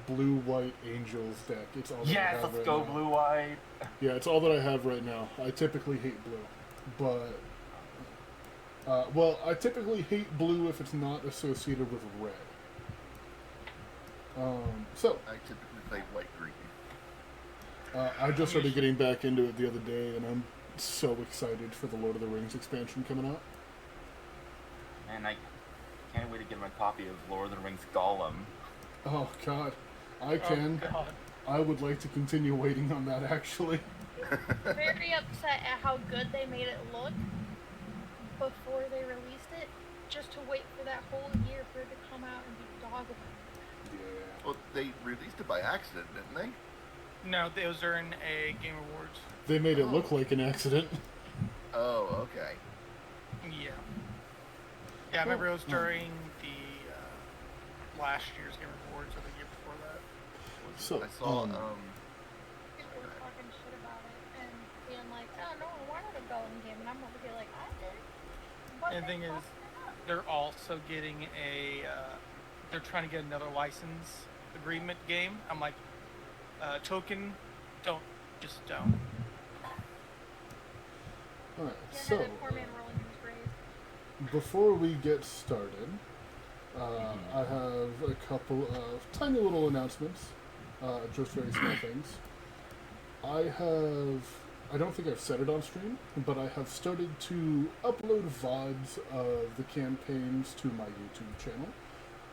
blue-white angels deck. It's all that I Yes, have let's right go now. blue white. Yeah, it's all that I have right now. I typically hate blue, but I typically hate blue if it's not associated with red. So I typically play white green. I just started getting back into it the other day, and I'm so excited for the Lord of the Rings expansion coming out. Man, I can't wait to get my copy of Lord of the Rings Gollum. Oh God, I can. Oh, God. I would like to continue waiting on that actually. Very upset at how good they made it look before they released it, just to wait for that whole year for it to come out and be dog. Yeah. Well, they released it by accident, didn't they? No, it was during a Game Awards. They made it look like an accident. Oh, okay. Yeah. Yeah, I remember it was during the last year's Game Awards or the year before that. So, I saw. People were talking shit about it and being like, "Oh, no one wanted a Golden game," and I'm over here like, "I did." But And the thing is, they're also getting they're trying to get another license agreement game. I'm like, Token, just don't. alright, yeah, so that poor man rolling in his grave. before we get started, I have a couple of tiny little announcements, just very small things. I don't think I've said it on stream, but I have started to upload VODs of the campaigns to my YouTube channel.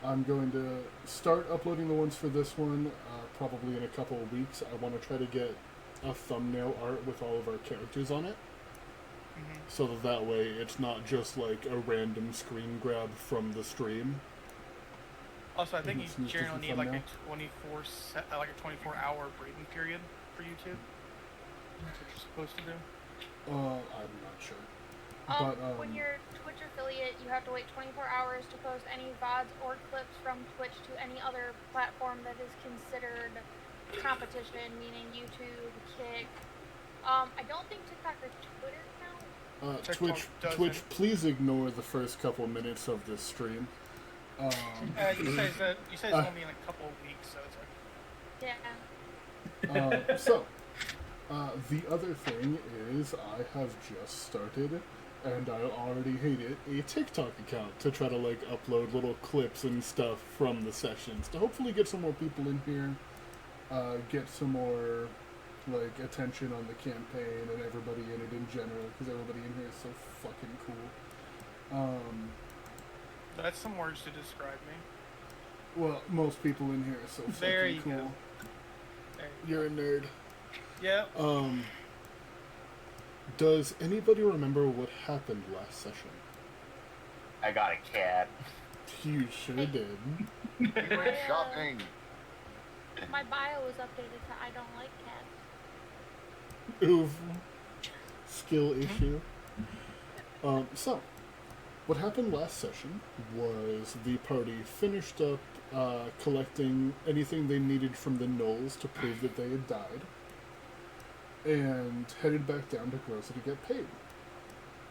I'm going to start uploading the ones for this one probably in a couple of weeks. I want to try to get a thumbnail art with all of our characters on it, so that way it's not just like a random screen grab from the stream. Also, I think It's you just a generally need like a thumbnail. 24-hour breathing period for YouTube. That's what you're supposed to do. I'm not sure. But, when you're a Twitch affiliate, you have to wait 24 hours to post any VODs or clips from Twitch to any other platform that is considered competition, meaning YouTube, Kick. I don't think TikTok or Twitter count. TikTok Twitch, doesn't. please ignore the first couple minutes of this stream. You say it's only in a couple of weeks, so it's like. Yeah. The other thing is I have just started, and I already hate it, a TikTok account to try to like upload little clips and stuff from the sessions to hopefully get some more people in here, get some more like attention on the campaign and everybody in it in general, because everybody in here is so fucking cool. That's some words to describe me. Well, most people in here are so There fucking you cool. go. There you You're a nerd. Yeah. Does anybody remember what happened last session? I got a cat. You sure did. We went shopping. My bio was updated to I don't like cats. Oof. Skill issue. So, what happened last session was the party finished up collecting anything they needed from the gnolls to prove that they had died, and headed back down to Grossa to get paid.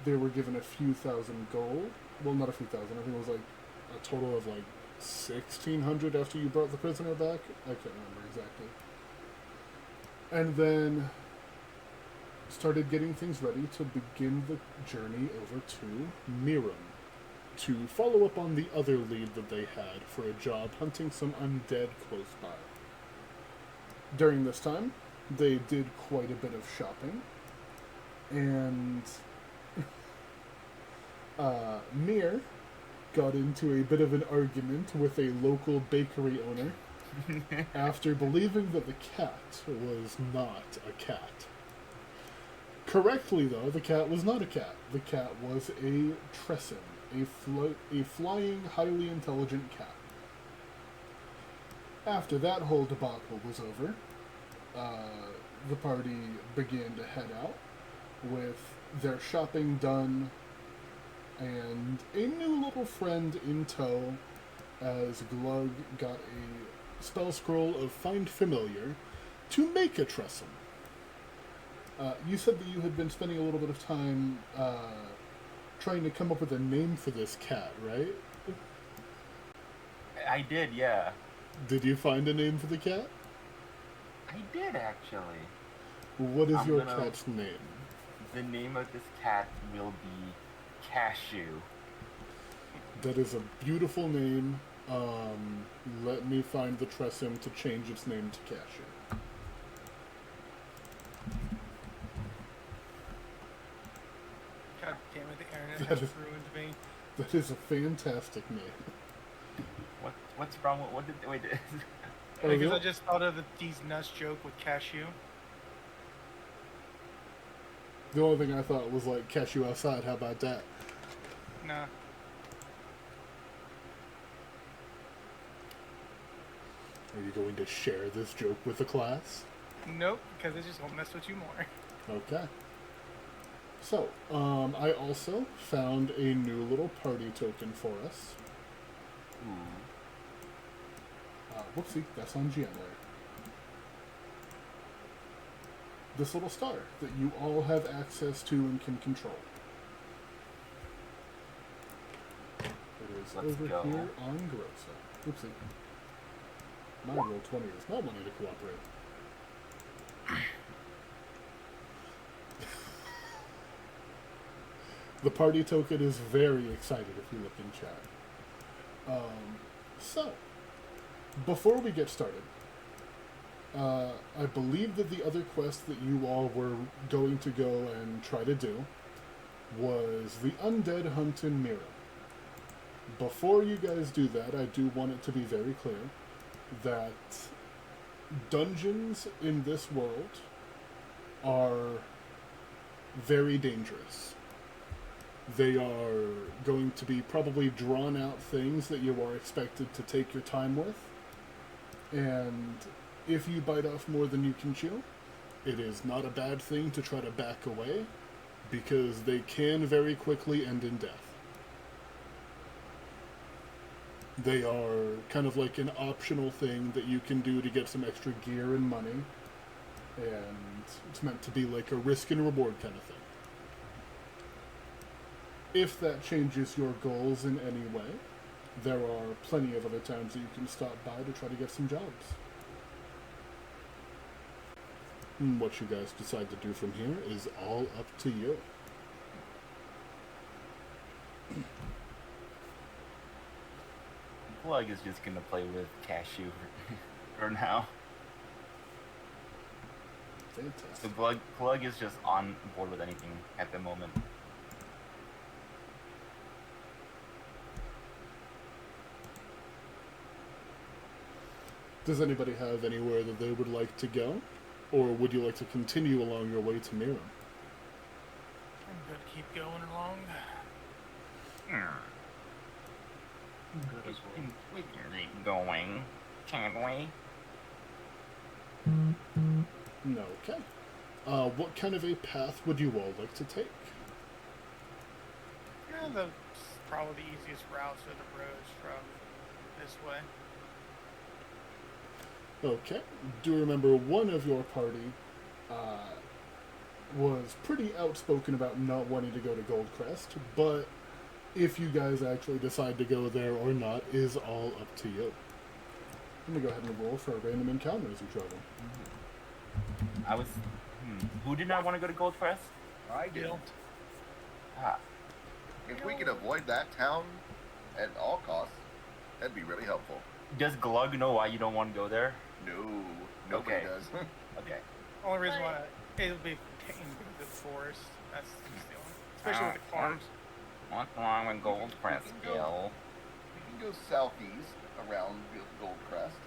They were given a few thousand gold. Well, not a few thousand. I think it was like a total of like 1,600 after you brought the prisoner back. I can't remember exactly. And then started getting things ready to begin the journey over to Miram to follow up on the other lead that they had for a job hunting some undead close by. During this time, they did quite a bit of shopping, and Mir got into a bit of an argument with a local bakery owner after believing that the cat was not a cat. Correctly, though, the cat was not a cat. The cat was a Tresson, a flying, highly intelligent cat. After that whole debacle was over, the party began to head out with their shopping done and a new little friend in tow, as Glug got a spell scroll of Find Familiar to make a Tresson. You said that you had been spending a little bit of time trying to come up with a name for this cat, right? I did, yeah. Did you find a name for the cat? I did actually. What is I'm your gonna- cat's name? The name of this cat will be Cashew. That is a beautiful name. Let me find the Tressum to change its name to Cashew. God damn it, the internet That has is- ruined me. That is a fantastic name. What's wrong with what did wait? Oh, Because the- I just thought of these nuts joke with cashew. The only thing I thought was like cashew outside. How about that? Nah. Are you going to share this joke with the class? Nope, because it just won't mess with you more. Okay. So, I also found a new little party token for us. Ooh. Whoopsie, that's on GM layer. This little star that you all have access to and can control. It is Let's over go. here on Grossa. Oopsie. My roll 20 is not wanting to cooperate. The party token is very excited if you look in chat. So, before we get started, I believe that the other quest that you all were going to go and try to do was the Undead Hunt in Mira. Before you guys do that, I do want it to be very clear that dungeons in this world are very dangerous. They are going to be probably drawn out things that you are expected to take your time with. And if you bite off more than you can chew, it is not a bad thing to try to back away, because they can very quickly end in death. They are kind of like an optional thing that you can do to get some extra gear and money, and it's meant to be like a risk and reward kind of thing. If that changes your goals in any way, there are plenty of other times that you can stop by to try to get some jobs. And what you guys decide to do from here is all up to you. Plug is just gonna play with Cashew for now. So Fantastic. Plug is just on board with anything at the moment. Does anybody have anywhere that they would like to go? Or would you like to continue along your way to Mira? I'm good to keep going along. We can keep going, can't we? No, okay. What kind of a path would you all like to take? Yeah, probably the easiest routes are the roads from this way. Okay. Do remember one of your party was pretty outspoken about not wanting to go to Goldcrest, but if you guys actually decide to go there or not is all up to you. I'm gonna go ahead and roll for a random encounter as you travel. I was. Who did not want to go to Goldcrest? I did. Guilt. Ah, If we could avoid that town at all costs, that'd be really helpful. does Glug know why you don't want to go there? No, nobody Okay. does. Okay. Only reason why But- it'll be in the forest. That's just the only, especially with the farms. What's wrong with Goldcrest, Gil? We can go southeast around Goldcrest.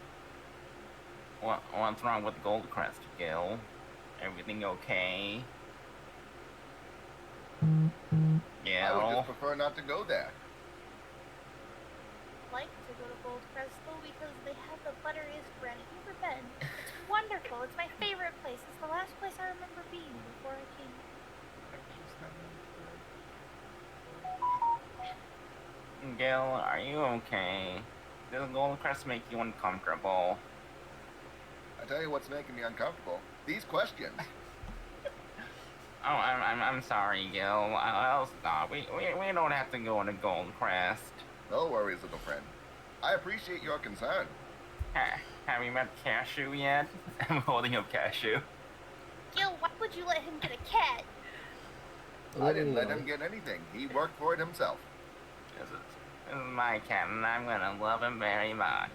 What's wrong with Goldcrest, Gil? Everything okay? I would Gil? just prefer not to go there. Like to go to Goldcrest though because they have the butteriest bread I've ever been. It's wonderful. It's my favorite place. It's the last place I remember being before I came. Gil, are you okay? Does Goldcrest make you uncomfortable? I tell you what's making me uncomfortable. These questions. Oh, I'm sorry, Gil. I'll stop. We don't have to go into Goldcrest. No worries, little friend. I appreciate your concern. Have you met Cashew yet? I'm holding up Cashew. Gil, why would you let him get a cat? I didn't let him get anything. He worked for it himself. This is my cat, and I'm gonna love him very much.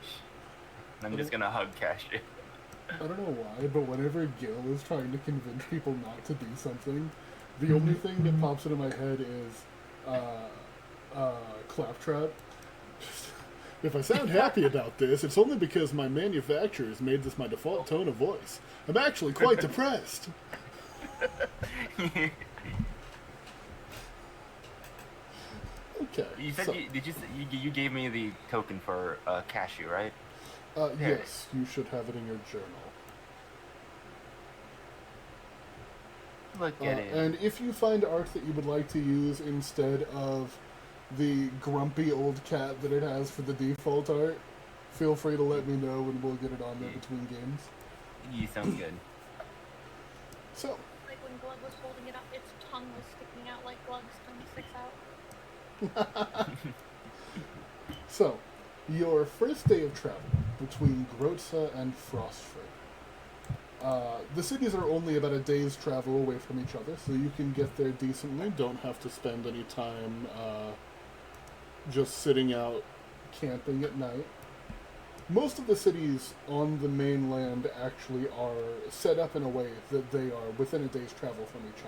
I'm just gonna hug Cashew. I don't know why, but whenever Gil is trying to convince people not to do something, the only thing that pops into my head is Claptrap. If I sound happy about this, it's only because my manufacturers made this my default tone of voice. I'm actually quite depressed. Okay. You said you gave me the token for Cashew, right? Yes, you should have it in your journal. Look at it. And if you find art that you would like to use instead of the grumpy old cat that it has for the default art, feel free to let me know and we'll get it on there between games. You sound good. So, Like when Glug was holding it up, its tongue was sticking out like Glug's tongue sticks out. so, your first day of travel between Grotza and Frostford. The cities are only about a day's travel away from each other, so you can get there decently. Don't have to spend any time just sitting out camping at night. Most of the cities on the mainland actually are set up in a way that they are within a day's travel from each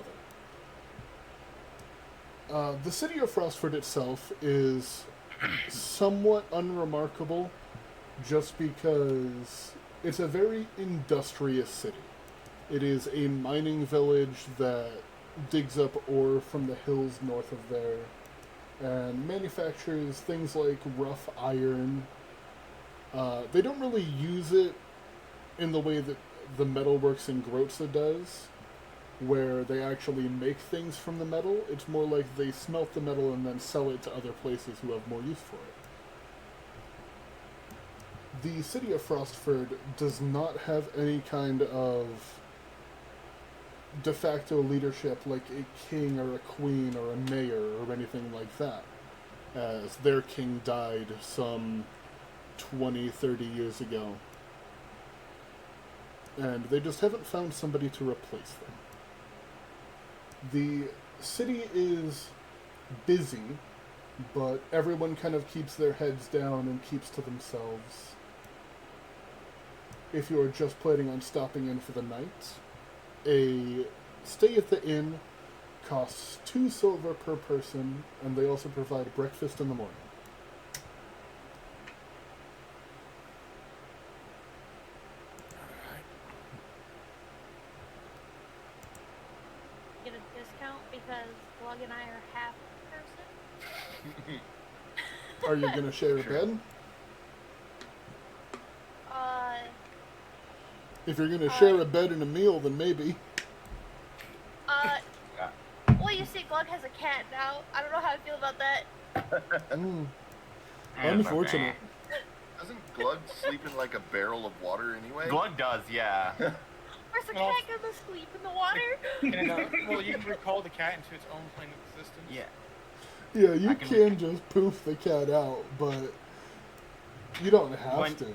other. The city of Frostford itself is somewhat unremarkable just because it's a very industrious city. It is a mining village that digs up ore from the hills north of there and manufactures things like rough iron. They don't really use it in the way that the metalworks in Grotza does, where they actually make things from the metal. It's more like they smelt the metal and then sell it to other places who have more use for it. The city of Frostford does not have any kind of de facto leadership like a king or a queen or a mayor or anything like that, as their king died some 20, 30 years ago. And they just haven't found somebody to replace them. The city is busy, but everyone kind of keeps their heads down and keeps to themselves. If you're just planning on stopping in for the night, a stay at the inn costs 2 silver per person, and they also provide breakfast in the morning. Get a discount because Glug and I are half person. Are you going to share a bed? If you're going to share a bed and a meal, then maybe. Well, you see, Glug has a cat now. I don't know how I feel about that. Unfortunate. Doesn't Glug sleep in like a barrel of water anyway? Glug does, yeah. Where's the cat gonna sleep in the water? Well, you can recall the cat into its own plane of existence. Yeah. Yeah, you can just poof the cat out, but you don't have to.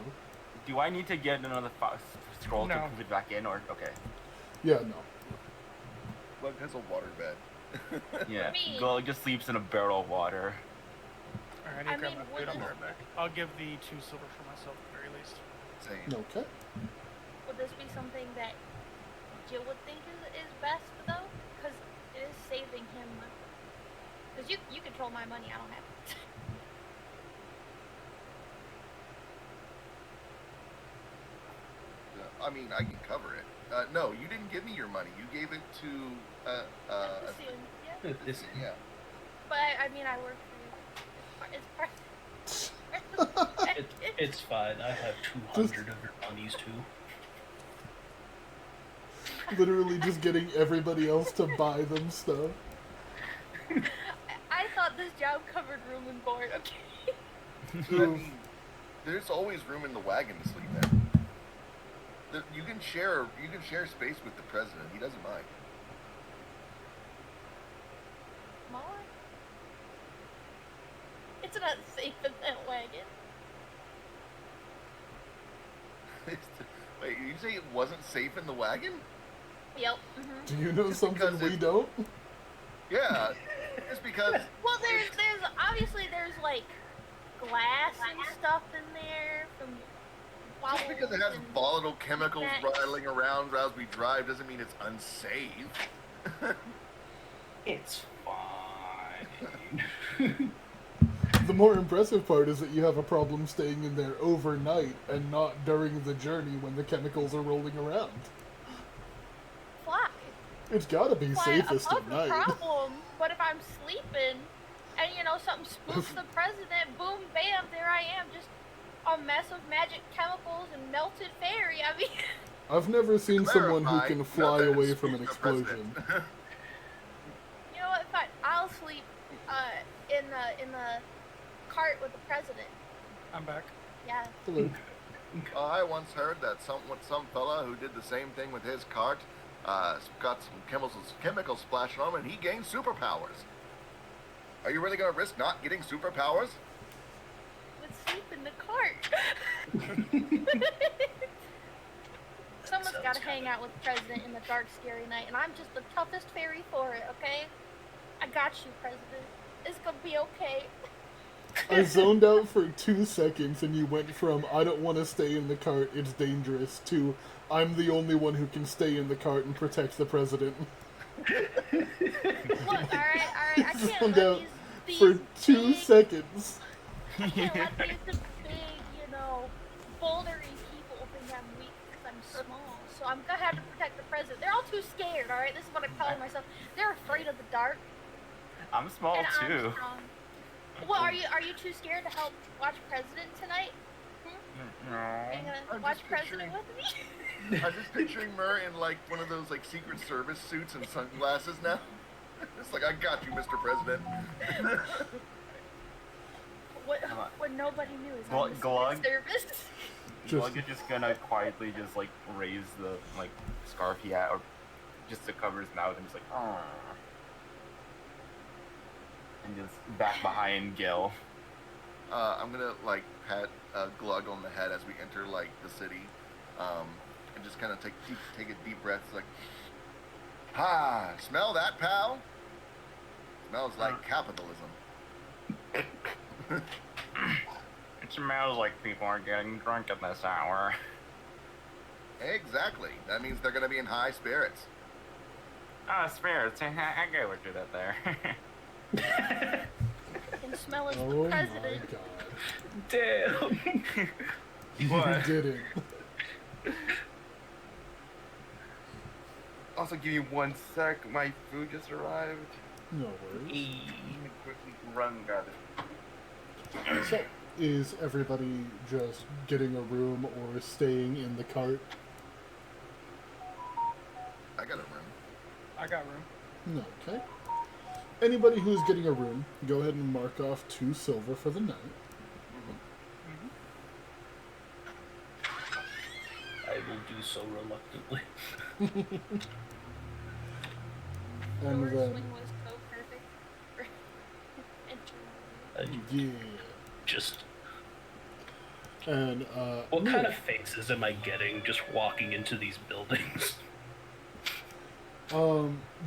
Do I need to get another scroll to No. put it back in, or okay? Yeah, no. Glug has a water bed. Yeah. Me. Glug just sleeps in a barrel of water. Alright, I need to grab my food. I'll be right back. I'll give the 2 silver for myself at the very least. Same. Okay. Would this be something that Jill would think is best, though? Because it is saving him money. Because you control my money, I don't have it. I mean, I can cover it. No, you didn't give me your money. You gave it to, yeah. But I mean, I work for you. It's part. It's fine. I have 200 of your monies too. Literally just getting everybody else to buy them stuff. I thought this job covered room and board. Okay. I mean, there's always room in the wagon to sleep in. You can share space with the president. He doesn't mind. Smaller? It's not safe in that wagon. Wait, you say it wasn't safe in the wagon? Yep. Do you know Just something because we it- don't? Yeah, just because. Well, there's obviously there's like glass and stuff in there from Just because it has wobbles and volatile chemicals Snacks. rattling around as we drive doesn't mean it's unsafe. It's fine. The more impressive part is that you have a problem staying in there overnight and not during the journey when the chemicals are rolling around. fly. It's gotta be Why, safest above at the night. problem, but if I'm sleeping and something spooks the president, boom, bam, there I am, just a mess of magic chemicals and melted fairy. I mean, I've never seen someone who Clarify, can not fly that it away from an spooked the explosion. president. you know what? Fine, I'll sleep in the cart with the president. I'm back. Yeah. Hello. I once heard that some fella who did the same thing with his cart got some chemicals splashed on him and he gained superpowers. Are you really going to risk not getting superpowers? Would sleep in the cart. Someone's Sounds got to kinda- hang out with the president in the dark, scary night, and I'm just the toughest fairy for it. Okay, I got you, president. It's gonna be okay. I zoned out for 2 seconds and you went from I don't want to stay in the cart, it's dangerous, to I'm the only one who can stay in the cart and protect the president. Look, all right. I can't Zoned let out these for 2 big, seconds. I can't let these big, bouldery people think I'm weak because I'm small. So I'm gonna have to protect the president. They're all too scared. All right, this is what I'm telling myself. They're afraid of the dark. I'm small and I'm too. strong. Well, are you too scared to help watch President tonight? No. Are you gonna I'm watch just President picturing- with me? I'm just picturing Murr in like one of those like Secret Service suits and sunglasses now. It's like I got you, Mr. President. What nobody knew is Glug- I'm the glug. Secret Service. Glug is just gonna quietly just like raise the scarf he had, or just to cover his mouth, and just like, oh, and just back behind Gil. I'm gonna like pat Glug on the head as we enter like the city, and just kind of take a deep breath. It's like, smell that, pal? Smells like capitalism. It smells like people are getting drunk at this hour. Exactly. That means they're gonna be in high spirits. Ah, spirits. I go with you that there. I can smell it's Oh the my president. god. Damn. What? You did it. Also, give you 1 sec. My food just arrived. No worries. Let me quickly run grab it. So, is everybody just getting a room or staying in the cart? I got a room. I got room. Okay. Anybody who's getting a room, go ahead and mark off 2 silver for the night. I will do so reluctantly. And Door's then, swing was so perfect for entering. yeah. Just And, what Neil, kind of faces am I getting just walking into these buildings?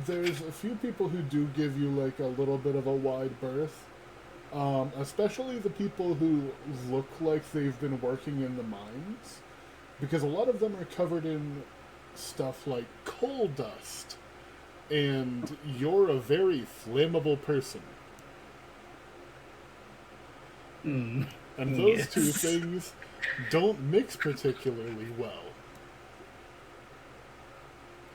there's a few people who do give you, like, a little bit of a wide berth. Especially the people who look like they've been working in the mines. Because a lot of them are covered in stuff like coal dust. And you're a very flammable person. Mm. And those Yes. two things don't mix particularly well.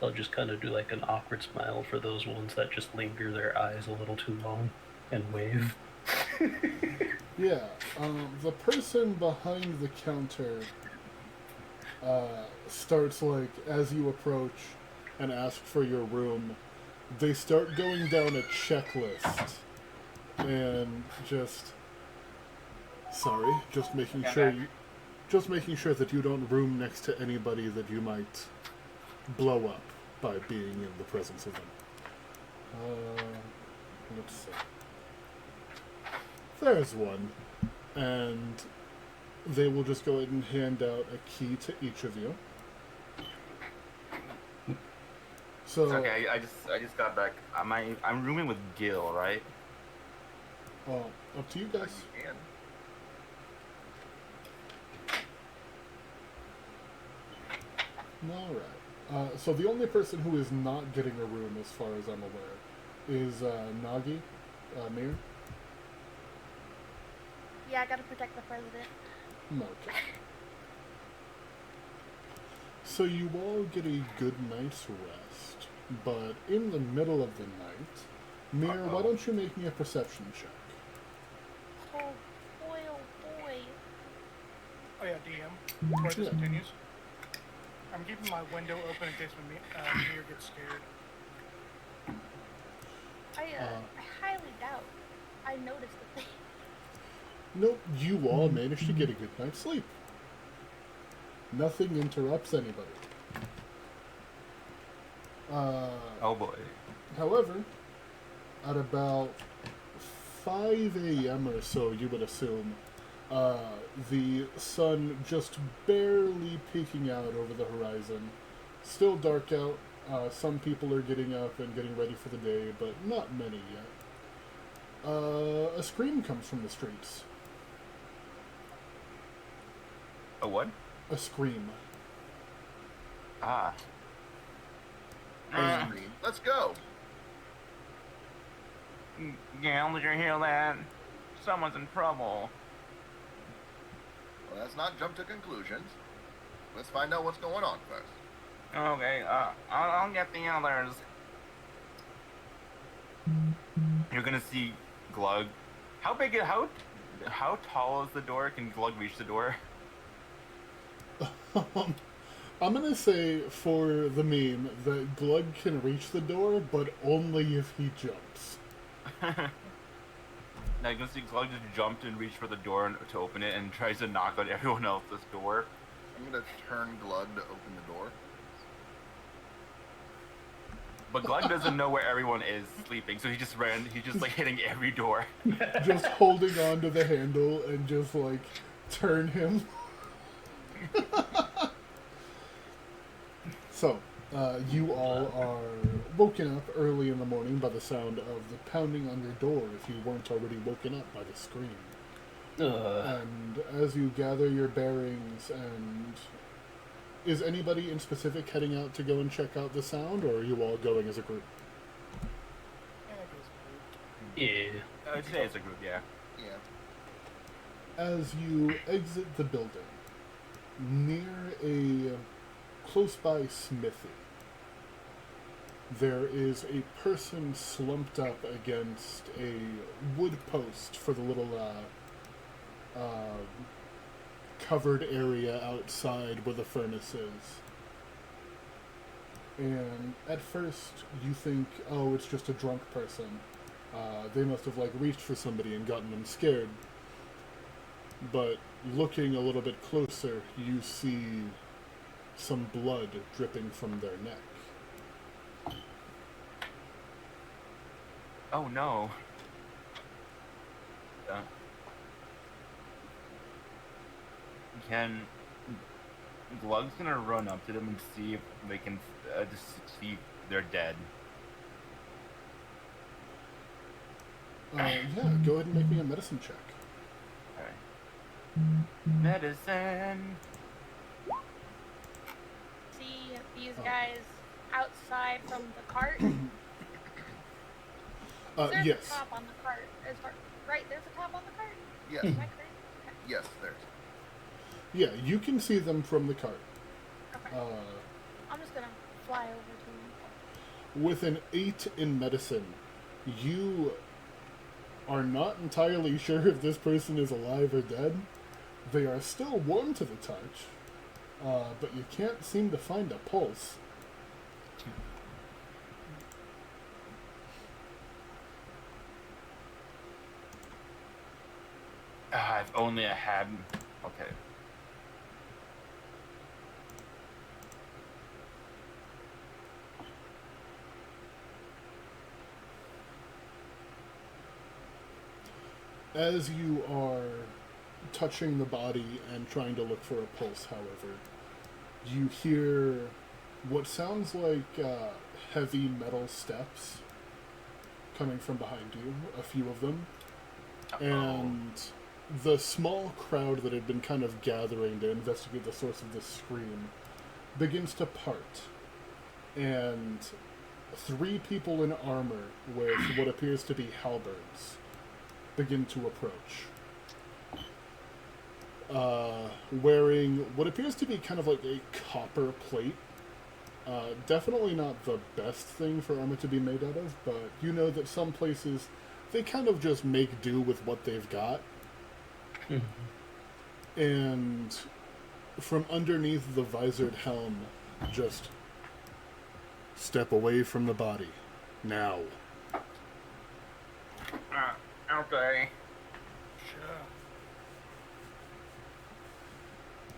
I'll just kind of do like an awkward smile for those ones that just linger their eyes a little too long and wave. Yeah, the person behind the counter starts, like, as you approach and ask for your room, they start going down a checklist and just, sorry, just making sure that you don't room next to anybody that you might blow up by being in the presence of them. Let's see. There's one, and they will just go ahead and hand out a key to each of you. So, Okay, I just got back. I'm rooming with Gil, right? up to you guys. And All right. So the only person who is not getting a room, as far as I'm aware, is Nagi, Mir. Yeah, I gotta protect the president. Okay. So you all get a good night's rest, but in the middle of the night, Mir, why don't you make me a perception check? Oh boy, oh boy. Oh yeah, DM. Before this Yeah. continues, I'm keeping my window open in case Mir gets scared. I highly doubt I noticed the thing. Nope, you all managed to get a good night's sleep. Nothing interrupts anybody. Oh boy. However, at about 5 a.m. or so, you would assume, the sun just barely peeking out over the horizon. Still dark out. Some people are getting up and getting ready for the day, but not many yet. A scream comes from the streets. A what? A scream. Ah. let's go. Gil, did you hear that? Someone's in trouble. Well, let's not jump to conclusions. Let's find out what's going on first. Okay, I'll get the others. You're gonna see Glug. How tall is the door? Can Glug reach the door? I'm gonna say for the meme that Glug can reach the door, but only if he jumps. Now you can see Glug just jumped and reached for the door to open it and tries to knock on everyone else's door. I'm gonna turn Glug to open the door. But Glug doesn't know where everyone is sleeping, so he's just like hitting every door. Just holding on to the handle and just like turn him. So, you all are woken up early in the morning by the sound of the pounding on your door if you weren't already woken up by the scream. And as you gather your bearings, and is anybody in specific heading out to go and check out the sound, or are you all going as a group? Yeah. Today it's a group, yeah. Yeah. As you exit the building, near a close-by smithy, there is a person slumped up against a wood post for the little covered area outside where the furnace is. And at first you think, oh, it's just a drunk person. They must have like reached for somebody and gotten them scared. But looking a little bit closer, you see some blood dripping from their neck. Oh no. Can Glug's gonna run up to them and see if they can just see if they're dead. Yeah, go ahead and make me a medicine check. Alright. Medicine. See these guys outside from the cart. There's Yes. a top on the cart. Right, there's a top on the cart. Yes. Is that correct? Okay. Yes, there's. Yeah, you can see them from the cart. Okay. I'm just gonna fly over to them. With an 8 in medicine, you are not entirely sure if this person is alive or dead. They are still warm to the touch, but you can't seem to find a pulse. If only I had. Okay. As you are touching the body and trying to look for a pulse, however, you hear what sounds like heavy metal steps coming from behind you, a few of them. And the small crowd that had been kind of gathering to investigate the source of this scream begins to part. And 3 people in armor with what appears to be halberds begin to approach. Wearing what appears to be kind of like a copper plate. Definitely not the best thing for armor to be made out of, but you know that some places, they kind of just make do with what they've got. And from underneath the visored helm, just step away from the body. Now. Okay. Sure.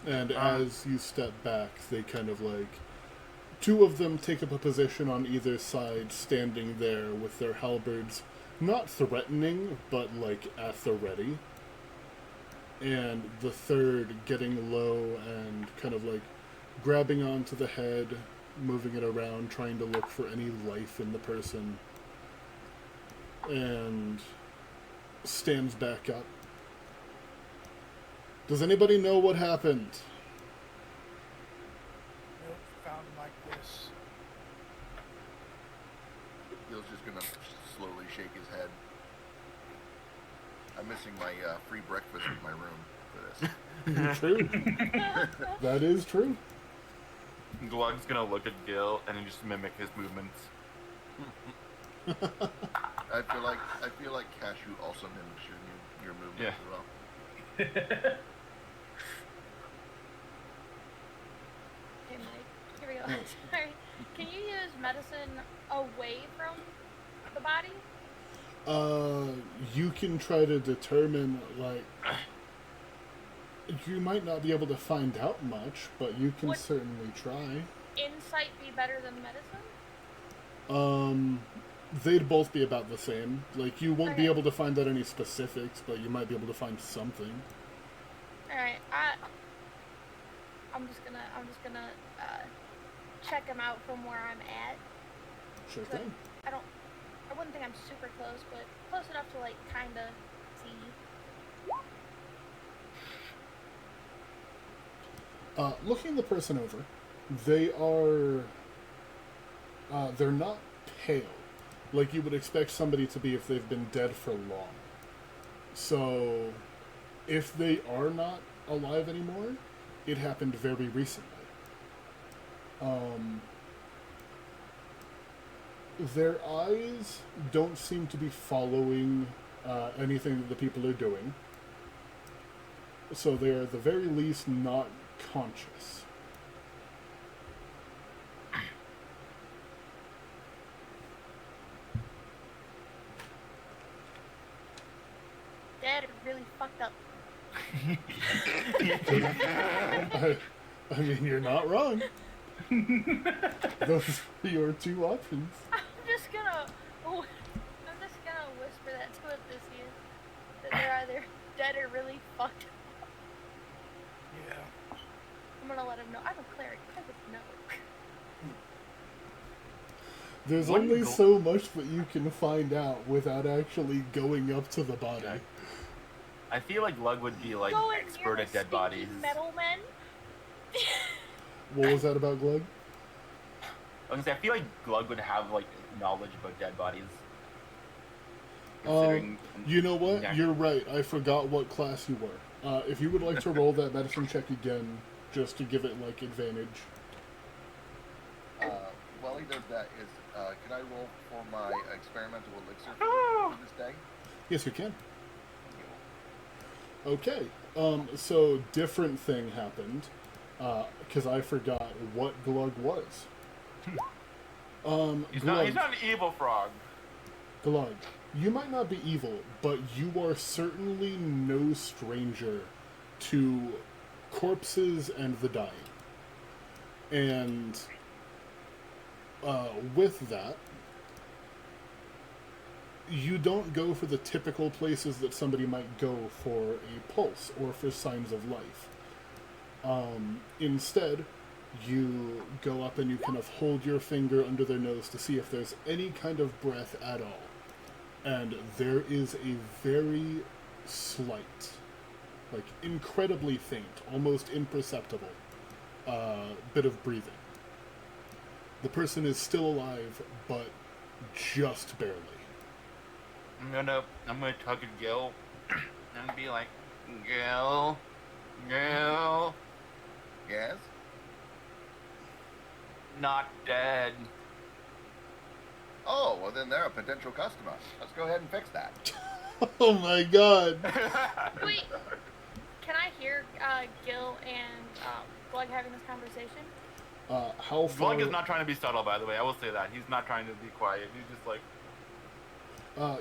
And as you step back, they kind of like... 2 of them take up a position on either side, standing there with their halberds, not threatening, but like at the ready. And the third getting low and kind of like grabbing onto the head, moving it around, trying to look for any life in the person. And stands back up. Does anybody know what happened? Nope, found him like this. Bill's just gonna slowly shake his head. I'm missing my free breakfast in my room for this. True. That is true. Glug's gonna look at Gil and then just mimic his movements. I feel like Cashew also mimics your movements Yeah. as well. Okay, Mike. Here we go. Sorry. Can you use medicine away from the body? You can try to determine, like... You might not be able to find out much, but you can Would certainly try. insight be better than medicine? They'd both be about the same. Like, you won't be Okay. able to find out any specifics, but you might be able to find something. Alright, I'm just gonna check him out from where I'm at. Sure So thing. I wouldn't think I'm super close, but close enough to like kinda see. Looking the person over, they are... they're not pale, like you would expect somebody to be if they've been dead for long. So, if they are not alive anymore, it happened very recently. Their eyes don't seem to be following anything that the people are doing. So they're at the very least not conscious. Dad really fucked up. I mean, you're not wrong. Those are your 2 options. I'm just gonna whisper that to Odysseus. That they're either dead or really fucked up. Yeah. I'm gonna let him know. I'm a cleric. I would know. There's Wouldn't only go- so much that you can find out without actually going up to the body. Okay. I feel like Glug would be like Going expert near at the dead bodies. stinky metal men. What was that about, Glug? I feel like Glug would have like knowledge about dead bodies. Considering You know what? Yeah. You're right. I forgot what class you were. If you would like to roll that medicine check again, just to give it, like, advantage. While he does that, can I roll for my experimental elixir for this day? Yes, you can. Okay. So, different thing happened. Because I forgot what Glug was. he's Glug, not an evil frog. Glug, you might not be evil, but you are certainly no stranger to corpses and the dying. And with that, you don't go for the typical places that somebody might go for a pulse or for signs of life. Instead, you go up and you kind of hold your finger under their nose to see if there's any kind of breath at all. And there is a very slight, like incredibly faint, almost imperceptible bit of breathing. The person is still alive, but just barely. I'm gonna talk to Gil and be like, Gil. Yes? Not dead. Oh, well then they're a potential customer. Let's go ahead and fix that. Oh my god! Wait, can I hear Gil and Glug having this conversation? How far... Glug is not trying to be subtle, by the way. I will say that. He's not trying to be quiet. He's just like...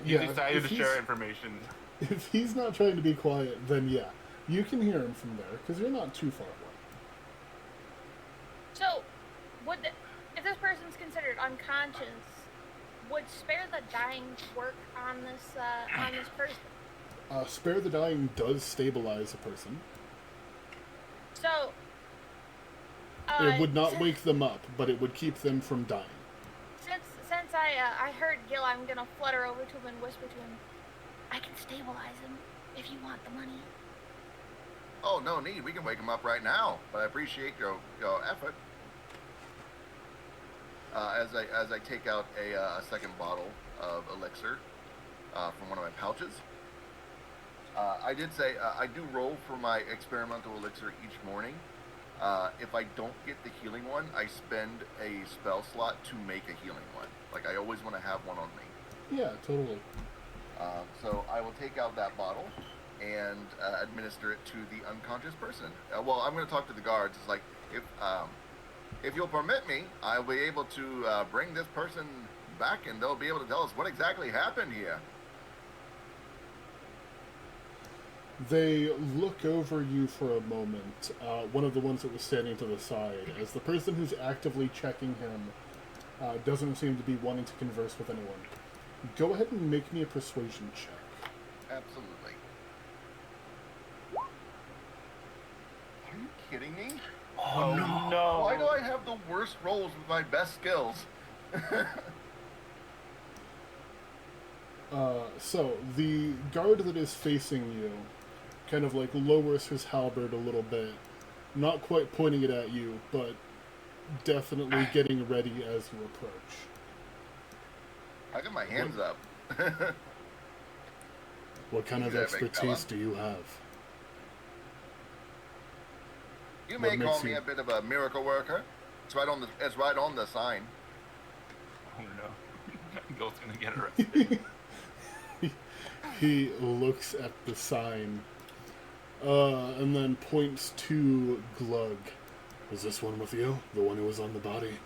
he's excited to share information. If he's not trying to be quiet, then yeah. You can hear him from there, because you're not too far away. So, if this person's considered unconscious, would spare the dying work on this person? Spare the dying does stabilize a person. So, it would not wake them up, but it would keep them from dying. Since I heard Gil, I'm gonna flutter over to him and whisper to him, I can stabilize him if you want the money. Oh, no need. We can wake him up right now. But I appreciate your effort. As I take out a second bottle of elixir from one of my pouches. I did say I do roll for my experimental elixir each morning. If I don't get the healing one, I spend a spell slot to make a healing one. Like, I always want to have one on me. Yeah, totally. So I will take out that bottle and administer it to the unconscious person. Well, I'm going to talk to the guards. It's like, if you'll permit me, I'll be able to bring this person back, and they'll be able to tell us what exactly happened here. They look over you for a moment, one of the ones that was standing to the side, as the person who's actively checking him doesn't seem to be wanting to converse with anyone. Go ahead and make me a persuasion check. Absolutely. Are you kidding me? Oh no. Why do I have the worst rolls with my best skills? So, the guard that is facing you kind of like lowers his halberd a little bit, not quite pointing it at you, but definitely getting ready as you approach. I got my hands up. What kind of Easy there, big expertise fella. do you have? You What may makes call me you- a bit of a miracle worker. It's right on the sign. Oh no. Gil's gonna get arrested. He looks at the sign, and then points to Glug. Was this one with you? The one who was on the body?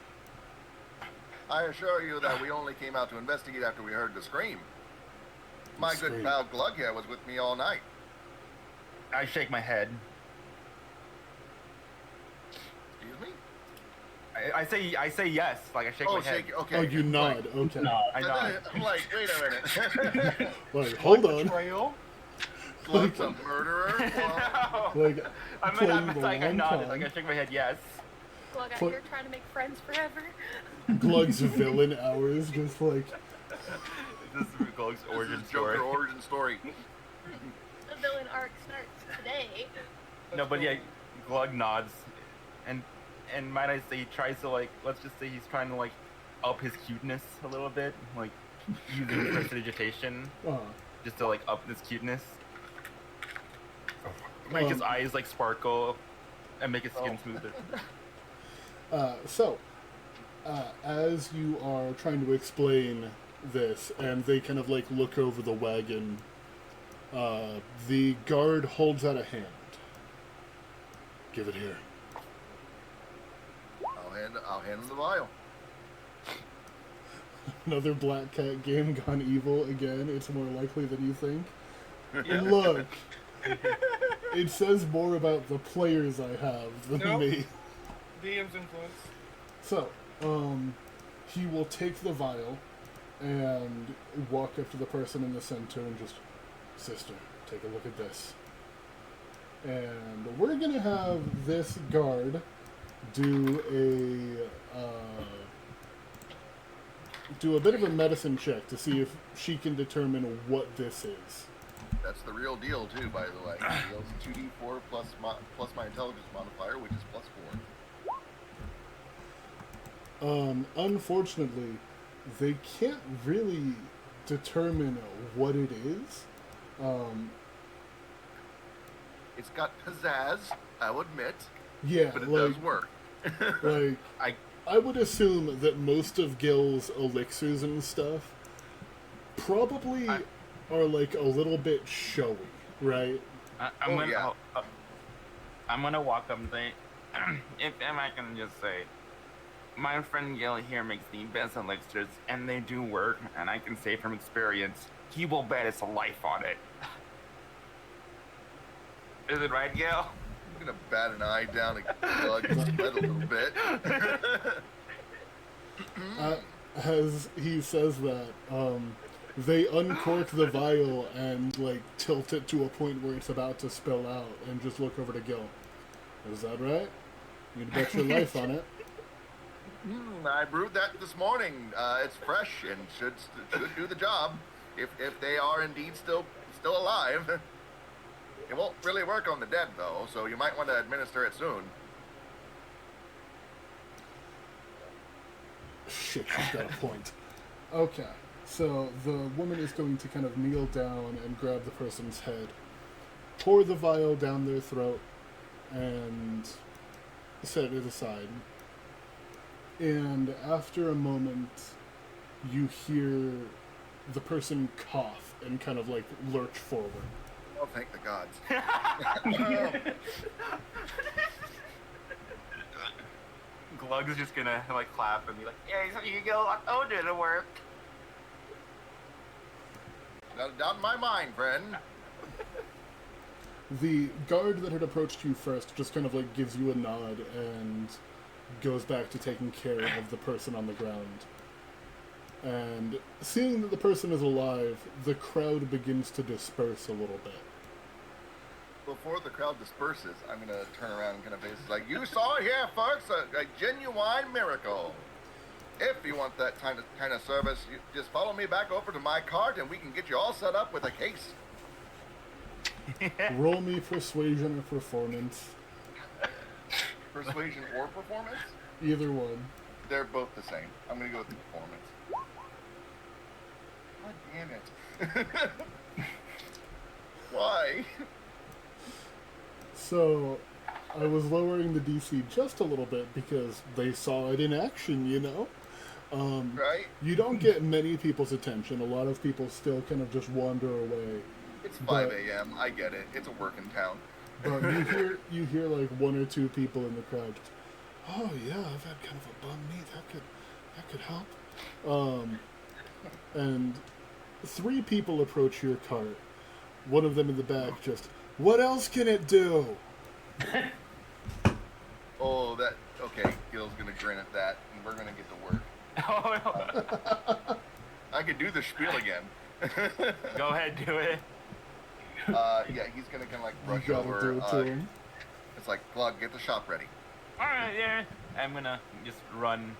I assure you that we only came out to investigate after we heard the scream. My good Scream. pal Glug here was with me all night. I shake my head. Excuse me? I say yes. Like I shake my head. Okay. Oh, you nod. Okay. No, I nod. I'm like, wait a minute. Like, hold on. Betrayal. Glug's a murderer? Well, No. Like, I playing meant the like I long nodded. con. Like I shake my head yes. Glug out Put- here trying to make friends forever. Glug's villain hours, just like, This is Glug's this origin is story. Joker origin story. The villain arc starts today. No, but yeah, Glug nods, and might I say he tries to like, let's just say he's trying to like up his cuteness a little bit, like using prestidigitation just to like up his cuteness, make his eyes like sparkle, and make his skin smoother. So, as you are trying to explain this, and they kind of like look over the wagon, the guard holds out a hand. Give it here. I'll hand him the vial. Another Black Cat game gone evil again. It's more likely than you think. Look, it says more about the players I have than Nope. me. DM's influence. So, he will take the vial, and walk up to the person in the center and just, sister, take a look at this. And we're gonna have this guard do a bit of a medicine check to see if she can determine what this is. That's the real deal, too, by the way. It's 2d4 plus my intelligence modifier, which is +4. Unfortunately, they can't really determine what it is. It's got pizzazz, I'll admit. Yeah, but it like, does work. like, I would assume that most of Gil's elixirs and stuff probably are like a little bit showy, right? I'm gonna walk up and say, if I can just say, my friend Gil here makes the best elixirs, and they do work, and I can say from experience, he will bet his life on it. Is it right, Gil? I'm gonna bat an eye down and plug his head a little bit. As he says that, they uncork the vial and like tilt it to a point where it's about to spill out, and just look over to Gil. Is that right? You'd bet your life on it. I brewed that this morning. It's fresh and should do the job. If they are indeed still alive. It won't really work on the dead though, so you might want to administer it soon. Shit, she's got a point. Okay, so the woman is going to kind of kneel down and grab the person's head, pour the vial down their throat, and set it aside. And after a moment, you hear the person cough and kind of like lurch forward. Oh, thank the gods. Glug's just gonna like clap and be like, "Yeah, so you go. Oh, did it work?" Got it down in my mind, friend. The guard that had approached you first just kind of like gives you a nod and goes back to taking care of the person on the ground. And seeing that the person is alive, the crowd begins to disperse a little bit. Before the crowd disperses, I'm going to turn around and kind of face it like, you saw it here, folks, a genuine miracle. If you want that kind of service, you just follow me back over to my cart and we can get you all set up with a case. Roll me persuasion or performance. Persuasion or performance? Either one. They're both the same. I'm going to go with the performance. God damn it. Why? So, I was lowering the DC just a little bit because they saw it in action, you know? Right? You don't get many people's attention. A lot of people still kind of just wander away. It's 5 a.m. I get it. It's a working town. But you hear like one or two people in the crowd just, oh yeah, I've had kind of a bum knee. That could help. And 3 people approach your cart. One of them in the back just, what else can it do? Oh, okay, Gil's gonna grin at that, and we're gonna get to work. I could do the spiel again. Go ahead, do it. Yeah, he's gonna kind of like brush over. Do it to him. It's like, Glug, get the shop ready. Alright, yeah. I'm gonna just run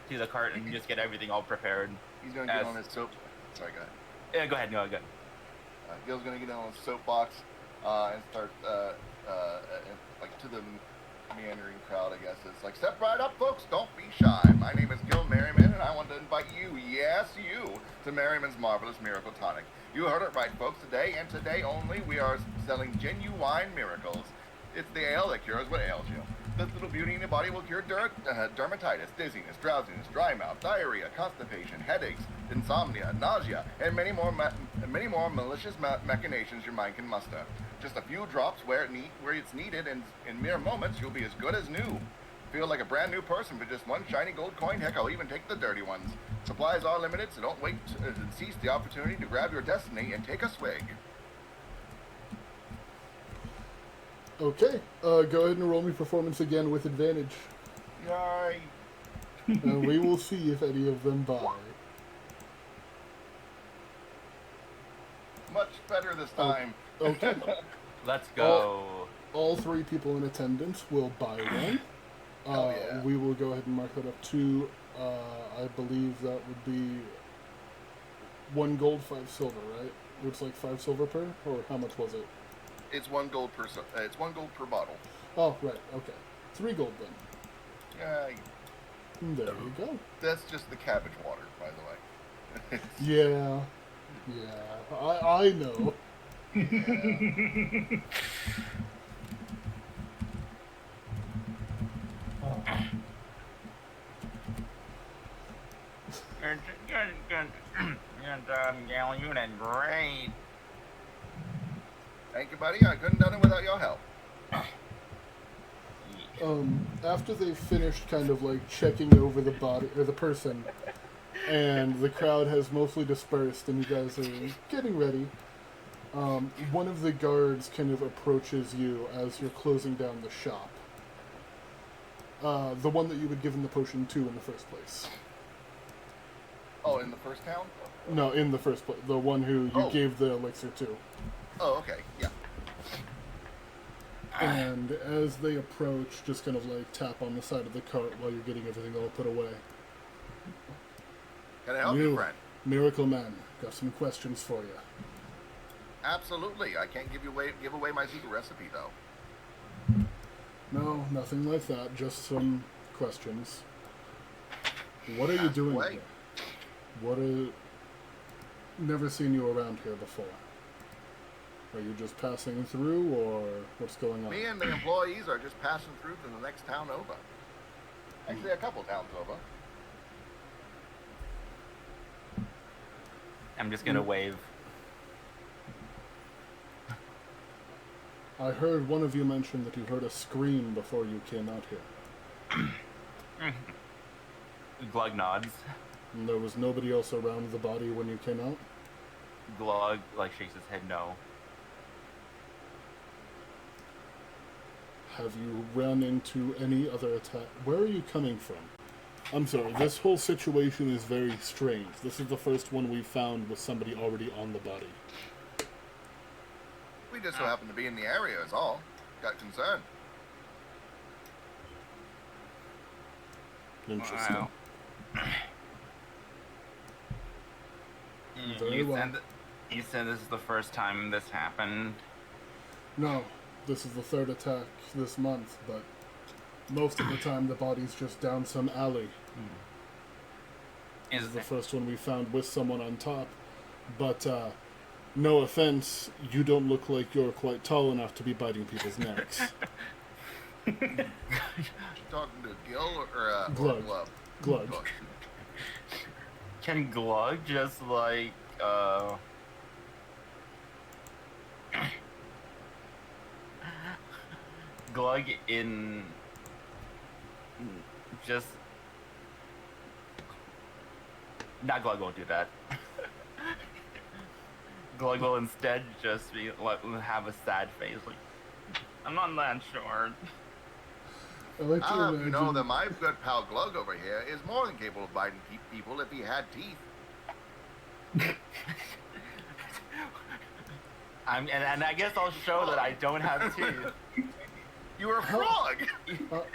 to the cart and just get everything all prepared. He's gonna get on his soap. Sorry, go ahead. Yeah, go ahead, go ahead. Gil's gonna get on his soapbox and start like to the meandering crowd, I guess. It's like, step right up, folks. Don't be shy. My name is Gil Merriman, and I want to invite you, yes, you, to Merriman's Marvelous Miracle Tonic. You heard it right, folks. Today, and today only, we are selling genuine miracles. It's the ale that cures what ails you. This little beauty in your body will cure dermatitis, dizziness, drowsiness, dry mouth, diarrhea, constipation, headaches, insomnia, nausea, and many more malicious machinations your mind can muster. Just a few drops where it's needed, and in mere moments, you'll be as good as new. Feel like a brand new person for just one shiny gold coin. Heck, I'll even take the dirty ones. Supplies are limited, so don't wait to seize the opportunity to grab your destiny and take a swig. Okay, go ahead and roll me performance again with advantage. Yay! And we will see if any of them buy. Much better this time. Okay. Let's go. All 3 people in attendance will buy one. Hell yeah. We will go ahead and mark that up to, I believe that would be 1 gold, 5 silver, right? It's like 5 silver per, or how much was it? It's 1 gold per. It's 1 gold per bottle. Oh, right. Okay, 3 gold then. There you go. That's just the cabbage water, by the way. Yeah. I know. Yeah. You did great. Thank you, buddy. I couldn't have done it without your help. After they've finished kind of like checking over the body or the person, and the crowd has mostly dispersed, and you guys are getting ready, one of the guards kind of approaches you as you're closing down the shop. The one that you had given the potion to in the first place. Oh, in the first town? No, in the first place. The one who you gave the elixir to. Oh, okay. Yeah. And as they approach, just kind of like tap on the side of the cart while you're getting everything all put away. Can I help you, friend? Miracle Man, got some questions for you. Absolutely. I can't give away my secret recipe, though. No, nothing like that. Just some questions. What are you doing here? Never seen you around here before. Are you just passing through, or what's going on? Me and the employees are just passing through to the next town over. Actually, a couple towns over. I'm just gonna wave. I heard one of you mention that you heard a scream before you came out here. Glug nods. And there was nobody else around the body when you came out? Glug shakes his head no. Have you run into any other attack? Where are you coming from? I'm sorry, this whole situation is very strange. This is the first one we found with somebody already on the body. We just so happen to be in the area is all. Got concerned. Interesting. Wow. Very well. You said this is the first time this happened? No, this is the 3rd attack this month, but most of the time the body's just down some alley. This is the first one we found with someone on top, but no offense, you don't look like you're quite tall enough to be biting people's necks. Talking to Gil or Glug. Glug. Can Glug just Glug in just not Glug won't do that. Glug will instead just be have a sad face like I'm not that short. I like to imagine... You know that my good pal Glug over here is more than capable of biting people if he had teeth. And I guess I'll show that I don't have teeth. You're a frog!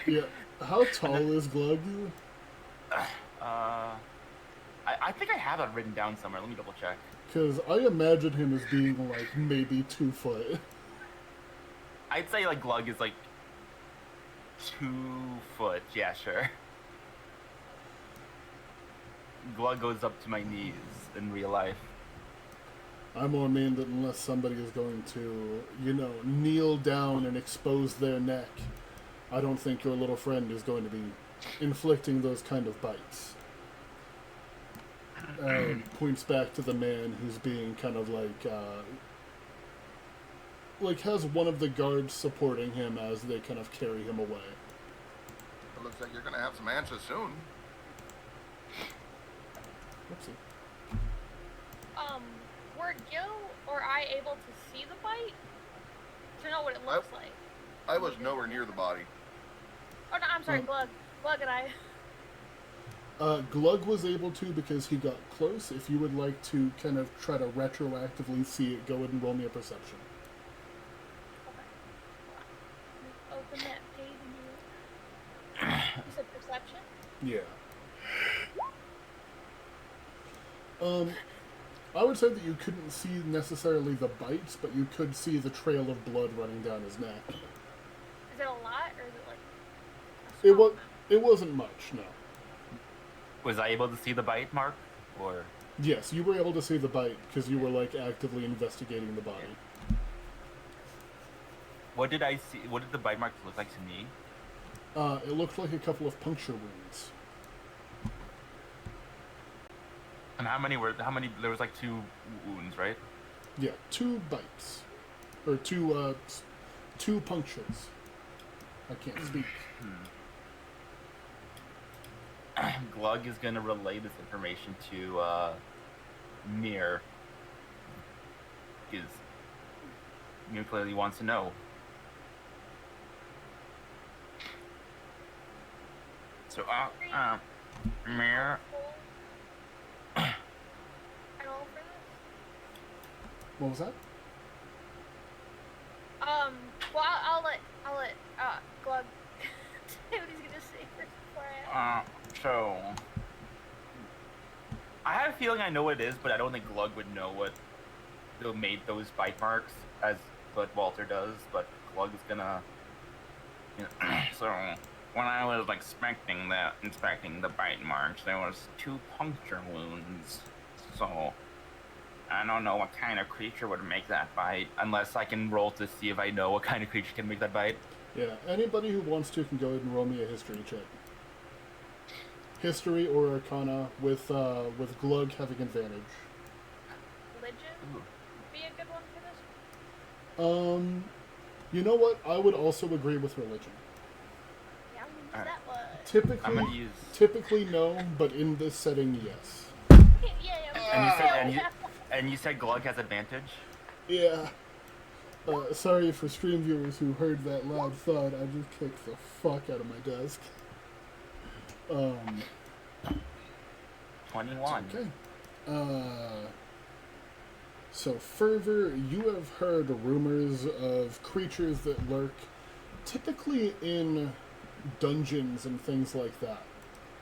Yeah. How tall is Glug? I think I have that written down somewhere. Let me double check. Because I imagine him as being like maybe 2 foot. I'd say Glug is 2 foot. Yeah, sure. Glug goes up to my knees in real life. I more mean that unless somebody is going to, kneel down and expose their neck, I don't think your little friend is going to be inflicting those kind of bites. Points back to the man who's being kind of has one of the guards supporting him as they kind of carry him away. It looks like you're going to have some answers soon. Oopsie. Were Gil or I able to see the bite? To know what it looks like? I was nowhere near the body. Oh, no, I'm sorry, Glug. Glug and I. Glug was able to because he got close. If you would like to kind of try to retroactively see it, go ahead and roll me a perception. Okay. Open that page and you said perception? Yeah. I would say that you couldn't see necessarily the bites, but you could see the trail of blood running down his neck. Is it a lot or is it like a It small was. amount? It wasn't much, no. Was I able to see the bite mark, or? Yes, you were able to see the bite because you were like actively investigating the body. What did I see? What did the bite marks look like to me? It looked like a couple of puncture wounds. And how many were? How many? There was like 2 wounds, right? Yeah, 2 bites, or two punctures. I can't speak. Glug is gonna relay this information to Mir, because Mir clearly wants to know. So, Mir, I roll for this? What was that? Well, I'll let Glug say what he's gonna say first before I ask. so I have a feeling I know what it is, but I don't think Glug would know what made those bite marks, as what Walter does. But Glug is gonna, so when I was inspecting the bite marks, there was 2 puncture wounds. So I don't know what kind of creature would make that bite, unless I can roll to see if I know what kind of creature can make that bite. Yeah, anybody who wants to can go ahead and roll me a history check. History or Arcana with Glug having advantage. Religion Ooh. would be a good one for this. You know what? I would also agree with religion. Yeah, I'm gonna use Alright. that one. Typically, I'm gonna use. typically no, but in this setting, yes. Yeah. And you said Glug has advantage. Yeah. Sorry for stream viewers who heard that loud thud. I just kicked the fuck out of my desk. 21. Okay. So Fervor, you have heard rumors of creatures that lurk typically in dungeons and things like that.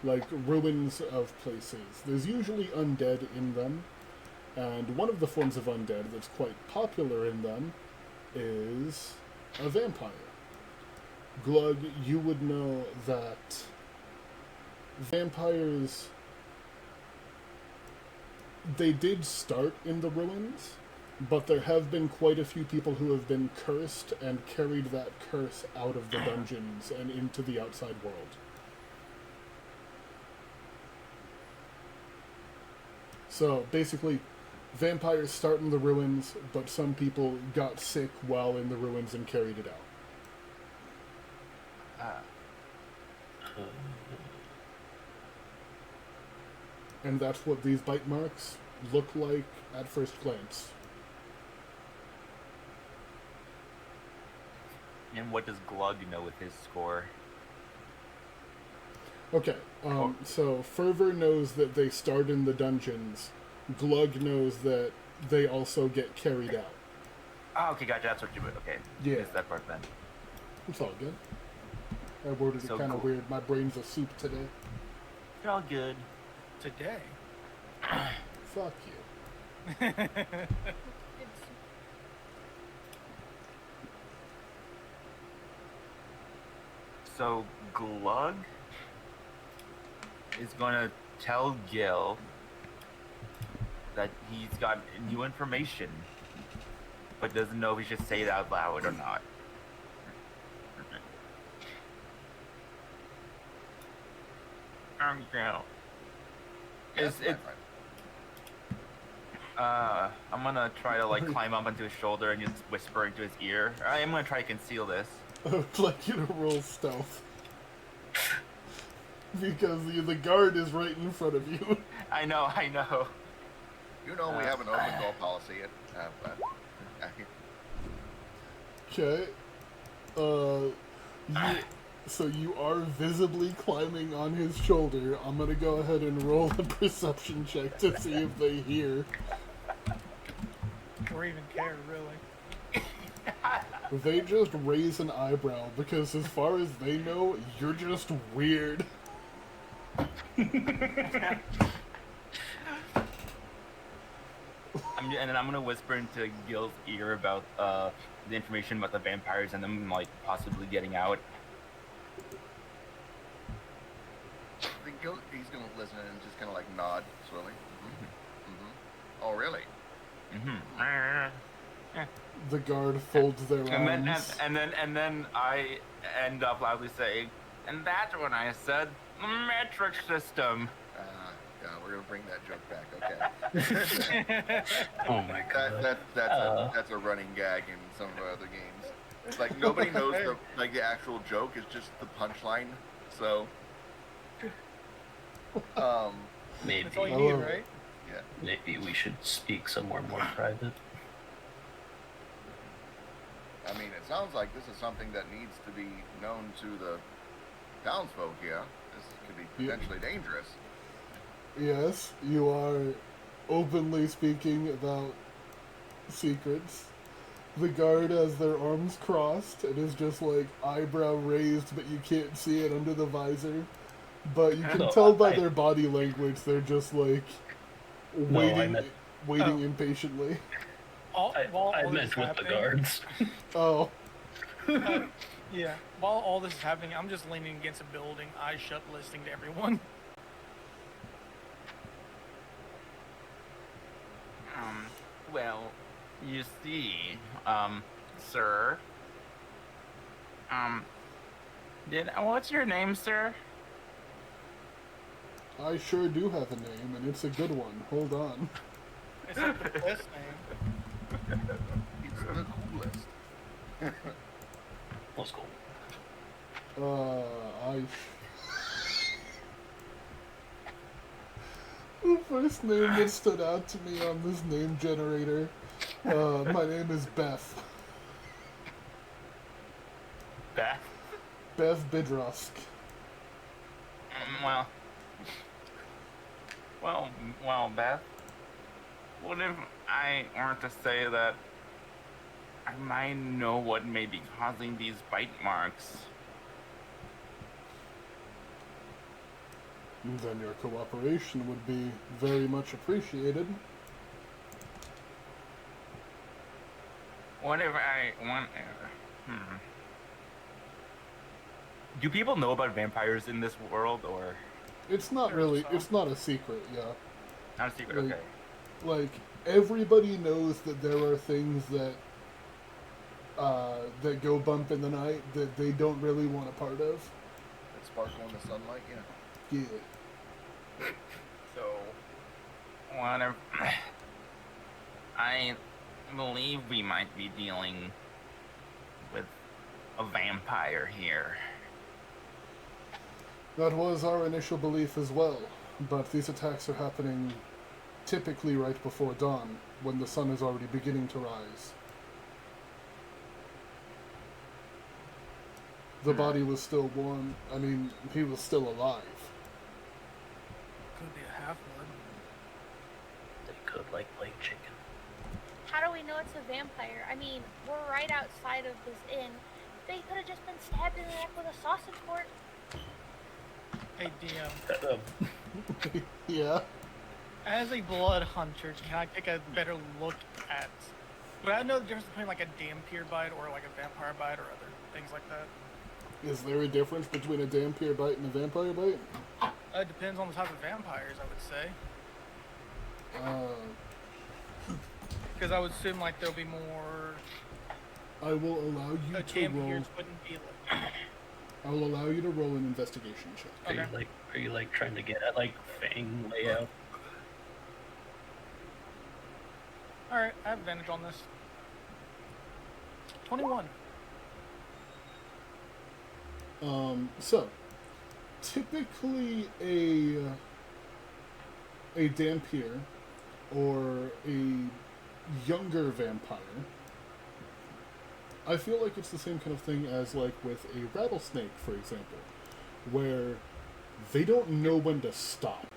Like ruins of places. There's usually undead in them. And one of the forms of undead that's quite popular in them is a vampire. Glug, you would know that vampires, they did start in the ruins, but there have been quite a few people who have been cursed and carried that curse out of the dungeons and into the outside world. So basically, vampires start in the ruins, but some people got sick while in the ruins and carried it out. And that's what these bite marks look like at first glance. And what does Glug know with his score? Okay, so Fervor knows that they start in the dungeons. Glug knows that they also get carried out. Oh, okay, gotcha. That's what you would. Okay. Yeah. Missed that part then. It's all good. I worded So it kind of cool. weird. My brain's a soup today. You're all good. Today. Fuck you. So Glug is gonna tell Gil that he's got new information, but doesn't know if he should say it out loud or not. Gil. Yes, It's I'm gonna try to climb up onto his shoulder and just whisper into his ear. I am gonna try to conceal this. I would like you to roll stealth. Because the guard is right in front of you. I know. You know we have an open goal policy at Okay. So you are visibly climbing on his shoulder. I'm gonna go ahead and roll a perception check to see if they hear. Or even care, really. They just raise an eyebrow because as far as they know, you're just weird. And then I'm gonna whisper into Gil's ear about the information about the vampires and them like possibly getting out. I think he's gonna listen and just kind of like nod slowly. Oh, really? The guard folds their arms. And then I end up loudly saying, and that's when I said metric system. Yeah, we're gonna bring that joke back. Okay. Oh my god. That's a running gag in some of our other games. It's like nobody knows the actual joke. It's just the punchline. So, Maybe. That's all you need, right? yeah. Maybe we should speak somewhere more private. I mean, it sounds like this is something that needs to be known to the townsfolk here. This could be potentially dangerous. Yes, you are openly speaking about secrets. The guard has their arms crossed and is just like eyebrow raised, but you can't see it under the visor. But you can tell by their body language they're just like waiting impatiently. I meant with the guards. Oh. Yeah. While all this is happening, I'm just leaning against a building, eyes shut, listening to everyone. Well, you see, sir. What's your name, sir? I sure do have a name, and it's a good one. Hold on. It's like the best name. It's the coolest. Let's go. The first name that stood out to me on this name generator. My name is Beth. Beth. Beth Bidrosk. Well, Beth. What if I were to say that I might know what may be causing these bite marks? Then your cooperation would be very much appreciated. What if I want... Do people know about vampires in this world, or...? It's not really, it's not a secret, yeah. Not a secret, okay. Like, everybody knows that there are things that, that go bump in the night that they don't really want a part of. That sparkle in the sunlight, yeah. Yeah. So, what if... I believe we might be dealing with a vampire here. That was our initial belief as well, but these attacks are happening typically right before dawn, when the sun is already beginning to rise. The body was still warm. I mean, he was still alive. Could be a half-blood. They could like chicken. How do we know it's a vampire? I mean, we're right outside of this inn. They could have just been stabbed in the neck with a sausage fork. Hey, DM. Yeah. As a blood hunter, can I take a better look at... Would I know the difference between like a dampier bite or like a vampire bite or other things like that? Is there a difference between a dampier bite and a vampire bite? It depends on the type of vampires, I would say. Because I would assume like there'll be more... I will allow you to roll... Dampiers wouldn't be like... I will allow you to roll an investigation check. Okay. Are you like trying to get at like fang layout? Alright, I have advantage on this. 21. So, typically a dampier or a younger vampire I feel like it's the same kind of thing as like with a rattlesnake, for example, where they don't know when to stop.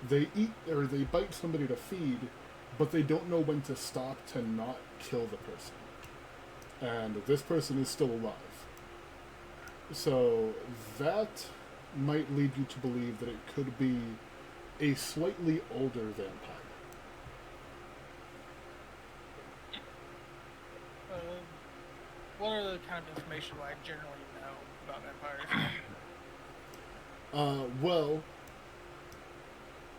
They eat or they bite somebody to feed, but they don't know when to stop to not kill the person. And this person is still alive. So that might lead you to believe that it could be a slightly older vampire. What are the kind of information I generally know about vampires? Well,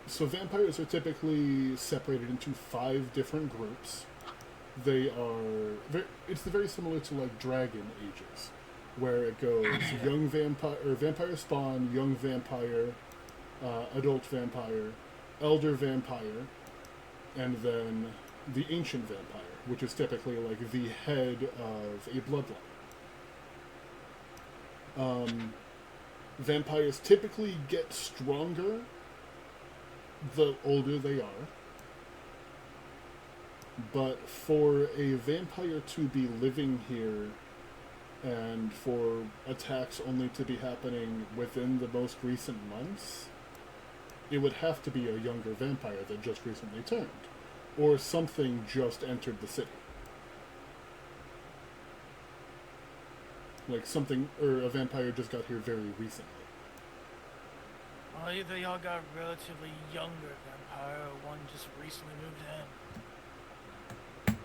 so vampires are typically separated into 5 different groups. They are it's very similar to like Dragon Ages, where it goes young vampire or vampire spawn, young vampire, adult vampire, elder vampire, and then the ancient vampire, which is typically like the head of a bloodline. Vampires typically get stronger the older they are, but for a vampire to be living here and for attacks only to be happening within the most recent months, it would have to be a younger vampire that just recently turned, or something just entered the city. Like something, or a vampire just got here very recently. Well, either y'all got a relatively younger vampire, or one just recently moved in.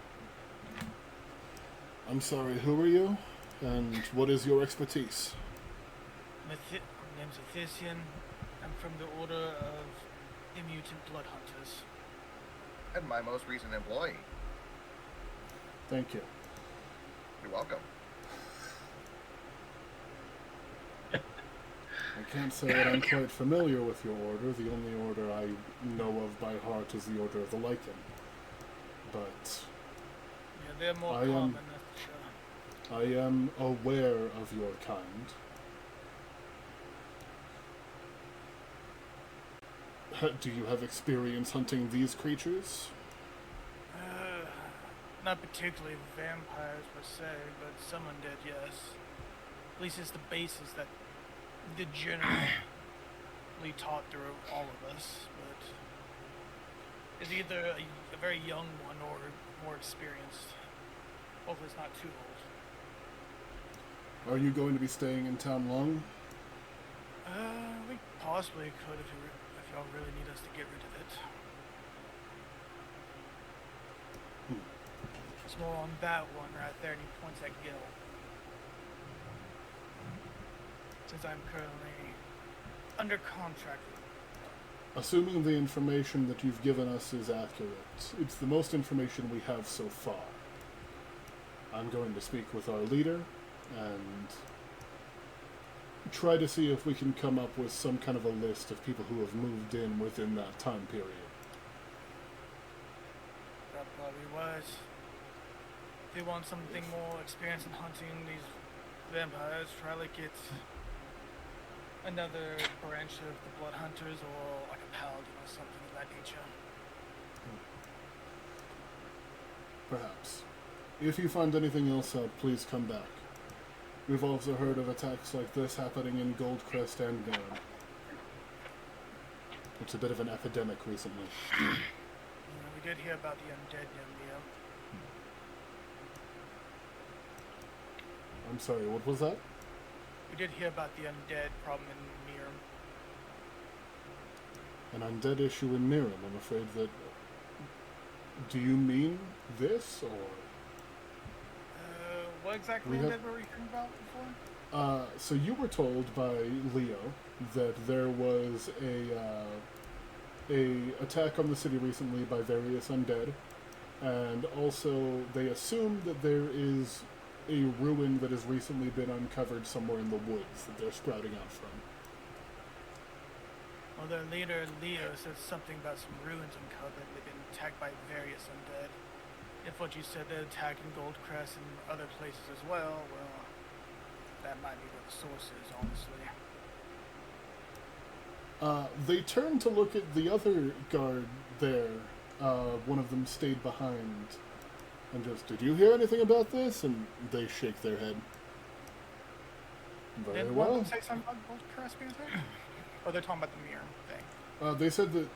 I'm sorry, who are you? And what is your expertise? My name's Athisian. I'm from the Order of Immutant Blood Hunters. And my most recent employee. Thank you. You're welcome. I can't say that I'm quite familiar with your order. The only order I know of by heart is the Order of the Lycan. But Yeah, they're more common, that's for sure. I am aware of your kind. Do you have experience hunting these creatures? Not particularly vampires per se, but some undead, yes. At least it's the basis that the generally taught through all of us, but it's either a very young one or more experienced. Hopefully it's not too old. Are you going to be staying in town long? We possibly could if y'all really need us to get rid of it. It's more on that one right there, and he points at Gil. Since I'm currently under contract. Assuming the information that you've given us is accurate, it's the most information we have so far. I'm going to speak with our leader and try to see if we can come up with some kind of a list of people who have moved in within that time period. That probably was. If you want something more experience in hunting these vampires, try like it's another branch of the Blood Hunters or like a paladin or something of that nature. Perhaps. If you find anything else out, please come back. We've also heard of attacks like this happening in Goldcrest and Narrow. It's a bit of an epidemic recently. Yeah, we did hear about the undead near Leo. I'm sorry, what was that? We did hear about the undead problem in Miram. An undead issue in Miram, I'm afraid that... Do you mean this, or...? What exactly were we hearing about before? So you were told by Leo that there was a attack on the city recently by various undead, and also they assume that there is a ruin that has recently been uncovered somewhere in the woods that they're sprouting out from. Well, their leader, Leo, said something about some ruins uncovered. They've been attacked by various undead. If what you said, they're attacking Goldcrest and other places as well, that might be where the source is, honestly. They turned to look at the other guard there. One of them stayed behind. And just, did you hear anything about this? And they shake their head. Very Did one of well. them say something about Gold Crest being attacked? Or they're talking about the mirror thing? They said that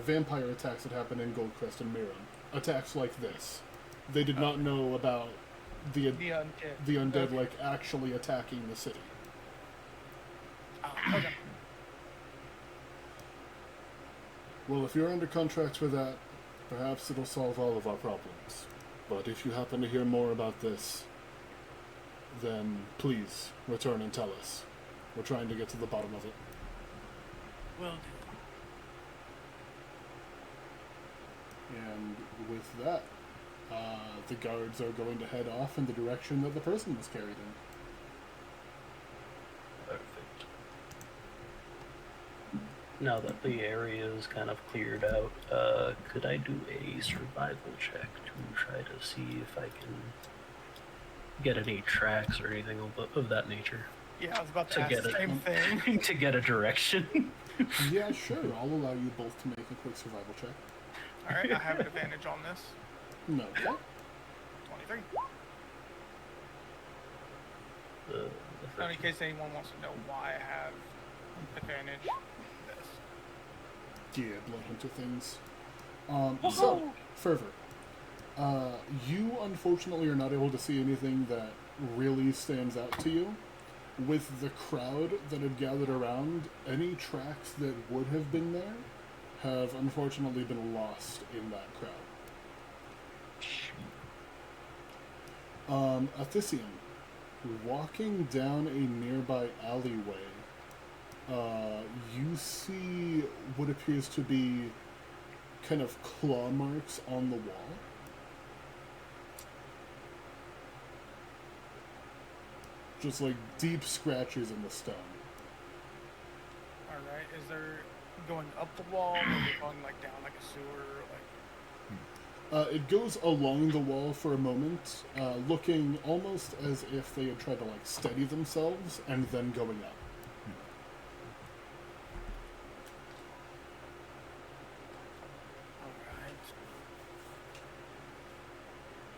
vampire attacks had happened in Goldcrest and Miram. Attacks like this. They did not know about the undead Okay. like actually attacking the city. Oh, okay. Well, if you're under contract for that, perhaps it'll solve all of our problems. But if you happen to hear more about this, then please return and tell us. We're trying to get to the bottom of it. Will do. And with that, the guards are going to head off in the direction that the person was carried in. Perfect. Now that the area is kind of cleared out, could I do a survival check to try to see if I can get any tracks or anything of that nature? Yeah, I was about to To ask get the it. same thing. To get a direction? Yeah, sure. I'll allow you both to make a quick survival check. Alright, I have an advantage on this. No. 23. The Now, in case anyone wants to know why I have advantage, this. Yeah, blood hunter things. So, Fervor. You unfortunately are not able to see anything that really stands out to you. With the crowd that had gathered around, any tracks that would have been there have unfortunately been lost in that crowd. Athisium, walking down a nearby alleyway, you see what appears to be kind of claw marks on the wall. Just like deep scratches in the stone. Alright, is there going up the wall or is it going like down like a sewer? Like, It goes along the wall for a moment, looking almost as if they had tried to like steady themselves and then going up. alright.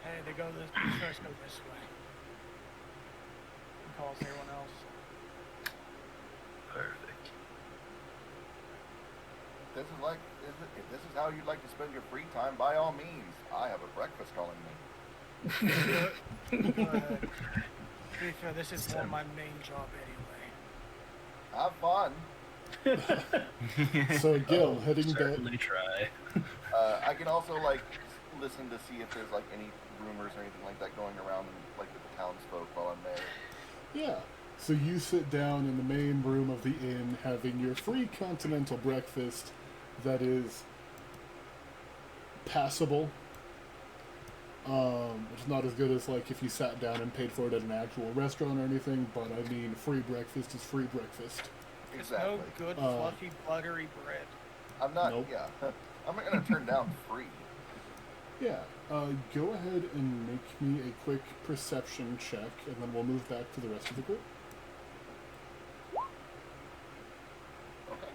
Hey, they go this these guys go this way. And calls everyone else. Perfect. If this is how you'd like to spend your free time, by all means. I have a breakfast calling me. To be fair, this is one of my main job anyway. Have fun. So Gil, heading back. Certainly try. I can also like listen to see if there's like any rumors or anything like that going around, like with the townsfolk while I'm there. Yeah. So you sit down in the main room of the inn, having your free continental breakfast that is passable. It's not as good as like if you sat down and paid for it at an actual restaurant or anything, but I mean, free breakfast is free breakfast. It's Exactly. no good fluffy buttery bread. I'm not. Nope. Yeah. I'm not gonna turn down free. Yeah. Go ahead and make me a quick perception check, and then we'll move back to the rest of the group. Okay.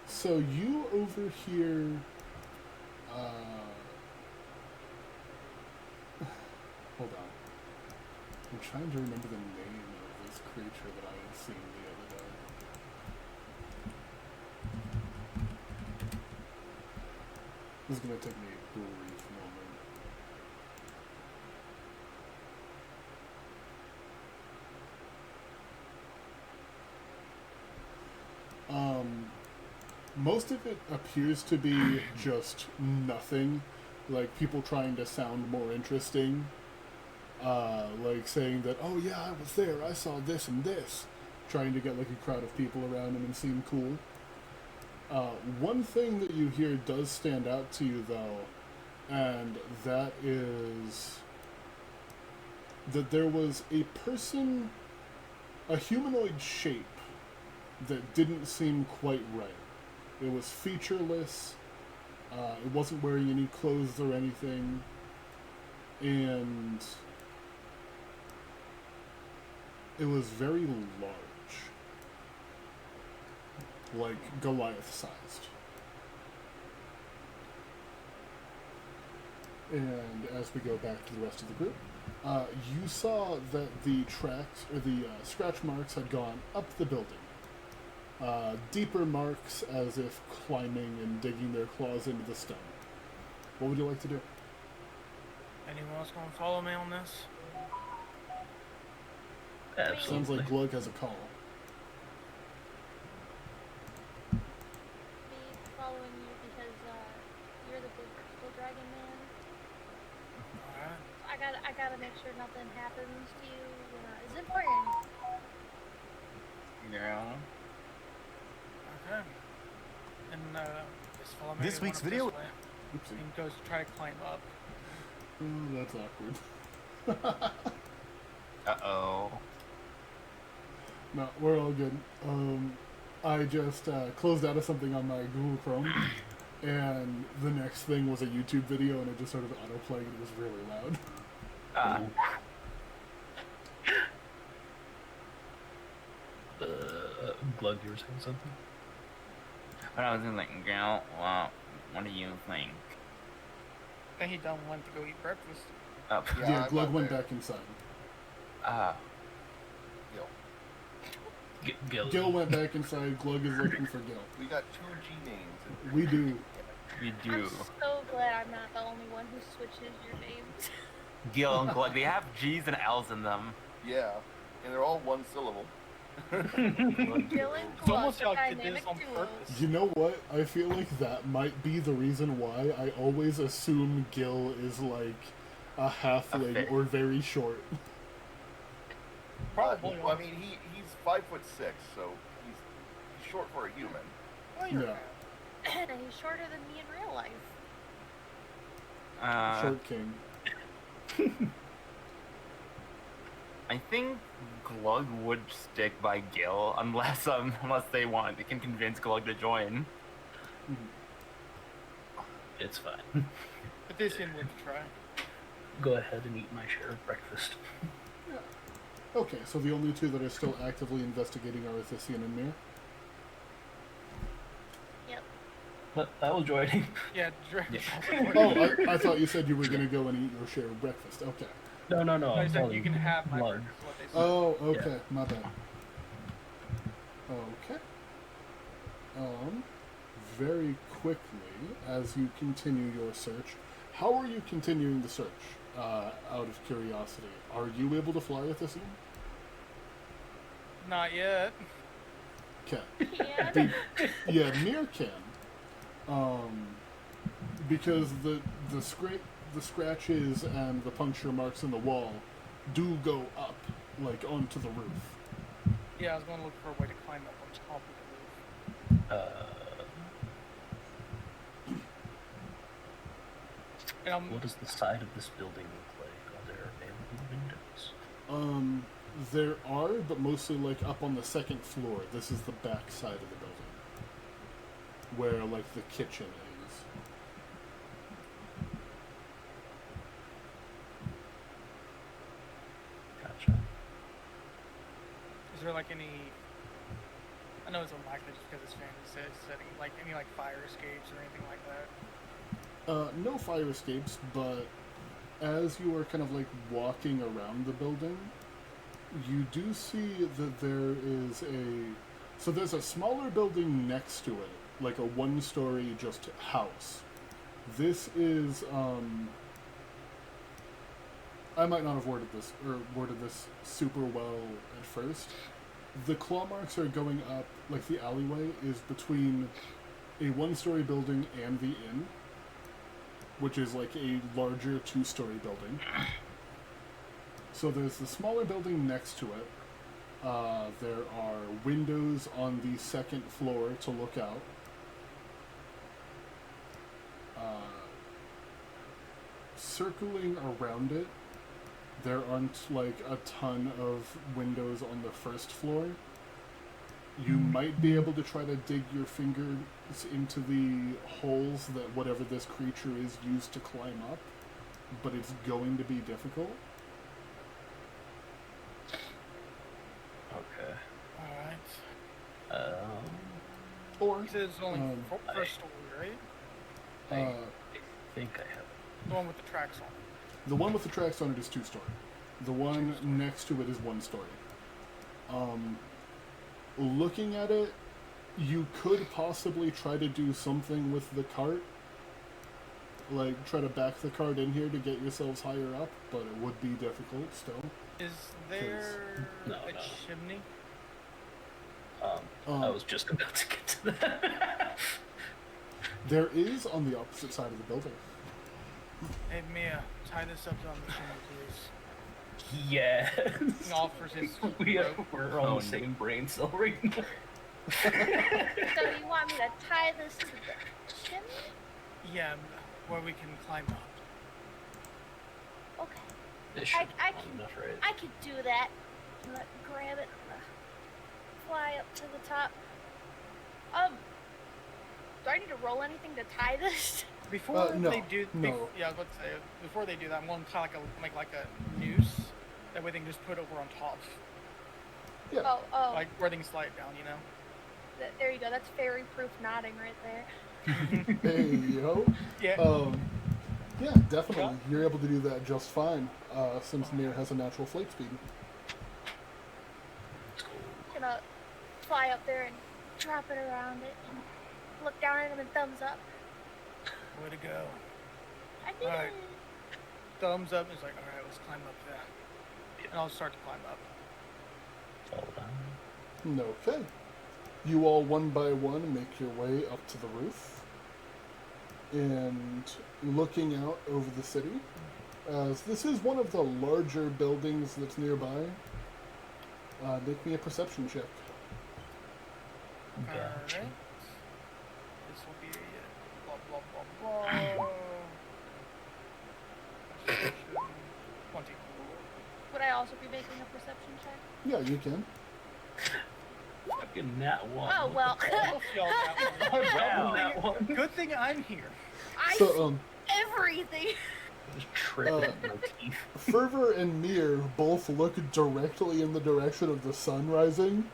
So you over here, hold on. I'm trying to remember the name of this creature that I had seen the other day. This is going to take me a brief moment. Most of it appears to be just nothing, like people trying to sound more interesting, like saying that, oh yeah, I was there, I saw this and this, trying to get like a crowd of people around them and seem cool. One thing that you hear does stand out to you though, and that is that there was a person, a humanoid shape that didn't seem quite right. It was featureless, it wasn't wearing any clothes or anything, and it was very large, like Goliath-sized. And as we go back to the rest of the group, you saw that the tracks, or the scratch marks had gone up the building. Deeper marks as if climbing and digging their claws into the stone. What would you like to do? Anyone else gonna follow me on this? Absolutely. Sounds like Glug has a call. Me following you because you're the big crystal dragon man. Alright. I gotta make sure nothing happens to you. It's important. Yeah. Okay. And just follow me. This week's one video- This way. Oopsie. And goes to try to climb up. Ooh, that's awkward. Uh-oh. No, we're all good. I just closed out of something on my Google Chrome, and the next thing was a YouTube video, and it just started auto-playing, and it was really loud. Glug, you were saying something? But I was just like, girl, well, what do you think? Then he done went to go eat breakfast. Up. Yeah, Yeah, I'm Glug up went there. back inside. Yo, Gil went back inside. Glug is looking for Gil. we got 2 G names. We do. We I'm do. so glad I'm not the only one who switches your names. Gil and Glug, they have G's and L's in them. Yeah, and they're all 1 syllable. Gil and It's almost Glug, like they did dynamic this on duo. purpose. You know what? I feel like that might be the reason why I always assume Gil is like a halfling fair. or very short. Probably. Well, I mean, he's 5'6", so he's short for a human. Oh, you're Yeah. right. And he's shorter than me in real life. Short king. I think Glug would stick by Gil unless they can convince Glug to join. It's fine. But this in with a try. Go ahead and eat my share of breakfast. Okay, so the only two that are still actively investigating are Athisian and Mir. Yep. But I was joining. Yeah, Oh, I thought you said you were going to go and eat your share of breakfast. Okay. No. I I'm said telling you can have my Glug. breakfast. What they said. Oh, okay. My bad. Okay. Very quickly, as you continue your search, how are you continuing the search? Out of curiosity, are you able to fly with this thing? Not yet. Okay. Yeah. Yeah, Mir can. Because the scratches and the puncture marks in the wall do go up, like onto the roof. Yeah, I was going to look for a way to climb up on top of the roof. And I'm, What does the side of this building look like? Are there available windows? There are, but mostly like up on the second floor. This is the back side of the building, where like the kitchen is. Gotcha. is there like any? I know it's unlikely just because it's fantasy setting. Like any like fire escapes or anything like that. No fire escapes, but as you are kind of like walking around the building, you do see that there is so there's a smaller building next to it, like a one-story just house. This is, I might not have worded this super well at first. The claw marks are going up, like the alleyway is between a one-story building and the inn, which is like a larger 2-story building. So there's the smaller building next to it. There are windows on the second floor to look out. Circling around it, there aren't like a ton of windows on the first floor. You might be able to try to dig your fingers into the holes that whatever this creature is used to climb up, but it's going to be difficult. Okay. All right. Or He says it's only Um, first story, right? I uh, think I have The one with the tracks on it. The one with the tracks on it is 2-story. The one next to it is 1-story. Looking at it, you could possibly try to do something with the cart. Like, try to back the cart in here to get yourselves higher up, but it would be difficult still. Is there No, a no. chimney? I was just about to get to that. There is on the opposite side of the building. Hey, Mia, tie this up on the chimney, please. Yes. He offers his We're on the same brain cell right now. So you want me to tie this to the chimney? Yeah, where we can climb up. Okay. This should be I long can- enough, right? I could do that. Grab it and fly up to the top. Do I need to roll anything to tie this? Before no, they do, no. yeah, let's say before they do that, I'm going to kind of make like a noose. That way they can just put over on top, Yeah. Oh, like where they can slide it down. You know. there you go. That's fairy-proof nodding right there. Hey, yo. Yeah. Yeah, definitely. You're able to do that just fine, since Mir has a natural flight speed. Gonna fly up there and drop it around it and look down at him and thumbs up. Way to go. I did Alright. it. Thumbs up. It's like, all right, let's climb up there. And I'll start to climb up. Fall down. Okay. You all one by one make your way up to the roof. And looking out over the city, as this is one of the larger buildings that's nearby, make me a perception check. Gotcha. Alright. This will be blah blah blah blah. Perception 20. Would I also be making a perception check? Yeah, you can. Fucking nat one. Oh, well. Both y'all got one. Wow, that one. Good thing I'm here. I So, see everything. Just tripping at my teeth. Fervor and Mir both look directly in the direction of the sun rising,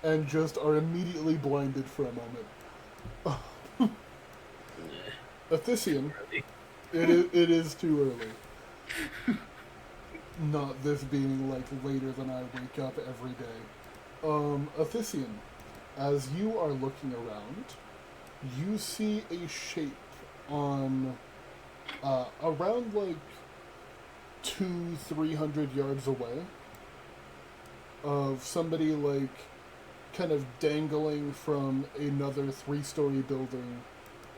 and just are immediately blinded for a moment. Athisian, it is too early. Not this being like later than I wake up every day. Athisian, as you are looking around, you see a shape on around like 200-300 yards away of somebody like kind of dangling from another 3-story building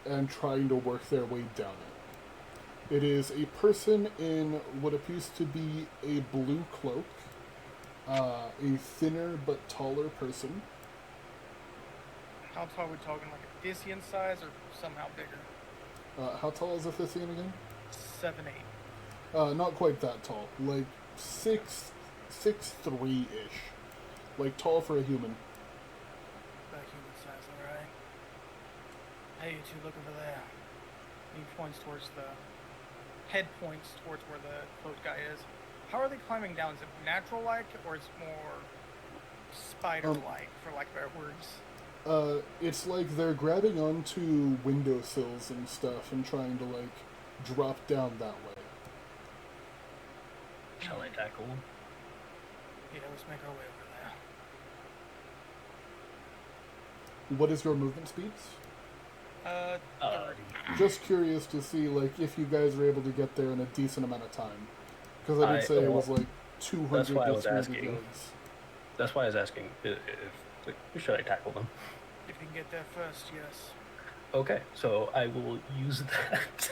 and trying to work their way down it. It is a person in what appears to be a blue cloak, a thinner but taller person. How tall are we talking? Like a Dithian size or somehow bigger? How tall is Athisian again? 7'8". Not quite that tall. Like 6'3" ish. Like tall for a human. About human size, alright. Hey, you two, look over there. He points towards the... Head points towards where the float guy is. How are they climbing down? Is it natural-like, or is it more spider-like, for lack of better words? It's like they're grabbing onto windowsills and stuff and trying to like drop down that way. Shall I tackle him? Yeah, let's make our way over there. What is your movement speeds? 30. Just curious to see like if you guys are able to get there in a decent amount of time. Because I did say it was like 200 That's why I to was 300 asking. yards. That's why I was asking if should I tackle them? If you can get there first, yes. Okay, so I will use that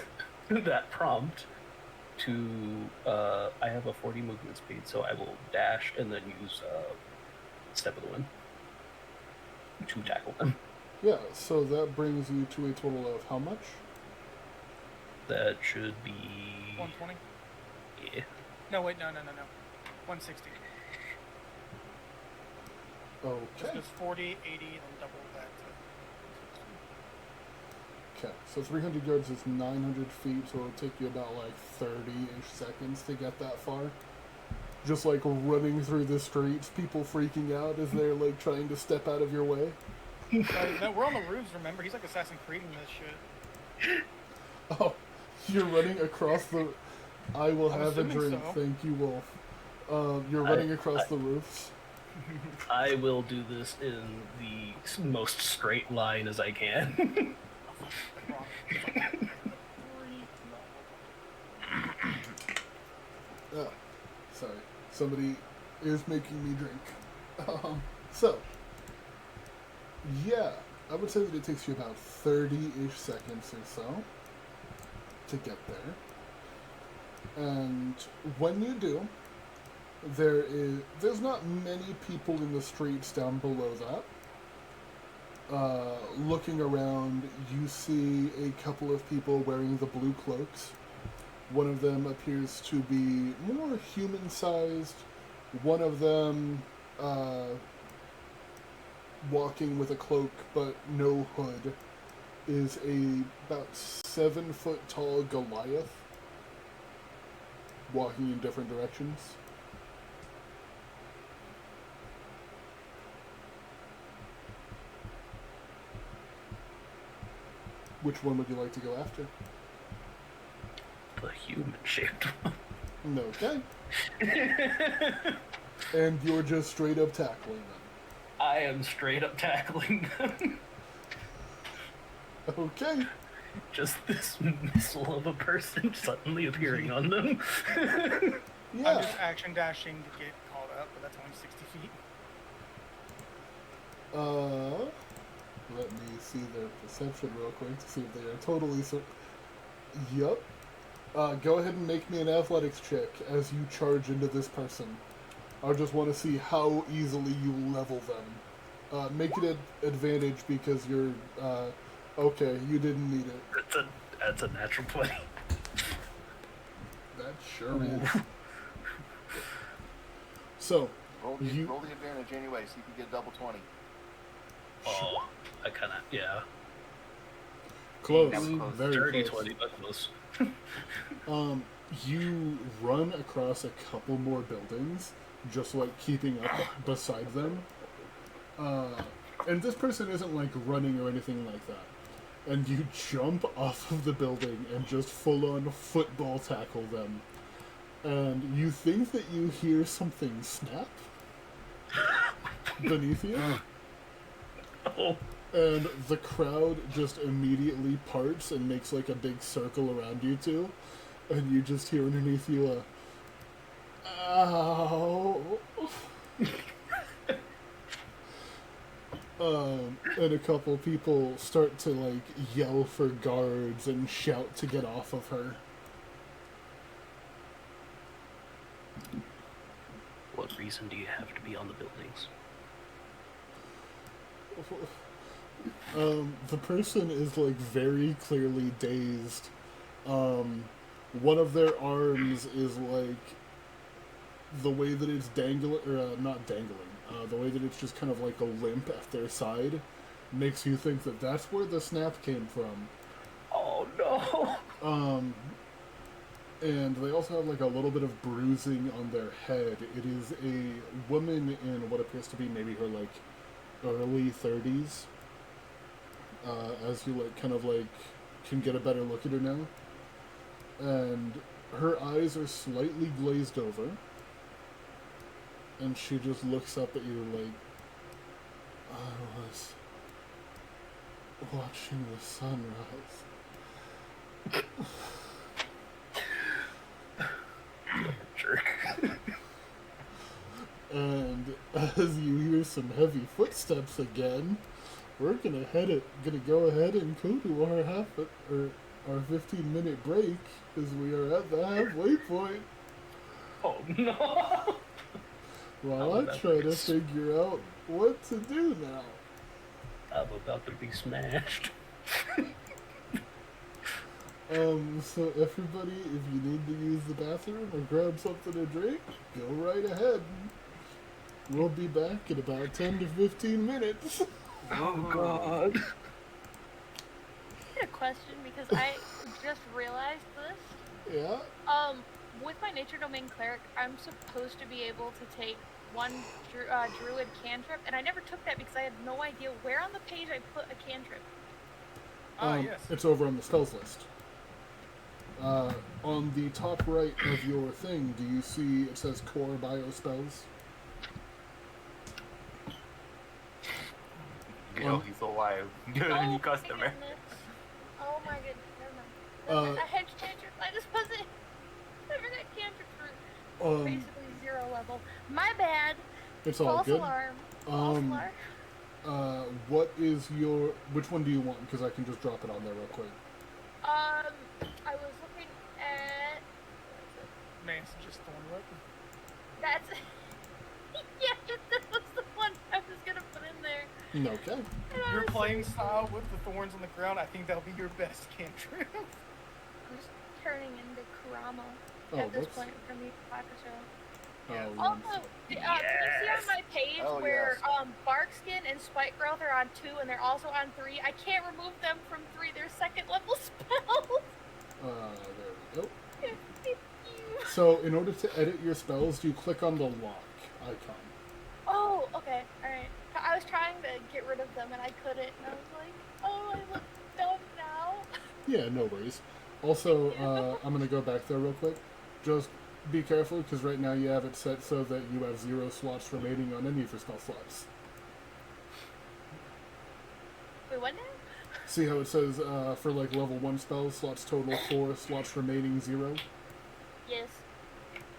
that prompt to I have a 40 movement speed, so I will dash and then use step of the wind to tackle them. Yeah, so that brings you to a total of how much? That should be 120? yeah. No, wait, no. 160. Okay. It's 40, 80, then double that. Okay, so 300 yards is 900 feet, so it'll take you about like 30-ish seconds to get that far. Just like running through the streets, people freaking out as they're like trying to step out of your way. No, we're on the roofs, remember? He's like Assassin's Creed in this shit. Oh, You're running across the... I will I'm have a assuming drink, so. thank you, Wolf. You're running across the roofs. I will do this in the most straight line as I can. Oh, sorry. Somebody is making me drink. So, yeah, I would say that it takes you about 30-ish seconds or so to get there. And when you do, there's not many people in the streets down below that. Looking around, you see a couple of people wearing the blue cloaks. One of them appears to be more human-sized. One of them walking with a cloak but no hood is a about 7-foot tall Goliath walking in different directions. Which one would you like to go after? The human-shaped one. Okay. And you're just straight up tackling them. I am straight up tackling them. Okay. Just this missile of a person suddenly appearing on them. I'm Yeah. just action dashing to get caught up, but that's only 60 feet. Let me see their perception real quick to see if they are totally Yup. Go ahead and make me an athletics check as you charge into this person. I just want to see how easily you level them. Make it an advantage because you're, okay, you didn't need it. That's a natural 20. That sure is. So, Roll the advantage anyway, so you can get double 20. Oh, I kind of, yeah. close. Very Dirty close. 20, but close. You run across a couple more buildings, just like keeping up beside them. And this person isn't like running or anything like that. And you jump off of the building and just full on football tackle them. And you think that you hear something snap beneath you. Oh. And the crowd just immediately parts and makes like a big circle around you two. And you just hear underneath you a, ow. And a couple people start to like yell for guards and shout to get off of her. What reason do you have to be on the buildings? The person is like very clearly dazed. One of their arms is like the way that it's dangling, or not dangling, the way that it's just kind of like a limp at their side makes you think that that's where the snap came from. Oh no! And they also have like a little bit of bruising on their head. It is a woman in what appears to be maybe her like early 30s. As you like kind of like can get a better look at her now. And her eyes are slightly glazed over. And she just looks up at you like, I was watching the sunrise. Jerk. And as you hear some heavy footsteps again, we're gonna go ahead and go to our our 15-minute break as we are at the halfway point. Oh no! While I try to figure out what to do now. I'm about to be smashed. So everybody, if you need to use the bathroom or grab something to drink, go right ahead. We'll be back in about 10 to 15 minutes. Oh god. I had a question because I just realized this. Yeah? With my nature domain cleric, I'm supposed to be able to take one druid cantrip, and I never took that because I had no idea where on the page I put a cantrip. Yes. It's over on the spells list. On the top right of your thing, do you see it says core bio spells? Yo, he's alive. Good, Oh new my customer. goodness. Oh my goodness. Never mind. Uh, I had cantrip. I just wasn't. I forgot cantrip for basically 0 level. My bad. It's all False good. alarm. False alarm. What is your? Which one do you want? Because I can just drop it on there real quick. I was looking at. Man's just thorn whip. That's. Yeah, that was the one I was gonna put in there. Okay. Your playing style with the thorns on the ground, I think that'll be your best cantrip. I'm just turning into Kurama Oh, at this whoops. point from the Paka show. Yeah. Also, can you see on my page Oh, where yes. Bark Skin and Spike Growth are on 2 and they're also on 3? I can't remove them from 3. They're second level spells. There we go. Thank you. So, in order to edit your spells, you click on the lock icon. Oh, okay, alright. I was trying to get rid of them and I couldn't, and I was like, oh, I look dumb now. Yeah, no worries. Also, I'm gonna go back there real quick. Just be careful, because right now you have it set so that you have 0 slots remaining on any of your spell slots. Wait, what now? See how it says for like level 1 spells, slots total 4, slots remaining 0? Yes.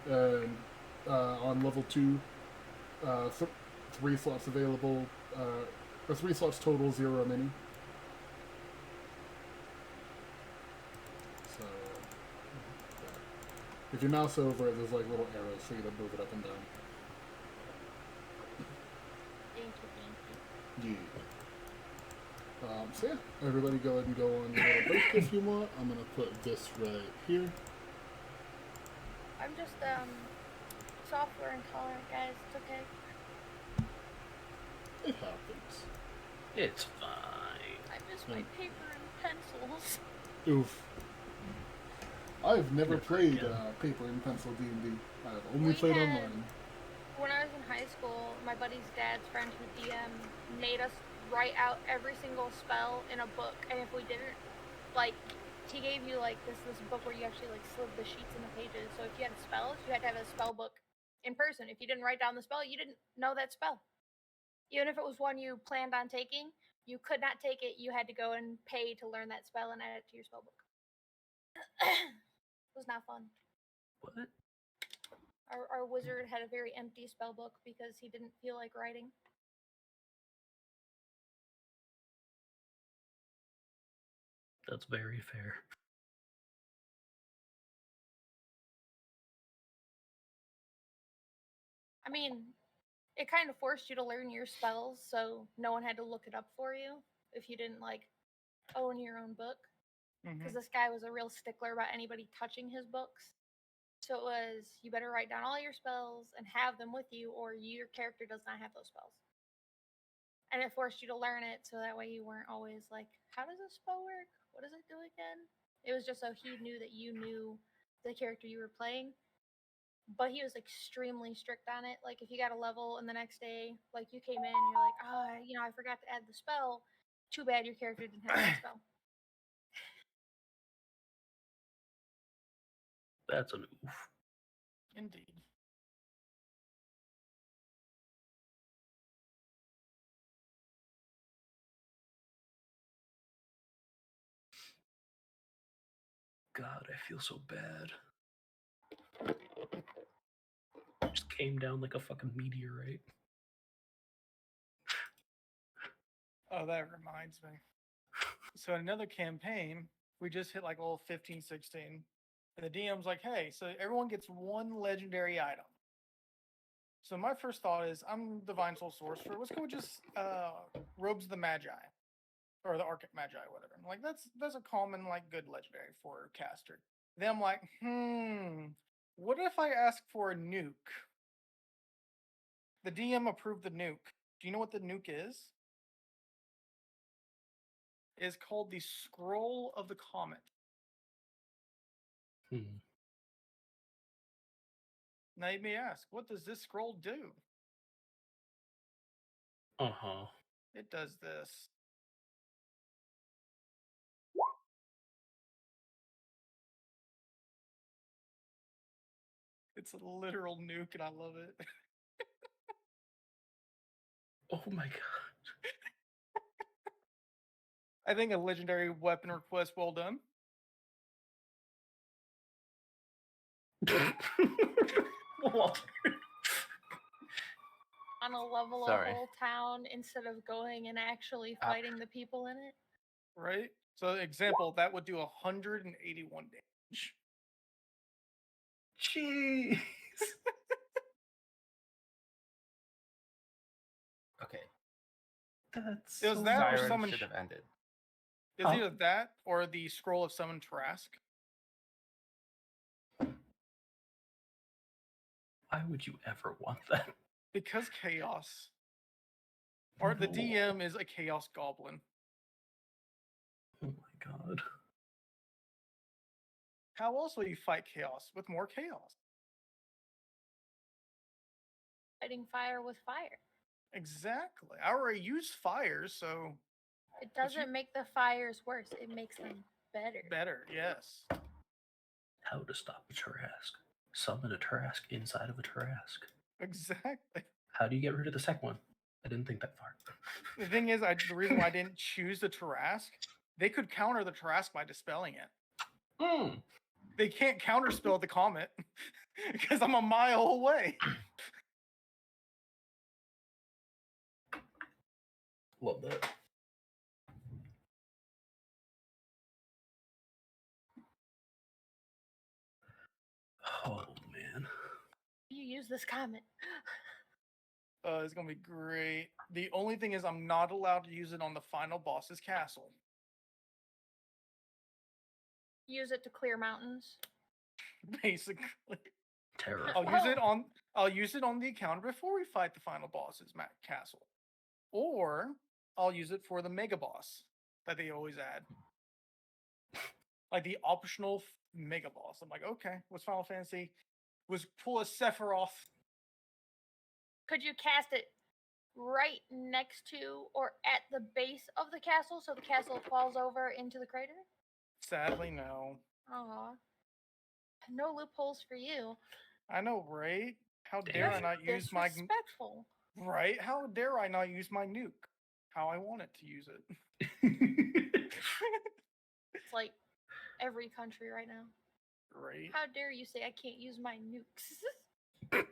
And on level 2, 3 slots available, or 3 slots total, 0 remaining. So, if you mouse over it, there's like little arrows for you to move it up and down. Thank you. Yeah. So yeah, everybody go ahead and go on your little break if you want. I'm gonna put this right here. I'm just, software intolerant, guys. It's okay. It happens. It's fine. I miss my paper and pencils. Oof. I've never Never played again. Paper and Pencil D&D. I've only We played had- online. When I was in high school, my buddy's dad's friend who DM made us write out every single spell in a book, and if we didn't, like, he gave you like this book where you actually like slid the sheets in the pages. So if you had spells, you had to have a spell book in person. If you didn't write down the spell, you didn't know that spell. Even if it was one you planned on taking, you could not take it. You had to go and pay to learn that spell and add it to your spell book. It was not fun. What? Our wizard had a very empty spell book because he didn't feel like writing. That's very fair. I mean, it kind of forced you to learn your spells, so no one had to look it up for you if you didn't like own your own book. Because this guy was a real stickler about anybody touching his books. So it was, you better write down all your spells and have them with you, or your character does not have those spells. And it forced you to learn it, so that way you weren't always like, how does this spell work? What does it do again? It was just so he knew that you knew the character you were playing. But he was extremely strict on it. Like, if you got a level and the next day, like, you came in and you're like, I forgot to add the spell. Too bad your character didn't have that spell. That's an oof. Indeed. God, I feel so bad. Just came down like a fucking meteorite. Oh, that reminds me. So in another campaign, we just hit like level 15, 16. And the DM's like, hey, so everyone gets one legendary item. So my first thought is, I'm Divine Soul Sorcerer. Let's go with just Robes of the Magi. Or the Arctic Magi, whatever. I'm like, that's a common, like, good legendary for a caster. Then I'm like, what if I ask for a nuke? The DM approved the nuke. Do you know what the nuke is? It's called the Scroll of the Comet. Now you may ask, what does this scroll do? Uh-huh. It does this. It's a literal nuke, and I love it. Oh my god. I think a legendary weapon request well done. Walter. On a level Sorry. a whole town instead of going and actually fighting the people in it. Right? So, example, that would do 181 damage. Jeez. Okay. That's It was so that or Siren summon. should have ended. It was either that or the scroll of summon Trask. Why would you ever want that? Because chaos. Or the DM is a chaos goblin. Oh my god. How else will you fight chaos? With more chaos. Fighting fire with fire. Exactly. I already use fire, so It doesn't make the fires worse. It makes them better. better, yes. How to stop a Tarask. Summon a Tarask inside of a Tarask. Exactly. How do you get rid of the second one? I didn't think that far. The thing is, the reason why I didn't choose the Tarask, they could counter the Tarask by dispelling it. Hmm. They can't counterspell the comet because I'm a mile away. Love that. Oh man. You use this comment. It's gonna be great. The only thing is, I'm not allowed to use it on the final boss's castle. Use it to clear mountains. Basically, Terror. I'll use it on the encounter before we fight the final boss's castle, or I'll use it for the mega boss that they always add, like the optional mega boss. I'm like, okay, what's Final Fantasy? Was pull a Sephiroth. Could you cast it right next to or at the base of the castle so the castle falls over into the crater? Sadly, no. Aw. No loopholes for you. I know, right? How dare I not use my disrespectful. right? How dare I not use my nuke? How I want it to use it. It's like every country right now. Right. How dare you say I can't use my nukes? The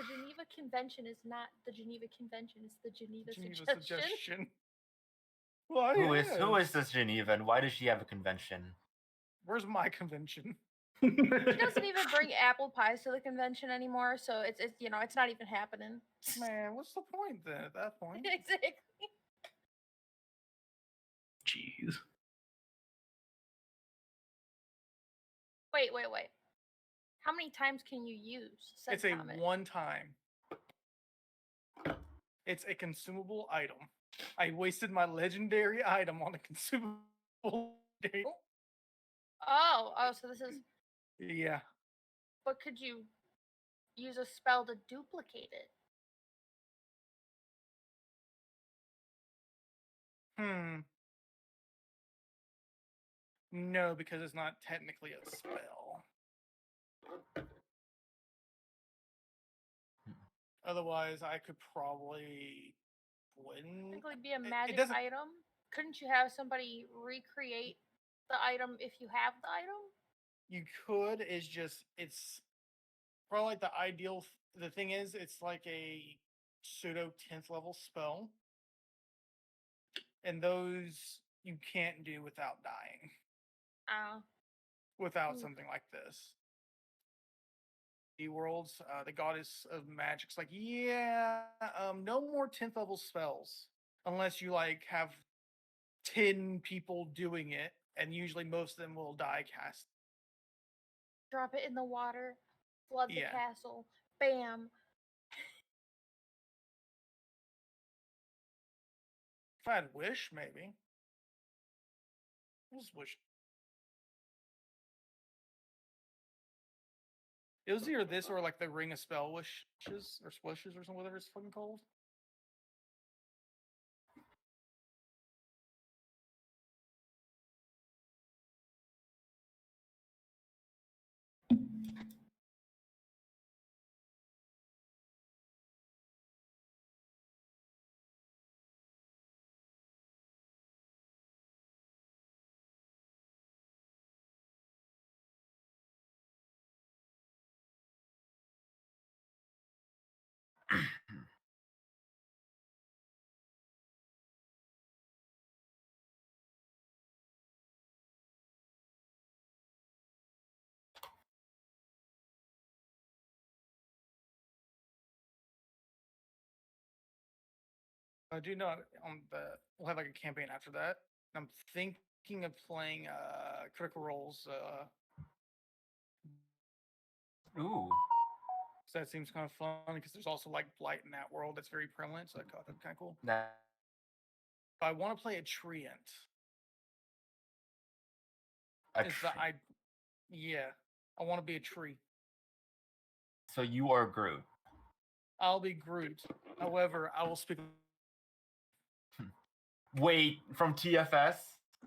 Geneva Convention is not the Geneva Convention, it's the Geneva Suggestion. Well, Who is this Geneva, and why does she have a convention? Where's my convention? She doesn't even bring apple pies to the convention anymore, so it's it's not even happening. Man, what's the point then at that point? Exactly. Jeez. Wait. How many times can you use said It's a comet? one time. It's a consumable item. I wasted my legendary item on a consumable item. Oh, so this is. Yeah. But could you use a spell to duplicate it? No, because it's not technically a spell. Otherwise, I could probably win. Technically be a magic item. Couldn't you have somebody recreate the item if you have the item? You could. It's probably like the ideal. The thing is, it's like a pseudo 10th level spell, and those you can't do without dying. Without something like this. The worlds, the goddess of magic's like, yeah, no more 10th level spells unless you like have 10 people doing it, and usually most of them will die cast. Drop it in the water, flood the castle, bam. If I had wish, maybe. I just wish. It was either this or like the Ring of Spell Wishes or Swishes or something, whatever it's fucking called. I do know we'll have like a campaign after that. I'm thinking of playing Critical Role's. Ooh. So that seems kind of fun because there's also like blight in that world that's very prevalent. So I thought that'd be kind of cool. That, But I want to play a treant. a It's tree. yeah, I want to be a tree. So you are Groot. I'll be Groot. However, I will speak. Wait, from TFS?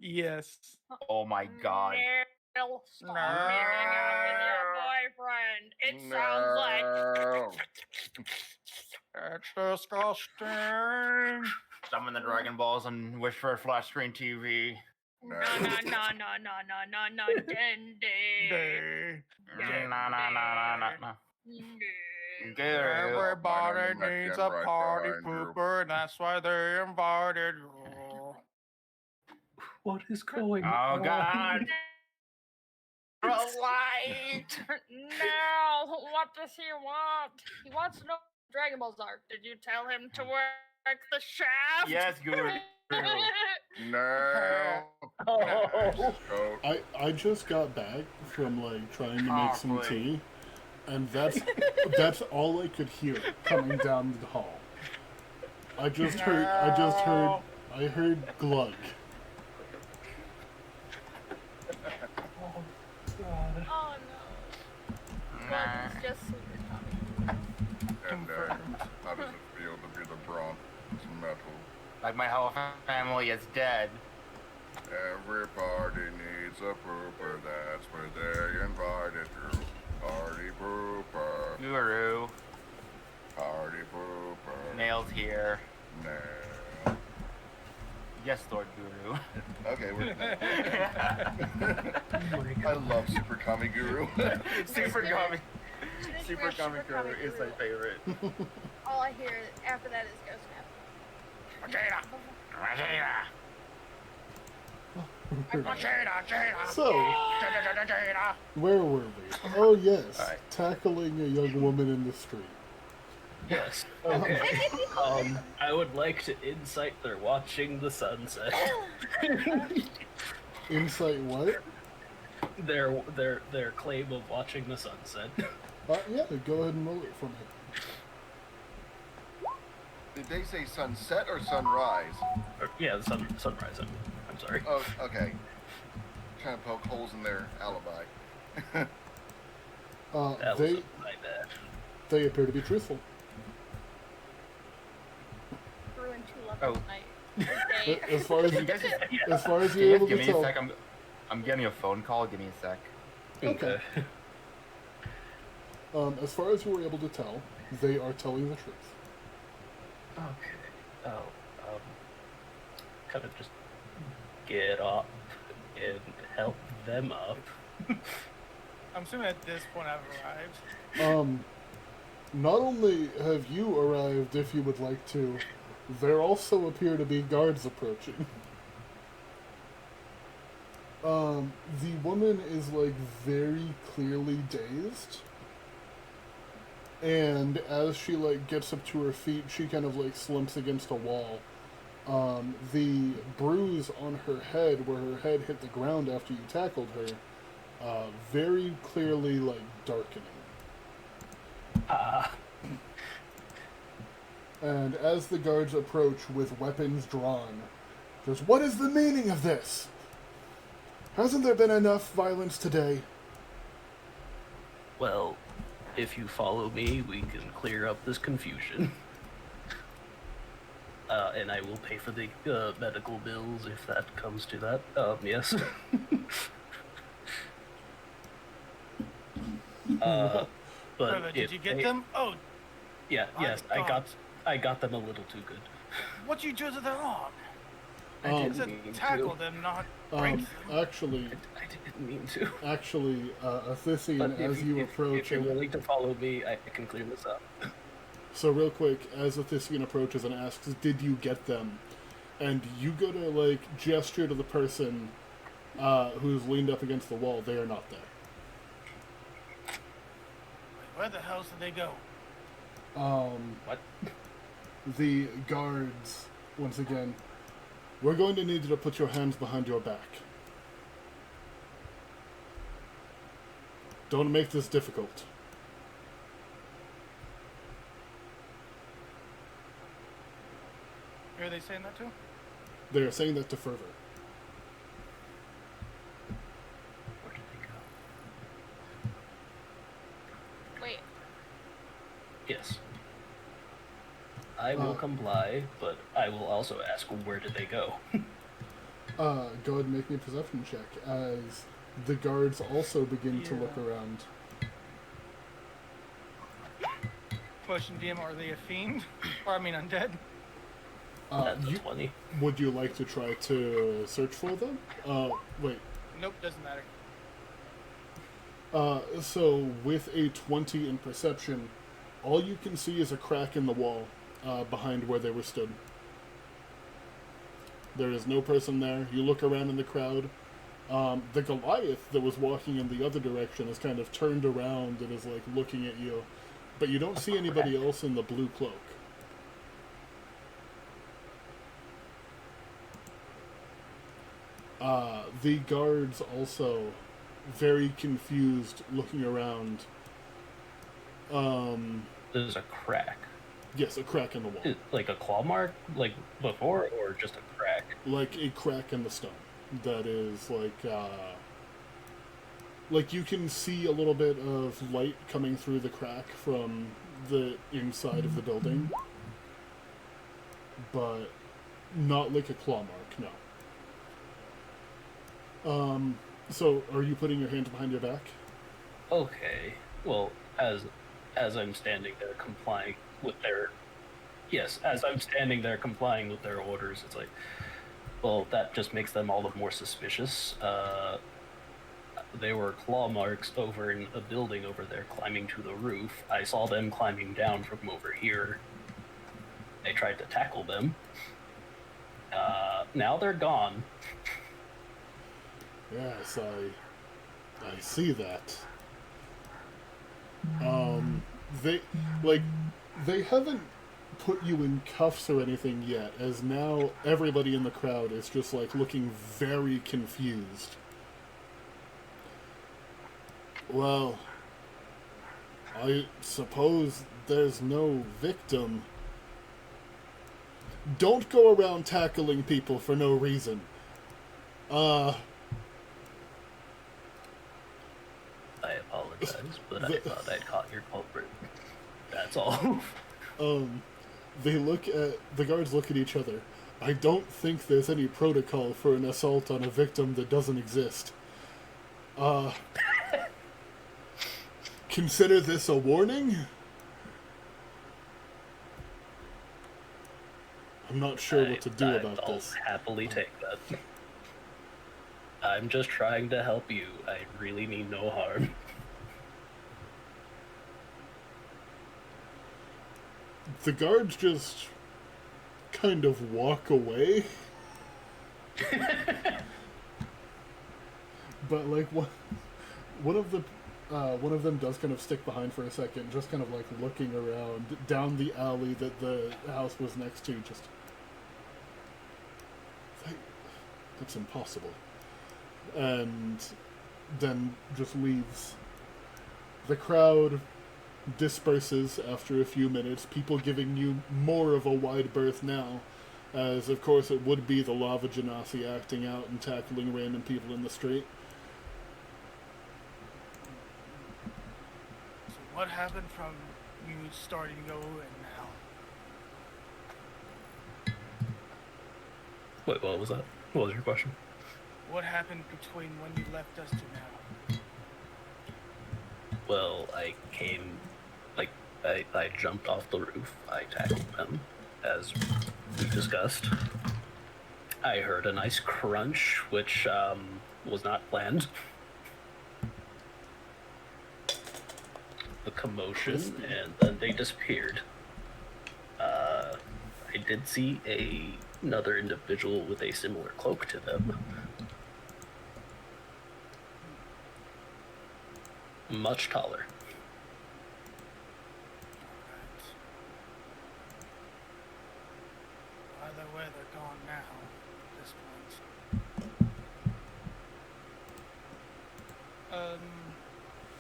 Yes. Oh my god. Neil, stop meeting up with your boyfriend. It sounds like. It's disgusting. Summon the Dragon Balls and wish for a flat screen TV. No, DnD. No. Everybody My name is needs Ken a right party behind you. pooper, and that's why they invited you. What is going Oh on? god. Light. No, what does he want? He wants to know what Dragon Balls are. Did you tell him to work the shaft? Yes, Guru. No. Oh. Coat. I just got back from like trying to make some Awfully. tea, and that's all I could hear coming down the hall. I heard glug. Oh no. Well, he's just super Tommy. And how does it feel to be the bronze metal? Like my whole family is dead. Everybody needs a pooper, that's where they invited you. Party pooper, Guru. party pooper. Nails here. No. Yes, Lord Guru. Okay, we're Oh my I God. love Super Kami Guru. Super Kami. Just Super wear Kami Guru is my favorite. All I hear after that is Ghost Nap. So, where were we? Oh yes, Alright. tackling a young woman in the street. Yes. Okay. I would like to insight they're watching the sunset. Insight what? Their claim of watching the sunset. Yeah, go ahead and roll it for me. Did they say sunset or sunrise? Yeah, sunrise. I'm sorry. Oh, okay. Trying to poke holes in their alibi. That They was my bad. they appear to be truthful. Ruined 2 levels Oh. tonight. As far as You guys just, as far as can you're you able give to me a tell. sec? I'm getting a phone call. Give me a sec. Okay. As far as you were able to tell, they are telling the truth. Okay. Oh, kind of just get up and help them up. I'm assuming at this point I've arrived. Not only have you arrived, if you would like to, there also appear to be guards approaching. The woman is like very clearly dazed. And as she like gets up to her feet, she kind of like slumps against a wall. The bruise on her head, where her head hit the ground after you tackled her, very clearly like darkening. And as the guards approach with weapons drawn, says, "What is the meaning of this? Hasn't there been enough violence today?" Well, if you follow me, we can clear up this confusion. And I will pay for the medical bills if that comes to that. Yes. But Brother, did if you get they- them? Oh, Yeah, I yes, thought- I got them a little too good. what you do to their arm? I Um, You said didn't mean tackle to. them, not break them. Actually, I didn't mean to. Athisian, But as you if approach, you're willing to follow me, I can clear this up. so real quick, as Athisian approaches and asks, "Did you get them?" and you go to like gesture to the person who's leaned up against the wall, they are not there. Where the hell did they go? What? The guards once again, we're going to need you to put your hands behind your back. Don't make this difficult. Are they saying that too? They are saying that to Fervor. Where did they go? Wait. Yes. I will comply, but I will also ask, where did they go? Go ahead and make me a perception check as the guards also begin to look around. Question, DM, are they a fiend? Or, I mean, undead? That's a 20. Would you like to try to search for them? Wait. Nope, doesn't matter. So with a 20 in perception, all you can see is a crack in the wall behind where they were stood. There is no person there. You look around in the crowd. The Goliath that was walking in the other direction is kind of turned around and is like looking at you. But you don't see anybody else in the blue cloak. The guards also very confused looking around. There's a crack. Yes, a crack in the wall. Like a claw mark, like before, or just a crack? Like a crack in the stone. That is like you can see a little bit of light coming through the crack from the inside of the building. But not like a claw mark, no. So are you putting your hands behind your back? Okay. Well, as I'm standing there complying with their... Yes, as I'm standing there complying with their orders, it's like, well, that just makes them all the more suspicious. There were claw marks over in a building over there climbing to the roof. I saw them climbing down from over here. I tried to tackle them. Now they're gone. Yes, I see that. They haven't put you in cuffs or anything yet, as now everybody in the crowd is just like looking very confused. Well, I suppose there's no victim. Don't go around tackling people for no reason. I apologize, but I thought I'd caught your culprit. That's all. The guards look at each other. I don't think there's any protocol for an assault on a victim that doesn't exist. Consider this a warning? I'm not sure what to do about this. I'll happily take that. I'm just trying to help you. I really mean no harm. The guards just kind of walk away. But like one of them does kind of stick behind for a second, just kind of like looking around down the alley that the house was next to. Just that's impossible. And then just leaves. The crowd disperses after a few minutes, people giving you more of a wide berth now, as of course it would be the Lava Genasi acting out and tackling random people in the street. So what happened from you starting to go and now? Wait, what was that? What was your question? What happened between when you left us to now? Well, I came, like, I jumped off the roof. I tackled them, as we discussed. I heard a nice crunch, which was not planned. A commotion, and then they disappeared. I did see another individual with a similar cloak to them. Much taller. By the swear they're gone now at this point.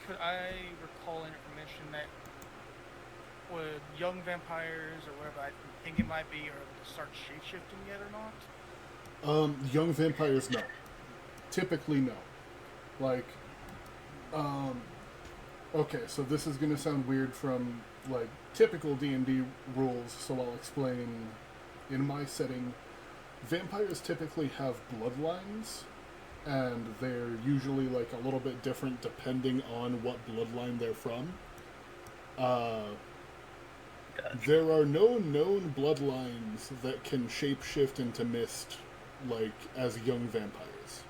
Could I recall any information that would young vampires or whatever I think it might be are able to start shapeshifting yet or not? Young vampires, no. Typically, no. Like, okay, so this is gonna sound weird from, like, typical D&D rules, so I'll explain. In my setting, vampires typically have bloodlines, and they're usually, like, a little bit different depending on what bloodline they're from. Gotcha. There are no known bloodlines that can shapeshift into mist, like, as young vampires.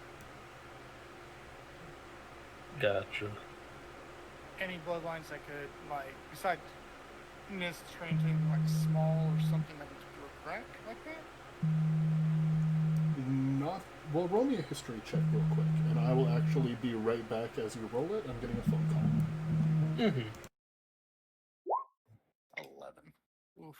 Gotcha. Any bloodlines that could, like, besides mist, turn into anything like small or something that would do a crack like that? Not. Well, roll me a history check real quick, and I will actually be right back as you roll it. I'm getting a phone call. Mm-hmm. 11. Oof.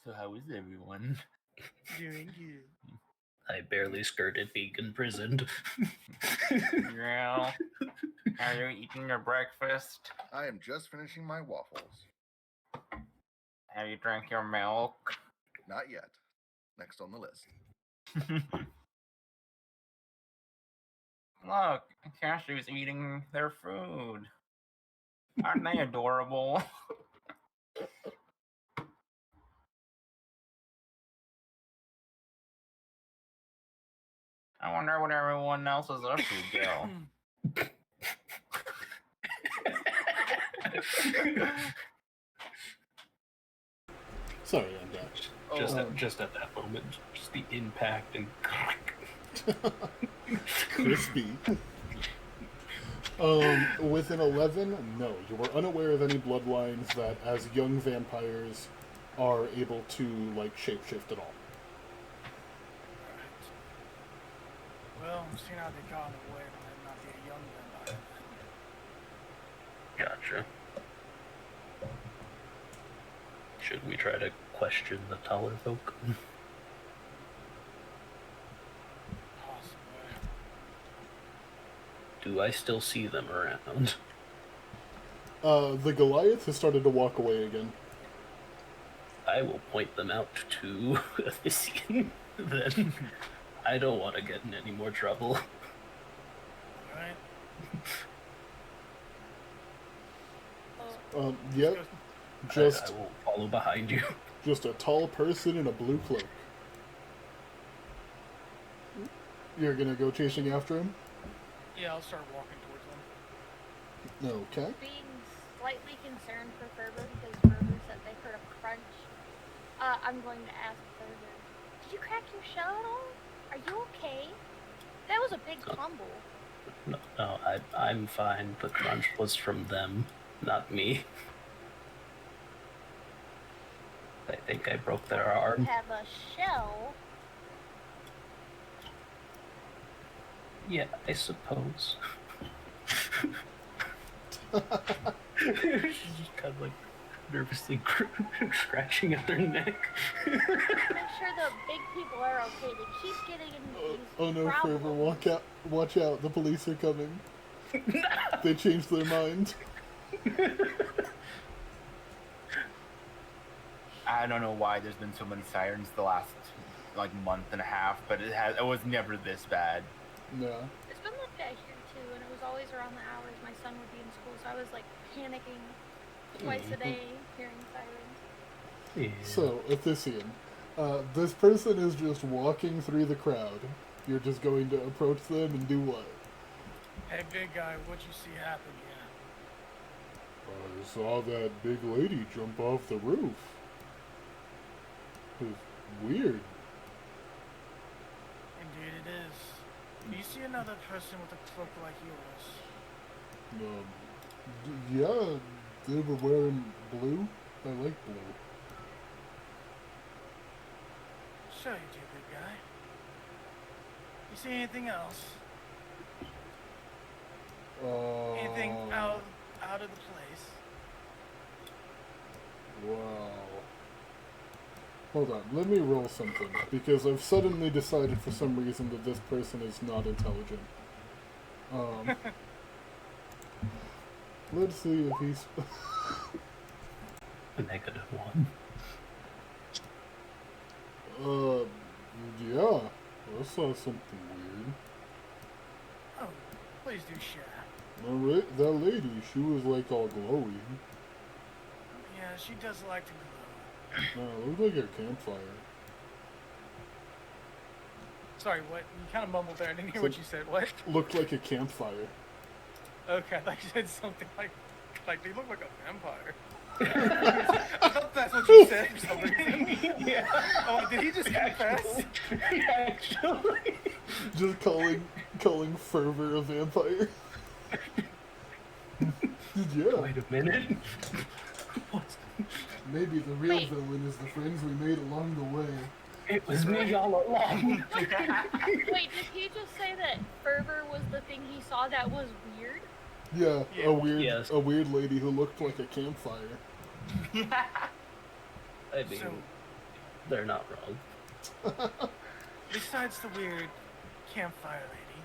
So how is everyone? Doing good. I barely skirted being imprisoned. Yeah. Are you eating your breakfast? I am just finishing my waffles. Have you drank your milk? Not yet. Next on the list. Look, Cashew's eating their food. Aren't they adorable? I wonder what everyone else is up to, Gil. Sorry, I'm back. Just at that moment, just the impact and Crispy. With an 11, no. You were unaware of any bloodlines that, as young vampires, are able to, like, shapeshift at all. Alright. Well, seeing how they got away, I might not be a young vampire. Gotcha. Should we try to question the taller folk? Possibly. Do I still see them around? The Goliath has started to walk away again. I will point them out to the scene. Then I don't want to get in any more trouble. Alright. Yep. I Just, will follow behind you. just a tall person in a blue cloak. You're gonna go chasing after him? Yeah, I'll start walking towards them. Okay. Being slightly concerned for Ferber because Ferber said they heard a crunch. I'm going to ask Ferber, did you crack your shell at all? Are you okay? That was a big fumble. No, I'm fine. The crunch was from them, not me. I think I broke their arm. Have a shell. Yeah, I suppose. She's just kind of like nervously scratching at their neck. Make sure the big people are okay. They keep getting into these Oh no, problems. Ferber, watch out, the police are coming. They changed their mind. I don't know why there's been so many sirens the last like month and a half, but it was never this bad. Yeah. It's been like that here too, and it was always around the hours my son would be in school, so I was like panicking twice a day hearing sirens. Yeah. So, Athisian, this person is just walking through the crowd. You're just going to approach them and do what? Hey, big guy, what'd you see happen here? I saw that big lady jump off the roof. It was weird. Indeed it is. Do you see another person with a cloak like yours? Yeah, they were wearing blue. I like blue. Sure you do, good guy. You see anything else? Anything out of the place? Wow. Hold on, let me roll something, because I've suddenly decided for some reason that this person is not intelligent. Let's see if he's... A -1. Yeah, I saw something weird. Oh, please do share. That lady, she was like all glowy. Yeah, she does like to glow. It looked like a campfire. Sorry, what? You kind of mumbled there. I didn't hear So- what you said. What? Looked like a campfire. Okay, I thought you said something like they look like a vampire. I thought that's what you said for some reason. Yeah. Oh, did he just confess? Actually. Just calling Fervor a vampire. Yeah. Wait a minute. Maybe the real Wait. villain is the friends we made along the way. It was me all along. Wait, did he just say that fervor was the thing he saw that was weird? Yeah, Yeah. Yes. a weird lady who looked like a campfire. I mean, So- they're not wrong. Besides the weird campfire lady,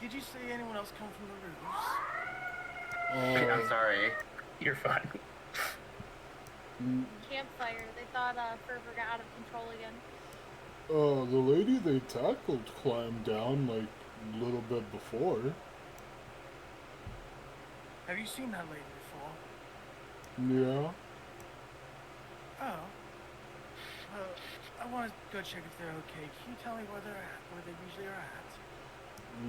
did you see anyone else come from the roofs? I'm sorry. You're fine. Campfire. They thought fervor got out of control again. The lady they tackled climbed down like a little bit before. Have you seen that lady before? Yeah. Oh. Well, I want to go check if they're okay. Can you tell me where they're at? Where they usually are at?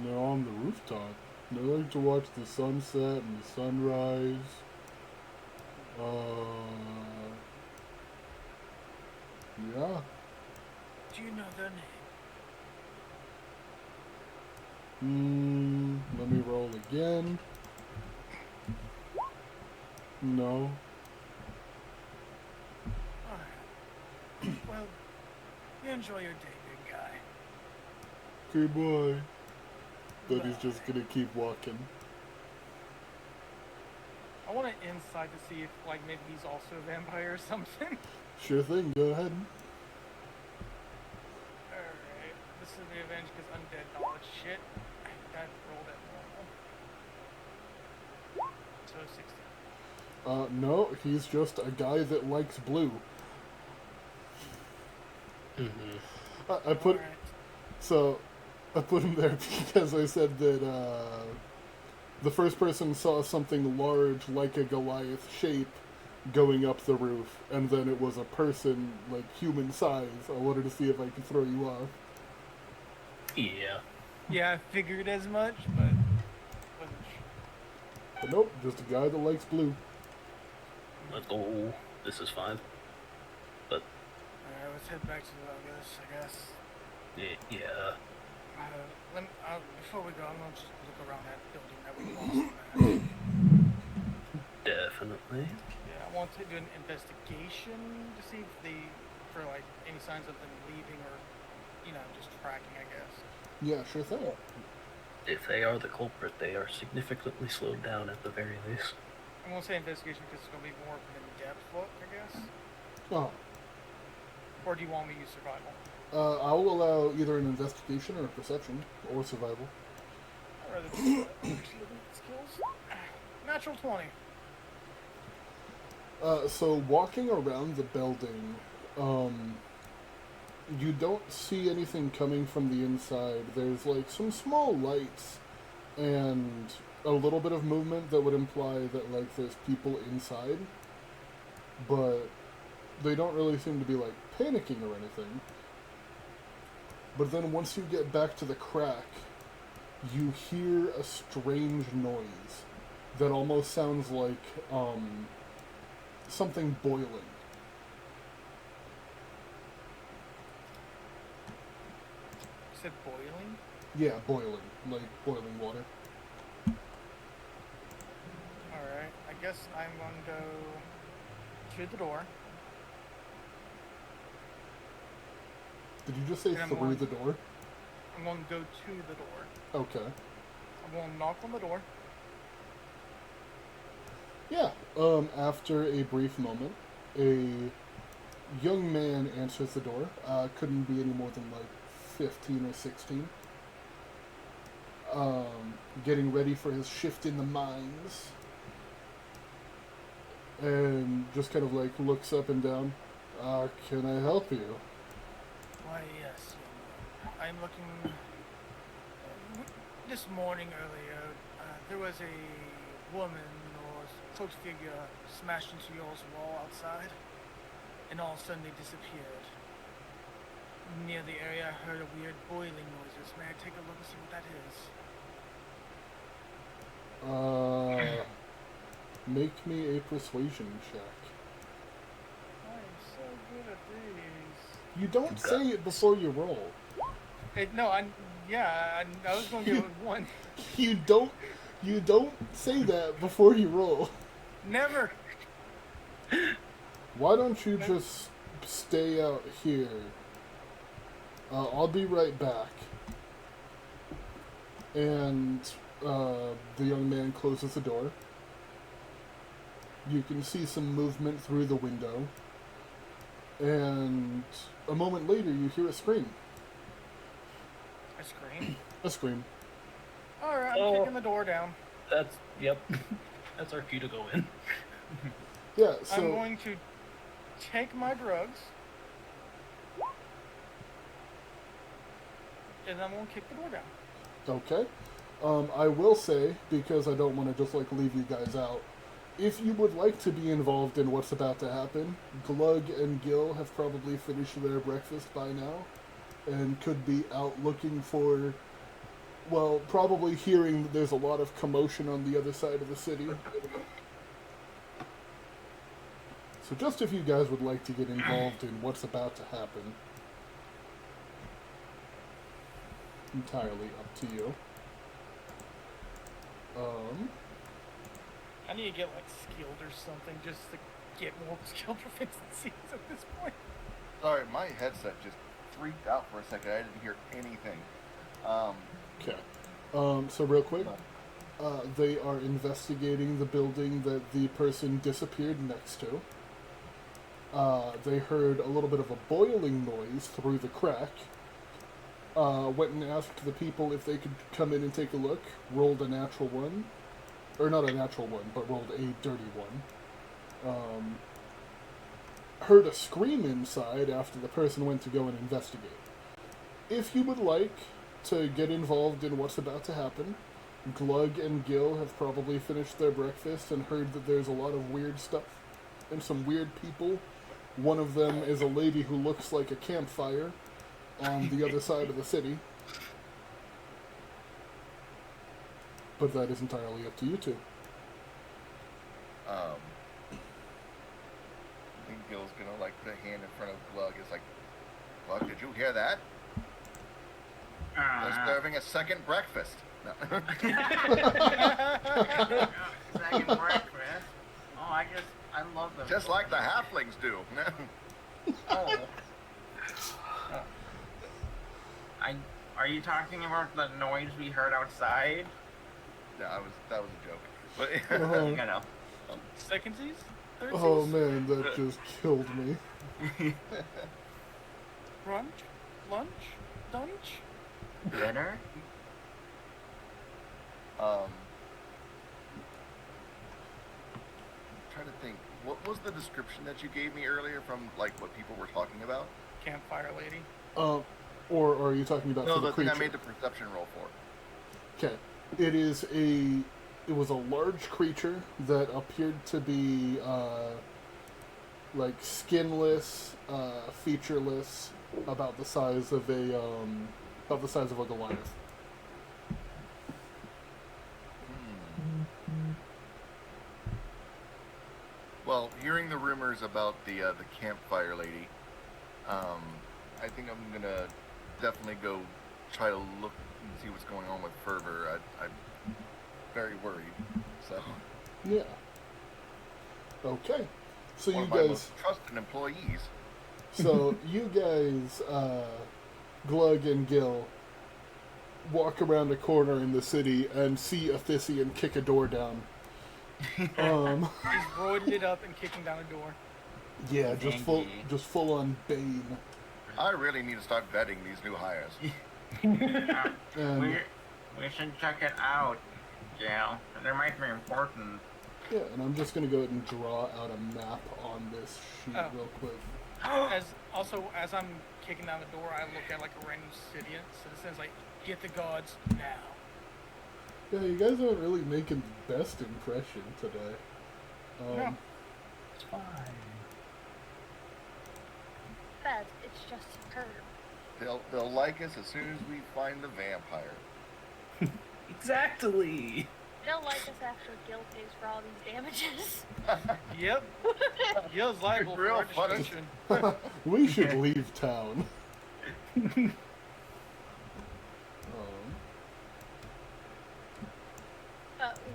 They're on the rooftop. They like to watch the sunset and the sunrise. Yeah. Do you know their name? Let me roll again. No. Alright. Well, you enjoy your day, big guy. Okay, bye. But he's just gonna keep walking. I want to insight to see if, like, maybe he's also a vampire or something. Sure thing, go ahead. Alright. This is revenge because undead knowledge. Shit. That rolled at normal. So 16. No, he's just a guy that likes blue. Mm-hmm. I put Alright. So, I put him there because I said that the first person saw something large like a Goliath shape going up the roof, and then it was a person, like, human size. I wanted to see if I could throw you off. Yeah. Yeah, I figured as much, but wasn't sure. But nope, just a guy that likes blue. Let's go. This is fine. But, Alright, let's head back to the office, I guess. yeah. Before we go, I'm gonna just look around that building that we lost. Definitely. Yeah, I want to do an investigation to see if for like any signs of them leaving or, just tracking, I guess. Yeah, sure thing. If they are the culprit, they are significantly slowed down at the very least. I'm gonna say investigation because it's gonna be more of an in-depth look, I guess. Oh, Or do you want me to use survival? I'll allow either an investigation or a perception, or survival. I'd rather do skills. Natural 20. So walking around the building, you don't see anything coming from the inside. There's like some small lights and a little bit of movement that would imply that like there's people inside, but they don't really seem to be like panicking or anything. But then once you get back to the crack, you hear a strange noise that almost sounds like something boiling. You said boiling? Yeah, boiling, like boiling water. guess I'm going to go to the door. Did you just say And I'm through going- the door? I'm going to go to the door. Okay. I'm going to knock on the door. Yeah. After a brief moment, a young man answers the door. Couldn't be any more than like 15 or 16. Getting ready for his shift in the mines. And just kind of like looks up and down. Can I help you? Why, yes. I'm looking. This morning earlier, there was a woman or cloaked figure smashed into y'all's wall outside, and all of a sudden they disappeared. Near the area, I heard a weird boiling noises. May I take a look and see what that is? Make me a persuasion check. I am so good at these. You don't say it before you roll. I was going to give it one. You don't say that before you roll. Never. Why don't you just stay out here? I'll be right back. And the young man closes the door. You can see some movement through the window. And a moment later, you hear a scream. A scream. A scream. Alright, I'm kicking the door down. Yep. That's our cue to go in. Yeah, I'm so... going to take my drugs. And I'm going to kick the door down. Okay. I will say, because I don't want to just, like, leave you guys out, if you would like to be involved in what's about to happen, Glug and Gil have probably finished their breakfast by now, and could be out looking for, well, probably hearing that there's a lot of commotion on the other side of the city. So just if you guys would like to get involved in what's about to happen, entirely up to you. I need to get like skilled or something just to get more skill proficiencies at this point. Sorry, my headset just freaked out for a second. I didn't hear anything. Okay. So real quick, they are investigating the building that the person disappeared next to. They heard a little bit of a boiling noise through the crack. Went and asked the people if they could come in and take a look. Rolled a natural one. Or not a natural one, but rolled a dirty one. Heard a scream inside after the person went to go and investigate. If you would like to get involved in what's about to happen, Glug and Gil have probably finished their breakfast and heard that there's a lot of weird stuff and some weird people. One of them is a lady who looks like a campfire on the other side of the city. But that is entirely up to you two. I think Gil's gonna like put a hand in front of Glug. It's like, Glug, did you hear that? They're serving a second breakfast. No. Second breakfast. Oh, I guess I love them. Just like the halflings do. Oh. Are you talking about the noise we heard outside? Yeah, that was a joke. But You know. Secondsies? Thirdsies? Oh man, that just killed me. Brunch? Lunch? Dunch? Dinner? I'm trying to think. What was the description that you gave me earlier from like what people were talking about? Campfire lady. Or are you talking about No, for the the thing creature? I made the perception roll for. Okay. It was a large creature that appeared to be like skinless, featureless, about the size of a Goliath. Well, hearing the rumors about the campfire lady, I think I'm gonna definitely go try to look and see what's going on with Fervor. I'm very worried. So Yeah. Okay. So One you of my guys, most trusted employees. you guys, Glug and Gil, walk around a corner in the city and see a Thyssian kick a door down. He's roided it up and kicking down a door. Yeah, He's just full on Bane. I really need to start vetting these new hires. And we should check it out, Gail. There might be important. yeah, and I'm just gonna go ahead and draw out a map on this sheet real quick. As I'm kicking down the door, I look at like a random citizen, like, get the gods now. Yeah, you guys aren't really making the best impression today. No. It's fine. Fez, it's just superb. They'll like us as soon as we find the vampire. Exactly. They'll like us after Gil pays for all these damages. Yep. Gil's liable for Real our funny. destruction. We should leave town.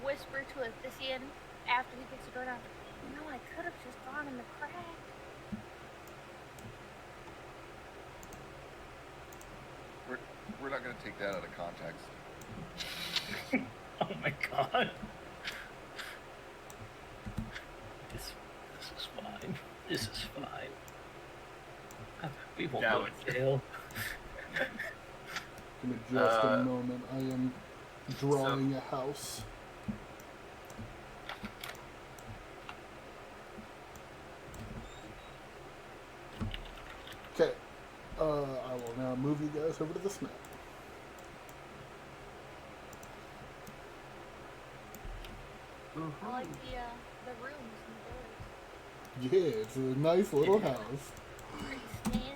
Whisper to a Thyssian after he kicks the door down. You know, I could have just gone in the crack. We're not going to take that out of context. Oh my god. This is fine. This is fine. We won't Yeah, go to jail. Give me just a moment. I am drawing a house. Okay. I will now move you guys over to this map. I like the rooms and the doors. Yeah, it's a nice little house. Pretty snazzy.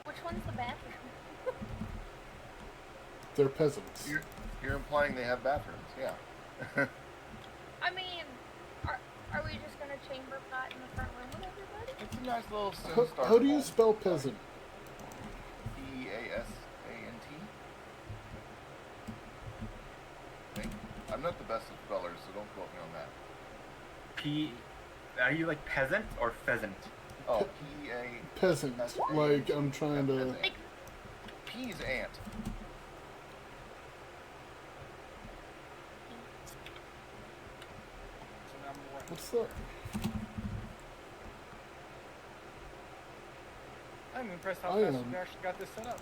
Which one's the bathroom? They're peasants. You're implying they have bathrooms, yeah. I mean, are we just gonna chamber pot in the front room with everybody? It's a nice little How do you spell peasant? P-A-S-A-N-T? I think. I'm not the best of spellers, so don't quote me on that. Are you like peasant or pheasant? Oh, P-A... Peasant. Like, I'm trying to... P's ant. So now I'm right. What's that? I'm impressed how I fast am. we actually got this set up.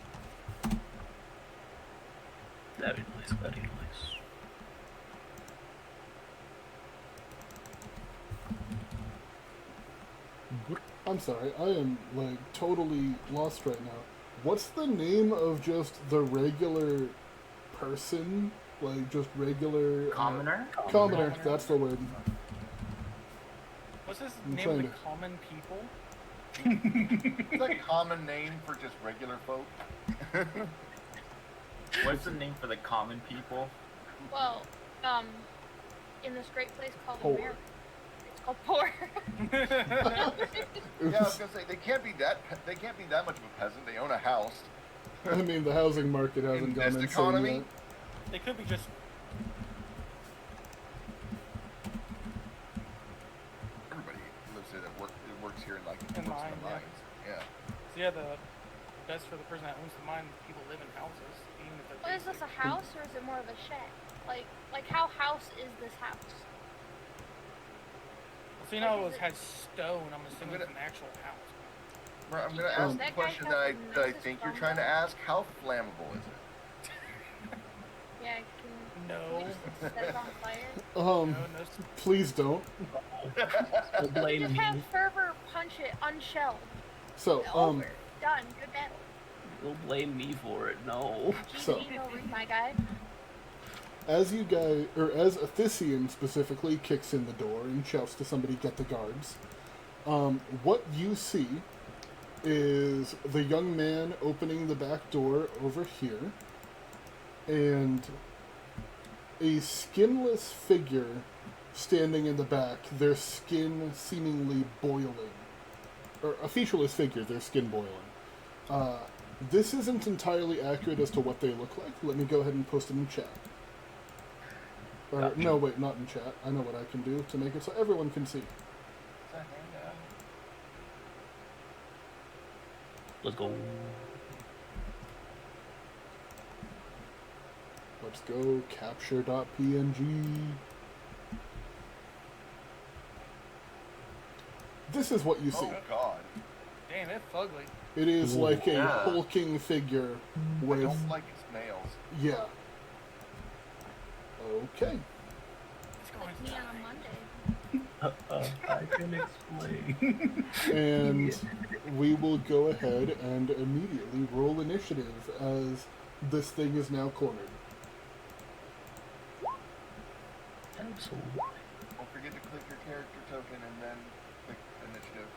That'd be nice, that'd be nice. I'm sorry, I am, like, totally lost right now. What's the name of just the regular person? Like, just regular... Commoner? Commoner, that's the word. What's this I'm name of the trying to- common people? Is that a common name for just regular folk? What's the name for the common people? Well, in this great place called Poor. America. It's called poor. Yeah, I was gonna say they can't be that much of a peasant. They own a house. I mean, the housing market hasn't In gone this insane economy? yet. They could be just. Everybody lives here that works here and like In works mine, in the yeah. mines. Yeah. So yeah, the best for the person that owns the mine. People live in houses, even if they're. Well, is this a basic. house or is it more of a shack? Like how house is this house? So you know, it has stone. I'm assuming it's an actual house. I'm gonna ask the That guy question has that the I nicest think you're phone trying to bill. ask. How flammable is it? Yeah, can No. we just set it on fire? No, no. Please don't. Don't blame Just me. have fervor punch it unshelled. So, Over. Done. Good battle. Don't blame me for it, no. So- GG, no read, my guy. as you guys, or as a Thyssian specifically kicks in the door and shouts to somebody, get the guards, what you see is the young man opening the back door over here, and a skinless figure standing in the back, their skin seemingly boiling. Or a featureless figure, their skin boiling. This isn't entirely accurate as to what they look like. Let me go ahead and post it in chat. Or, Gotcha. no, wait, not in chat. I know what I can do to make it so everyone can see. It's a handout. Let's go. Let's go capture.png. This is what you see. Oh God. Damn, it's ugly. It is Ooh. like a Yeah. hulking figure I with... don't like its nails. Yeah. Okay. It's going Like to me die. on a Monday. I can explain. And we will go ahead and immediately roll initiative as this thing is now cornered. Absolutely. Don't forget to click your character token and then click initiative.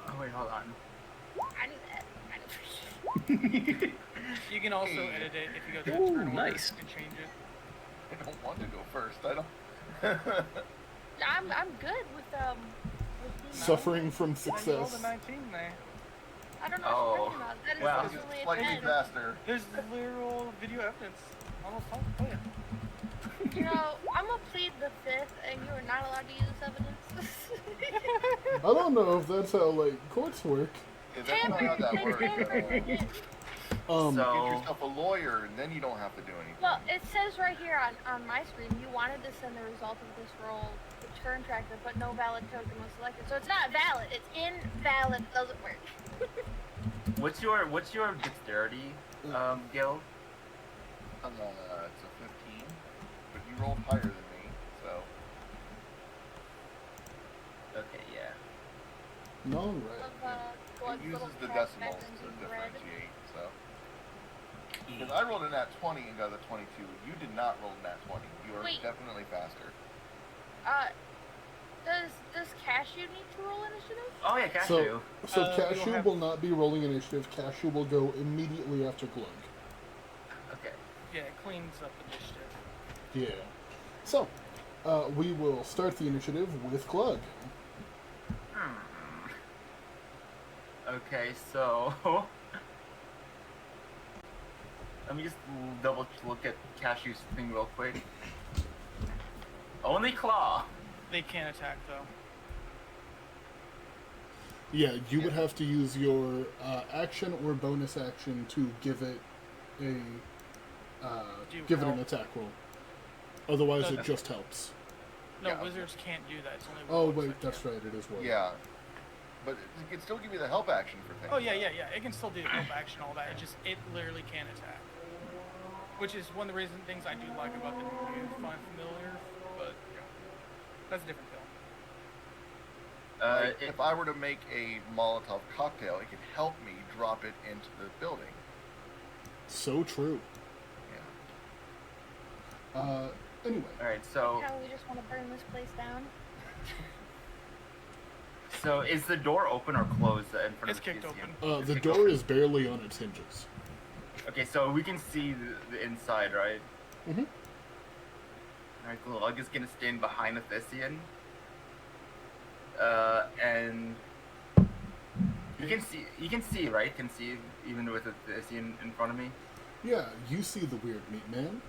Oh wait, hold on. I knew that. I knew You can also Hey. edit it if you go to Ooh, the turn order nice. and change it. I don't want to go first. I don't. I'm good with being Suffering from Now you rolled a success. 19 there. I don't know Oh, what you're talking about. That is well. It's definitely a slightly 10. faster. There's literal video evidence. Almost all. Oh yeah. You know, I'm gonna plead the fifth, and you are not allowed to use evidence. I don't know if that's how, like, courts work. Yeah, that's not how that works. Get So yourself a lawyer, and then you don't have to do anything. Well, it says right here on my screen, you wanted to send the result of this roll to turn tracker, but no valid token was selected. So it's not valid. It's invalid. It doesn't work. what's your dexterity, Gil? It's a 15, but you rolled higher than me, so. Okay, yeah. All Of, right. Glug's It uses little the cat decimals backgrounds to in red. differentiate, so. Because I rolled a nat 20 and got a 22. You did not roll a nat 20. You are Wait. definitely faster. Does Cashew need to roll initiative? Oh yeah, cashew. So we don't Cashew have- will not be rolling initiative. Cashew will go immediately after Glug. Okay. Yeah, it cleans up initiative. Yeah. So, we will start the initiative with Glug. Okay, so let me just double look at Cashew's thing real quick. Only claw. They can't attack though. Yeah, you would have to use your action or bonus action to give it a Do give it an help. attack roll. Otherwise, No, it just helps. No, Yeah. wizards can't do that. It's only Oh warlocks wait, that that's can. right. It is one. Yeah. But it can still give you the help action for things. Oh yeah, yeah, yeah. It can still do help action, all that. It literally can't attack. Which is one of the things I do like about the new Find Familiar, but yeah, that's a different film. Like, if I were to make a Molotov cocktail, it could help me drop it into the building. So true. Yeah. Anyway, Alright, so How we just want to burn this place down? is the door open or closed in front It's of the kicked museum? open. the door is barely on its hinges. Okay, so we can see the inside, right? Mhm. Alright, cool. I'm just gonna stand behind the Thessian. And you can see, right? Can see even with the Thessian in front of me. Yeah, you see the weird meat man.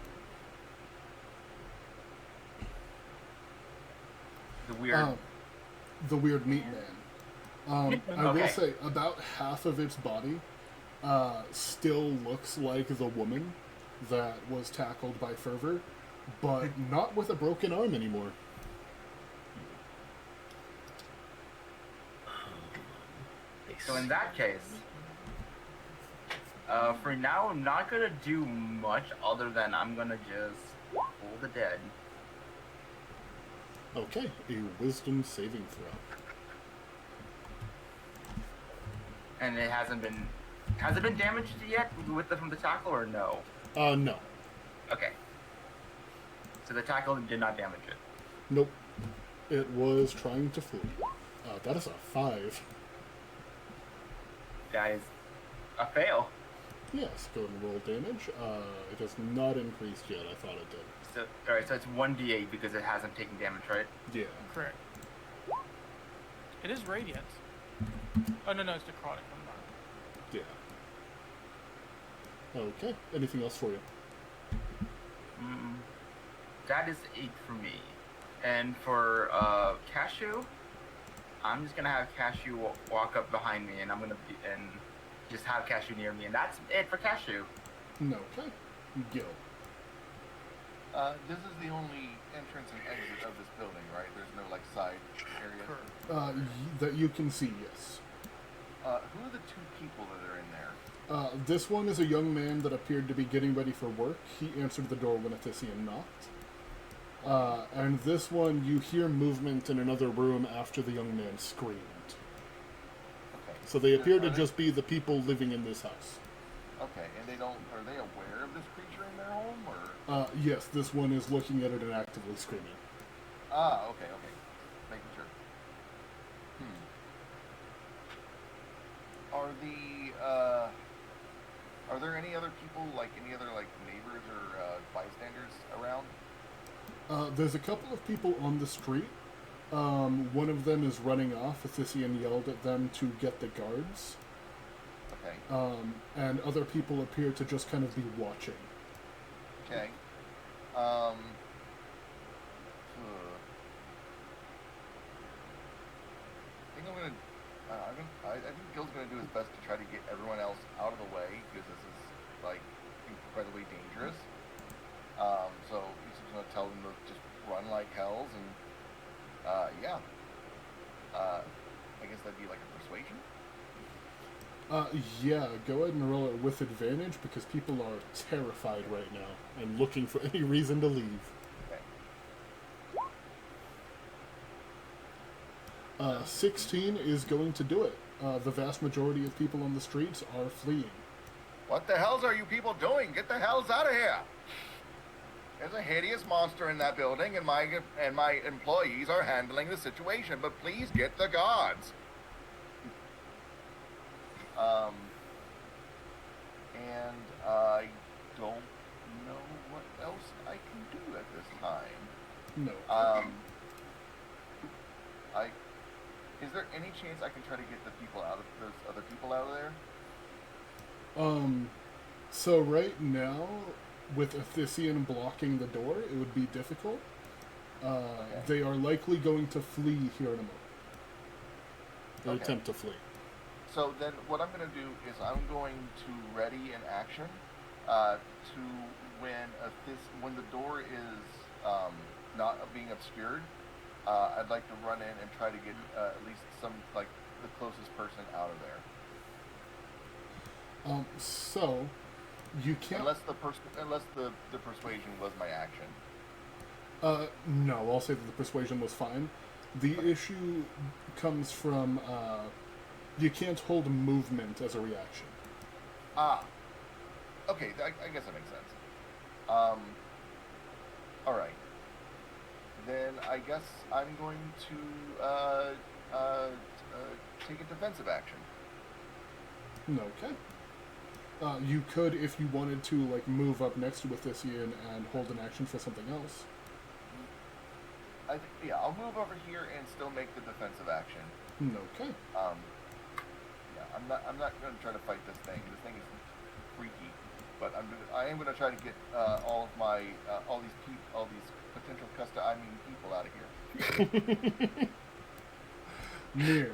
The weird. The weird meat man. I will Okay. say about half of its body still looks like the woman that was tackled by Fervor, but not with a broken arm anymore. So in that case, for now, I'm not gonna do much other than I'm gonna just pull the dead. Okay, a wisdom saving throw. And it has it been damaged yet from the tackle or no? No. Okay. So the tackle did not damage it. Nope. It was trying to flee. That is a 5. That is a fail. Yes, go and roll damage. It has not increased yet. I thought it did. So alright, so it's 1d8 because it hasn't taken damage, right? Yeah. Correct. It is radiant. Oh no, it's necrotic. I'm not. Yeah. Okay. Anything else for you? That is 8 for me. And for Cashew, I'm just gonna have Cashew walk up behind me, and I'm gonna just have Cashew near me, and that's it for Cashew. No, okay. Gil. This is the only entrance and exit of this building, right? There's no like side area. Correct. That you can see, yes. Who are the two people that are in there? This one is a young man that appeared to be getting ready for work. He answered the door when Athisian knocked. And this one, you hear movement in another room after the young man screamed. Okay. So they appear to just be the people living in this house. Okay, and are they aware of this creature in their home, or? Yes, this one is looking at it and actively screaming. Okay. Making sure. Are there any other people, like any other like neighbors or bystanders around? There's a couple of people on the street. One of them is running off. Athisian yelled at them to get the guards. Okay. And other people appear to just kind of be watching. Okay. I think Gil's gonna do his best to try to get everyone else out of the way because this is like incredibly dangerous. So he's just gonna tell them to just run like hells, and yeah. I guess that'd be like a persuasion. Yeah, go ahead and roll it with advantage because people are terrified right now and looking for any reason to leave. Okay. 16 is going to do it. The vast majority of people on the streets are fleeing. What the hells are you people doing? Get the hells out of here! There's a hideous monster in that building, and my employees are handling the situation. But please get the guards. And I don't know what else I can do at this time. No. Is there any chance I can try to get those other people out of there? So right now, with Athisian blocking the door, it would be difficult. Okay. They are likely going to flee here in a moment. Or Okay. attempt to flee. So then what I'm going to do is I'm going to ready an action to when the door is not being obscured, I'd like to run in and try to get at least some, like, the closest person out of there. So you can't. Unless the persuasion was my action. No, I'll say that the persuasion was fine. The issue comes from you can't hold movement as a reaction. Okay, I guess that makes sense. All right. Then I guess I'm going to take a defensive action. Okay. You could, if you wanted to, like, move up next to Athisian and hold an action for something else. I'll move over here and still make the defensive action. Okay. Yeah, I'm not going to try to fight this thing. This thing is freaky, but I am going to try to get all these potential people out of here. Near.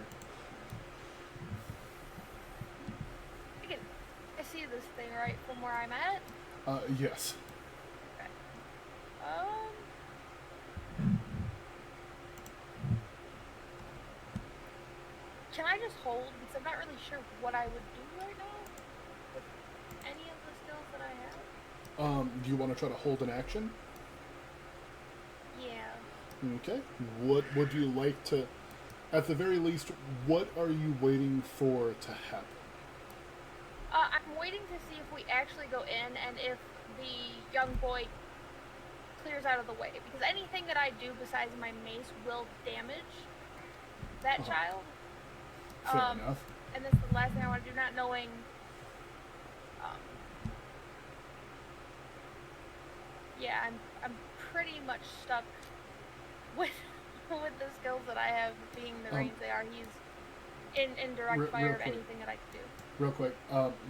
I see this thing right from where I'm at. Yes. Okay. Can I just hold? Because I'm not really sure what I would do right now with any of the skills that I have. Do you want to try to hold an action? Yeah. Okay. What would you like to, at the very least, what are you waiting for to happen? I'm waiting to see if we actually go in and if the young boy clears out of the way. Because anything that I do besides my mace will damage that child. Fair enough. And this is the last thing I want to do, not knowing. Yeah, I'm pretty much stuck with the skills that I have, being the range they are. He's in direct fire of anything that I can do. Real quick,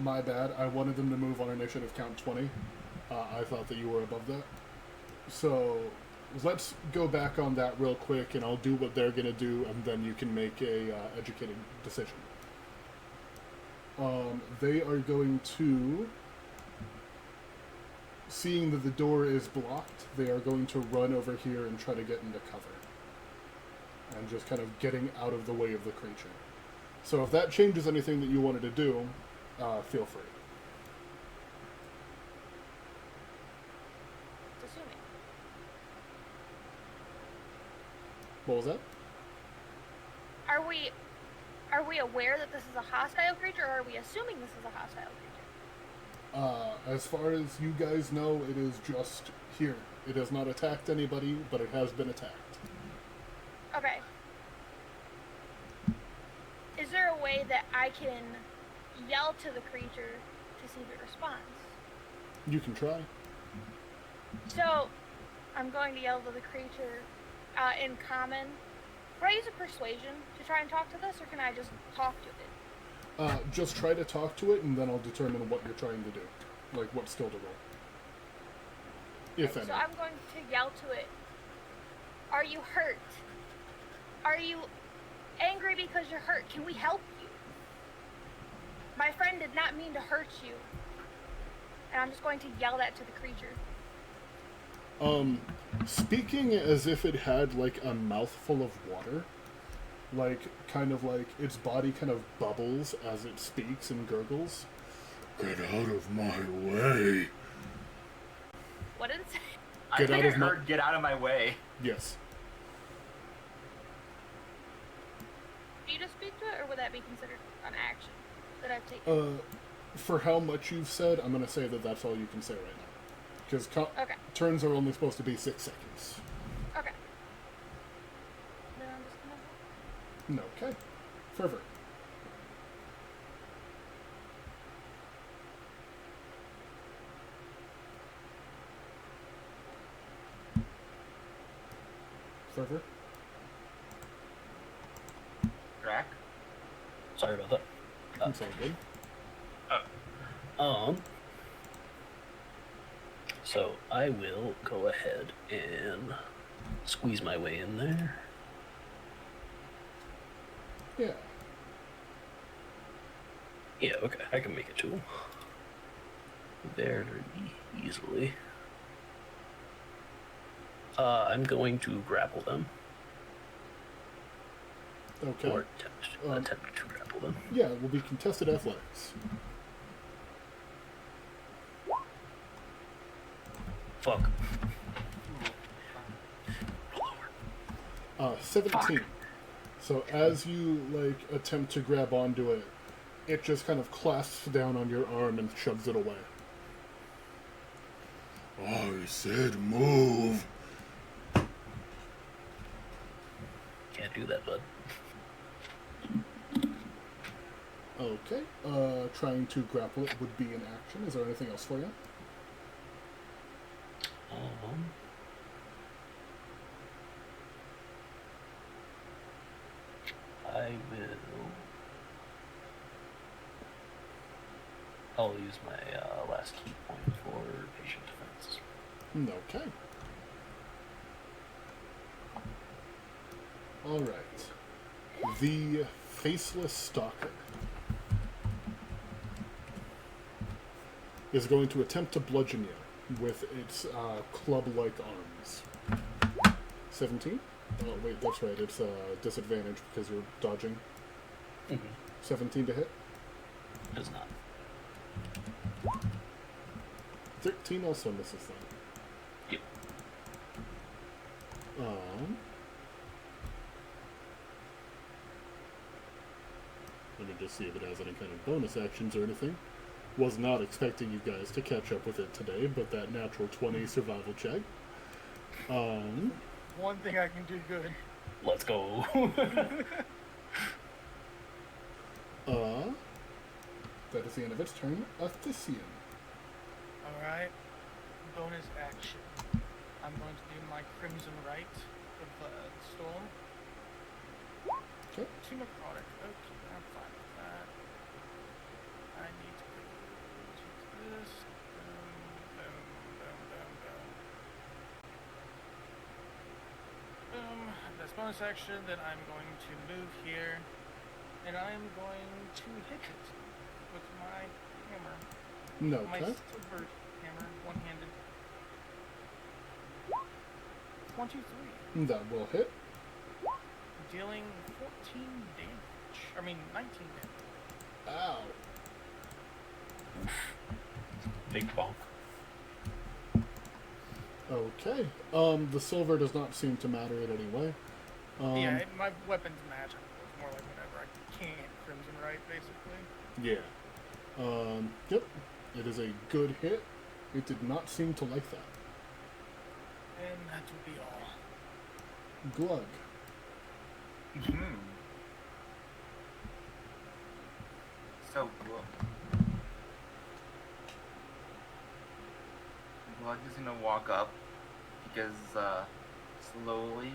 my bad. I wanted them to move on initiative count 20. I thought that you were above that. So let's go back on that real quick, and I'll do what they're gonna do, and then you can make a educated decision. They are going to, seeing that the door is blocked, they are going to run over here and try to get into cover. And just kind of getting out of the way of the creature. So if that changes anything that you wanted to do, feel free. It's assuming. What was that? Are we aware that this is a hostile creature, or are we assuming this is a hostile creature? As far as you guys know, it is just here. It has not attacked anybody, but it has been attacked. Okay. Is there a way that I can yell to the creature to see if it responds? You can try. So, I'm going to yell to the creature in common. Can I use a persuasion to try and talk to this, or can I just talk to it? Just try to talk to it, and then I'll determine what you're trying to do. Like, what skill to roll. If any. So I'm going to yell to it. Are you hurt? Are you angry because you're hurt? Can we help you? My friend did not mean to hurt you. And I'm just going to yell that to the creature. Speaking as if it had, like, a mouthful of water. Like, kind of like its body kind of bubbles as it speaks and gurgles. Get out of my way. What did it say? I think I heard get out of my way. Yes. Do you just speak to it, or would that be considered an action that I've taken? For how much you've said, I'm going to say that that's all you can say right now. Because okay. Turns are only supposed to be 6 seconds. Okay. Then I'm just gonna... No, okay. Fervor. Fervor? Drac? Sorry about that. That's all good. So I will go ahead and squeeze my way in there. Yeah. Yeah, okay, I can make it too. Very easily. I'm going to grapple them. Okay. Or attempt to grapple them. Yeah, it will be contested athletics. Fuck. 17. So as you, like, attempt to grab onto it, it just kind of clasps down on your arm and shoves it away. I said move. Can't do that, bud. Okay. Trying to grapple it would be an action. Is there anything else for you? I will. I'll use my last key point for patient defense. Okay. Alright. The Faceless Stalker is going to attempt to bludgeon you with its club-like arms. 17? Oh, wait, that's right. It's disadvantage because you're dodging. 17 to hit? Does not. 13 also misses then. Yep. Let me just see if it has any kind of bonus actions or anything. Was not expecting you guys to catch up with it today, but that natural 20 survival check. One thing I can do good. Let's go. That is the end of its turn. Athisian. Alright. Bonus action. I'm going to do my Crimson Rite of Storm. Okay. 2 necrotic. Okay, I'm fine with that. I need to go to this. Boom, boom, boom, boom, boom. bonus action, then I'm going to move here, and I'm going to hit it with my hammer. No, My okay. silver hammer, one-handed. 1, 2, 3. That will hit. Dealing 14 damage. I mean, 19 damage. Ow. Big bonk. Okay. The silver does not seem to matter in any way. Yeah, my weapons match. It's more like whenever I can't Crimson Right, basically. Yeah. Yep. It is a good hit. It did not seem to like that. And that would be all. Glug. So cool. Glug is gonna walk up because slowly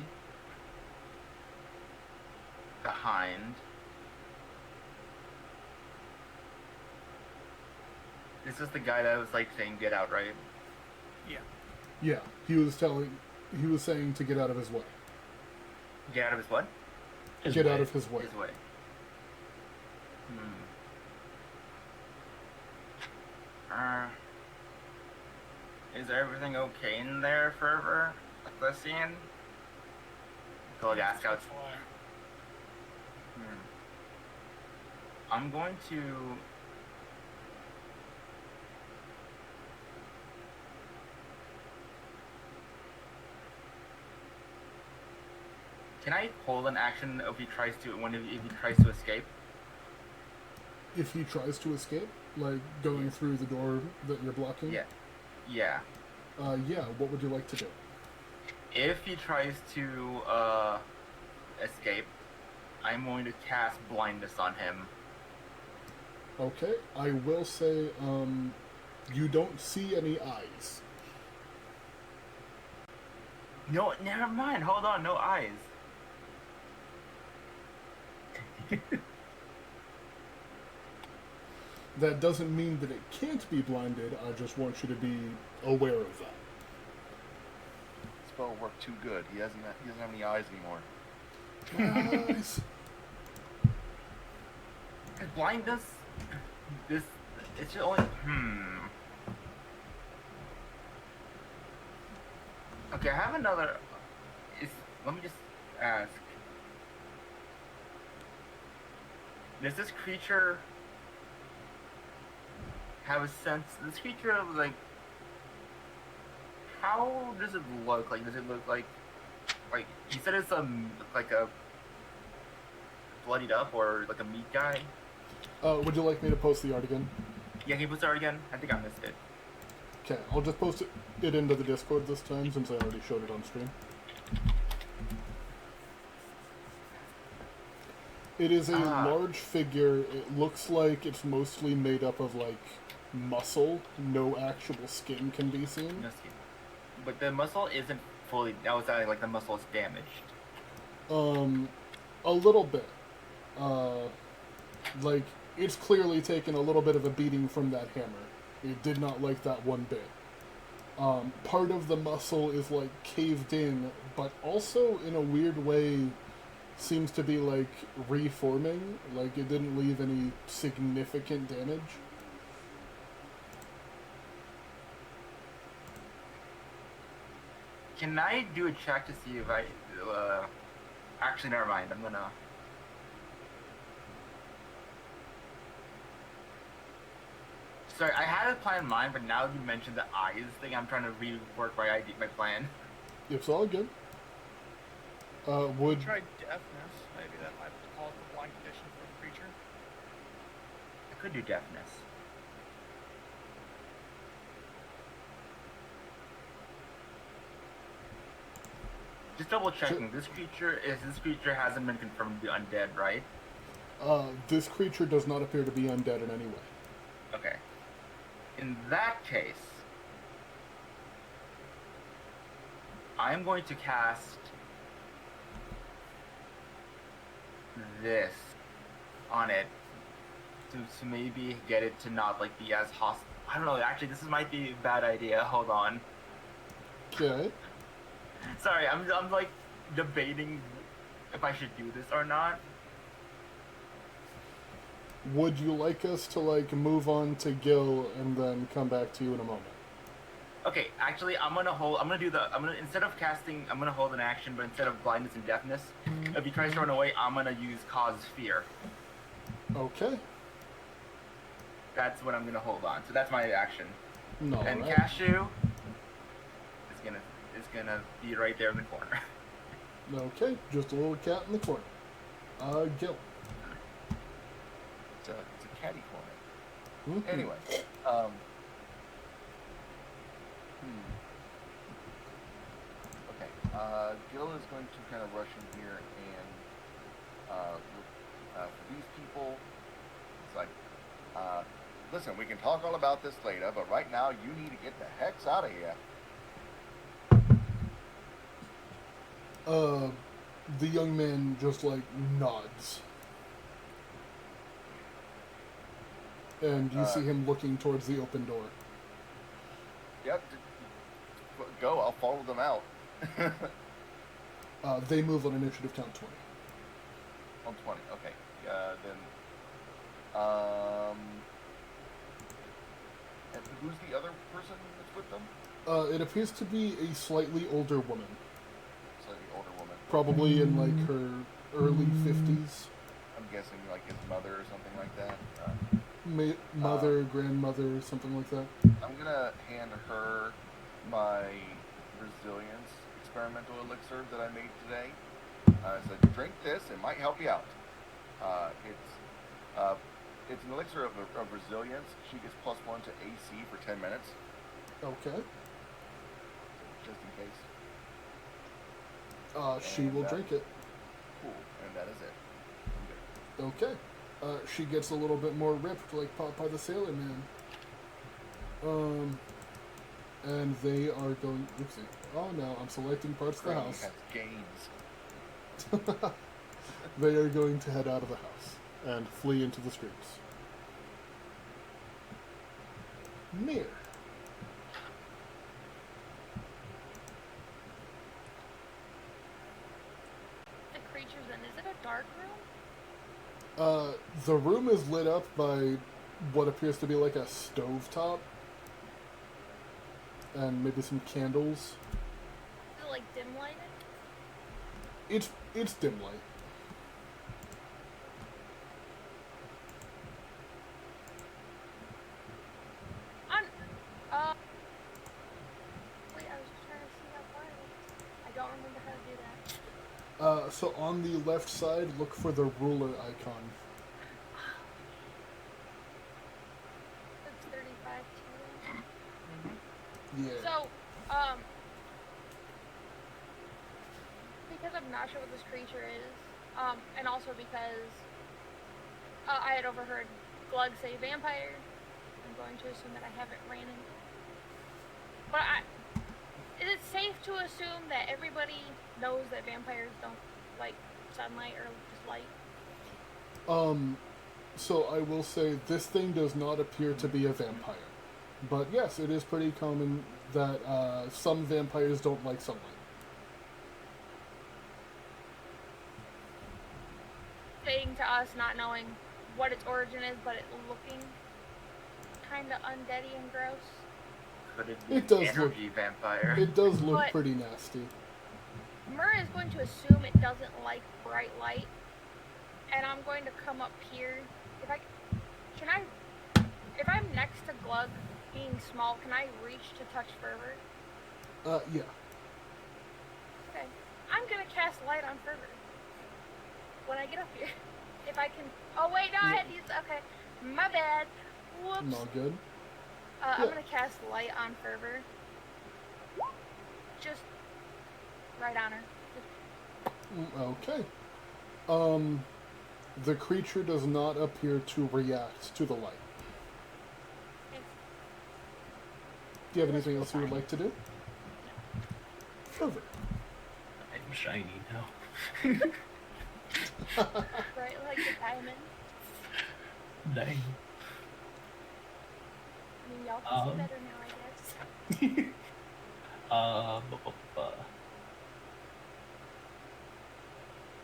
behind. This is the guy that was like saying get out, right? Yeah. Yeah. He was saying to get out of his way. Get out of his what? Get out of his way. His way. Is everything okay in there, Fervor? Like the scene? Glug asks out. I'm going to... Can I hold an action if he tries to escape? If he tries to escape, like going through the door that you're blocking? Yeah. Yeah. Yeah, what would you like to do? If he tries to escape, I'm going to cast blindness on him. Okay, I will say, you don't see any eyes. No, never mind. Hold on, no eyes. That doesn't mean that it can't be blinded, I just want you to be aware of that. Spell worked too good. He doesn't have any eyes anymore. Eyes. Blindness? It's just only... Okay, I have another... Let me just ask. Does this creature have a sense... This creature, like... How does it look? Like, does it look like... Like, you said it's like a... bloodied up or like a meat guy? Would you like me to post the art again? Yeah, can you post the art again? I think I missed it. Okay, I'll just post it into the Discord this time since I already showed it on screen. It is a large figure. It looks like it's mostly made up of, like, muscle. No actual skin can be seen. No skin. But the muscle isn't fully... That was like the muscle is damaged. A little bit. Like, it's clearly taken a little bit of a beating from that hammer. It did not like that one bit. Part of the muscle is, like, caved in, but also, in a weird way, seems to be, like, reforming. Like, it didn't leave any significant damage. Can I do a check to see if I... Actually, never mind. I'm gonna... Sorry, I had a plan in mind, but now you mentioned the eyes thing, I'm trying to rework my plan. It's all good. Would... Try deafness. Maybe that might cause the blind condition for the creature. I could do deafness. Just double checking. This creature hasn't been confirmed to be undead, right? This creature does not appear to be undead in any way. Okay. In that case, I'm going to cast this on it to maybe get it to not like be as hostile. I don't know. Actually, this might be a bad idea. Hold on. Okay. Sorry, I'm like debating if I should do this or not. Would you like us to like move on to Gil and then come back to you in a moment? Okay, actually, I'm gonna instead of casting, I'm gonna hold an action, but instead of blindness and deafness, if he tries to run away, I'm gonna use cause fear. Okay. That's what I'm gonna hold on. So that's my action. No. And right. Cashew is gonna be right there in the corner. Okay, just a little cat in the corner. Gil. It's a catty corner. Mm-hmm. Anyway, okay, Gil is going to kind of rush in here and look for these people. It's like, listen, we can talk all about this later, but right now you need to get the hex out of here. The young man just like nods. And you see him looking towards the open door. Yep, go, I'll follow them out. They move on initiative count 20. On 20, okay. Then, and who's the other person that's with them? It appears to be a slightly older woman. Slightly older woman. Probably in like her early 50s. I'm guessing like his mother or something like that. Mother, grandmother, something like that. I'm gonna hand her my resilience experimental elixir that I made today. I said, drink this, it might help you out. It's an elixir of resilience. She gets +1 to AC for 10 minutes. Okay. Just in case. She will drink it. Cool, and that is it. I'm good. Okay. She gets a little bit more ripped, like Popeye the Sailor Man. And they are going. Oopsie. Oh no, I'm selecting parts of the house. Has gains. They are going to head out of the house and flee into the streets. Mir. The creatures in. Is it a dark room? The room is lit up by what appears to be like a stovetop. And maybe some candles. Is it like dim lighted? It's dim light. Wait, I was just trying to see how far it is. I don't remember how to do that. So on the left side, look for the ruler icon. It's 35 too. Yeah. So, because I'm not sure what this creature is, and also because I had overheard Glug say vampire, I'm going to assume that I haven't ran into. But is it safe to assume that everybody knows that vampires don't like sunlight or just light? So I will say this thing does not appear to be a vampire. But yes, it is pretty common that some vampires don't like sunlight. Saying to us, not knowing what its origin is, but it looking kind of undeady and gross. Could it be It does energy vampire? It does look But- pretty nasty. Murr is going to assume it doesn't like bright light, and I'm going to come up here. If I'm next to Glug, being small, can I reach to touch Fervor? Yeah. Okay. I'm gonna cast light on Fervor. When I get up here. If I can. Oh, wait, no, I had to use. Okay. My bad. Whoops. Not good. I'm gonna cast light on Fervor. Just right on her. Okay. The creature does not appear to react to the light. Do you have anything else you would like to do? Fervor. I'm shiny now. Right, like the diamond. Dang. I mean, y'all can see better now, I guess.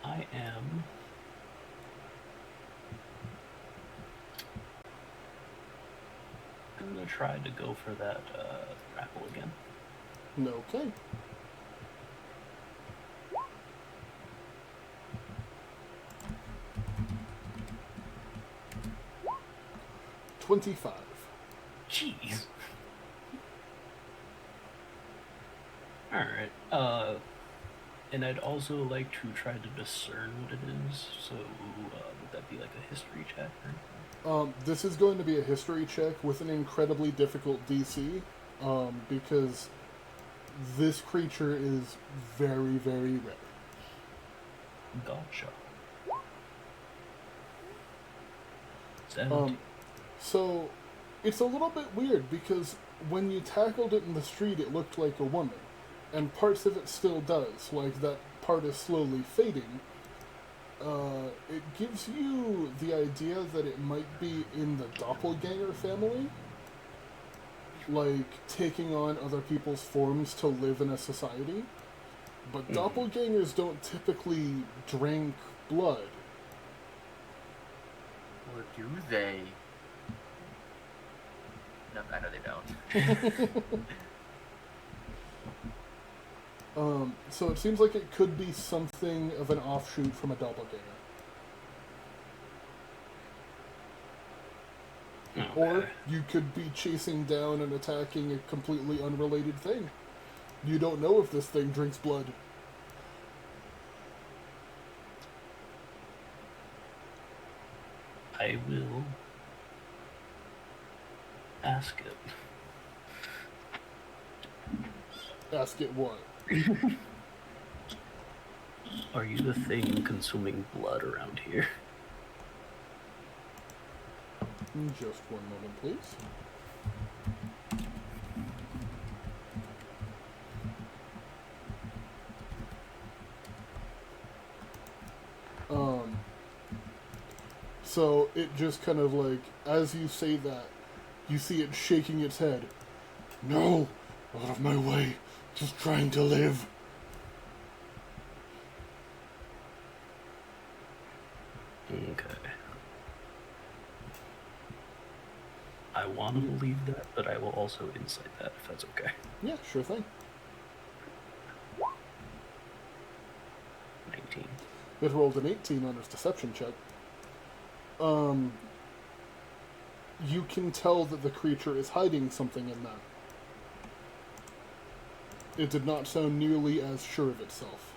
I I am. I'm gonna try to go for that grapple again. Okay. $25. Jeez. Alright, and I'd also like to try to discern what it is, so would that be like a history check or anything? This is going to be a history check with an incredibly difficult DC, because this creature is very, very rare. Gotcha. 17. So, it's a little bit weird, because when you tackled it in the street, it looked like a woman. And parts of it still does, like that part is slowly fading. It gives you the idea that it might be in the doppelganger family. Like, taking on other people's forms to live in a society. But doppelgangers don't typically drink blood. Or do they? No, I know they don't. So it seems like it could be something of an offshoot from a doppelganger. Okay. Or you could be chasing down and attacking a completely unrelated thing. You don't know if this thing drinks blood. I will ask it. Ask it what? Are you the thing consuming blood around here? Just one moment, please. So it just kind of like, as you say that, you see it shaking its head. No! Out of my way! Just trying to live! Okay. I want to believe that, but I will also insight that if that's okay. Yeah, sure thing. 19. It rolled an 18 on its deception check. You can tell that the creature is hiding something in that. It did not sound nearly as sure of itself.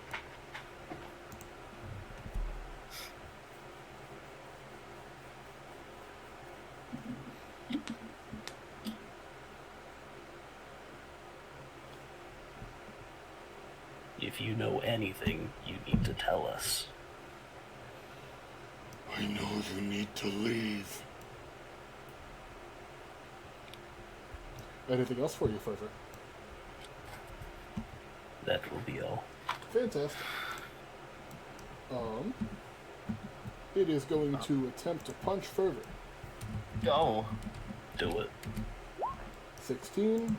If you know anything, you need to tell us. I know you need to leave. Anything else for you, Fervor? That will be all. Fantastic. It is going to attempt to punch Fervor. Go. Do it. 16.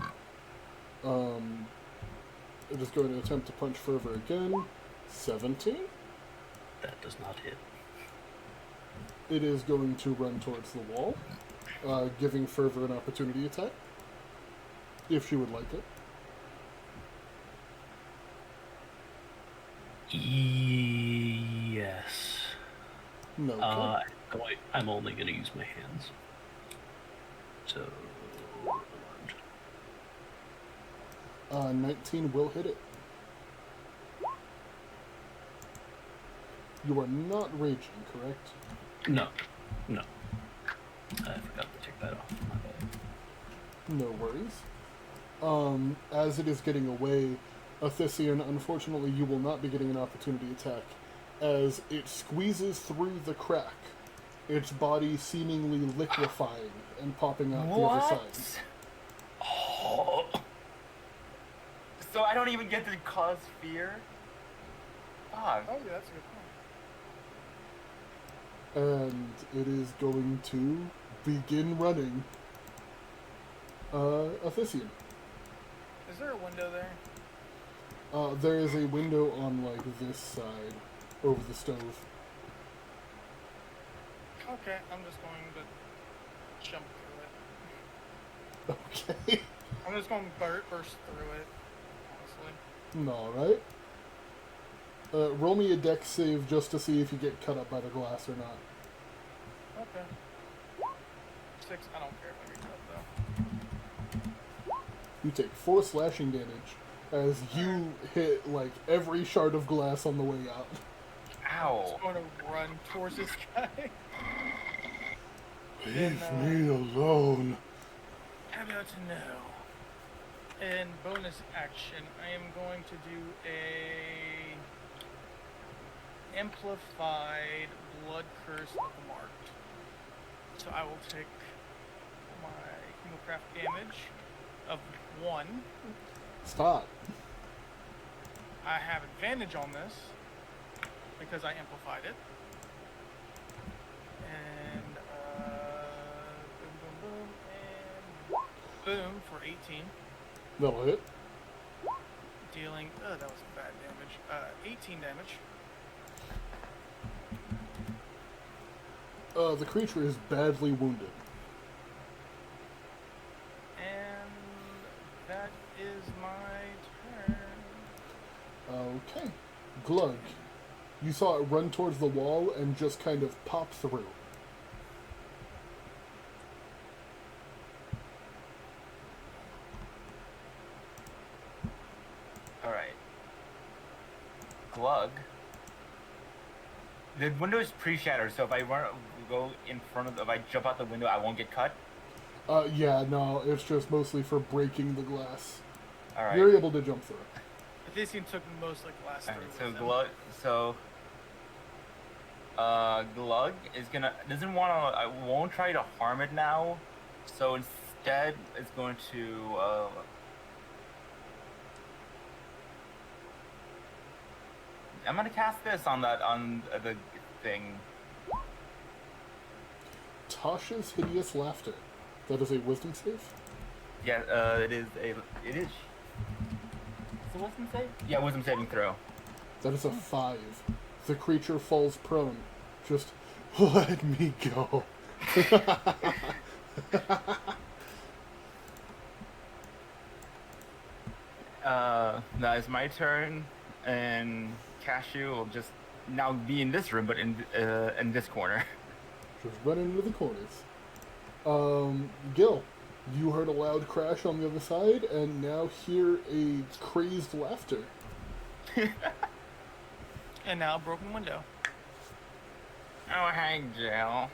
It is going to attempt to punch Fervor again. 17. That does not hit. It is going to run towards the wall, giving Fervor an opportunity attack, if she would like it. Yes. No. I'm only going to use my hands. So, 19 will hit it. You are not raging, correct? No. I forgot to take that off. My bad. No worries. As it is getting away, Athisian, unfortunately you will not be getting an opportunity attack, as it squeezes through the crack, its body seemingly liquefying and popping out the other side. Oh. So I don't even get to cause fear? Fuck. Oh, yeah, that's a good point. And it is going to begin running. Athisian. Is there a window there? There is a window on, like, this side. over the stove. Okay, I'm just going to jump through it. Okay. I'm just going to burst through it, honestly. Alright. Roll me a dex save just to see if you get cut up by the glass or not. Okay. 6, I don't care if I get cut, though. You take 4 slashing damage as you hit, like, every shard of glass on the way out. I'm Ow. just going to run towards this guy. Leave me alone. How about to know? And bonus action, I am going to do a amplified blood curse of the marked. So I will take my Hemocraft damage of 1. Stop. I have advantage on this because I amplified it. And boom, boom, boom, and boom for 18. That'll hit. Dealing, that was bad damage. 18 damage. The creature is badly wounded. And that is my turn. Okay. Glug. You saw it run towards the wall and just kind of pop through. Alright. Glug. The window is pre-shattered, so if I go in front of, if I jump out the window, I won't get cut. Yeah, no, it's just mostly for breaking the glass. Alright. You're able to jump through. This scene took most like last Alright, through. so Glug is gonna, won't try to harm it now, so instead it's going to, I'm gonna cast this on the thing. Tasha's Hideous Laughter. That is a wisdom save? Yeah, it is. It's a wisdom save? Yeah, wisdom saving throw. That is a 5. The creature falls prone. Just let me go. Now it's my turn, and Cashew will just now be in this room, but in this corner. Just run into the corners. Gil, you heard a loud crash on the other side, and now hear a crazed laughter. And now a broken window. Oh, hey, Jill.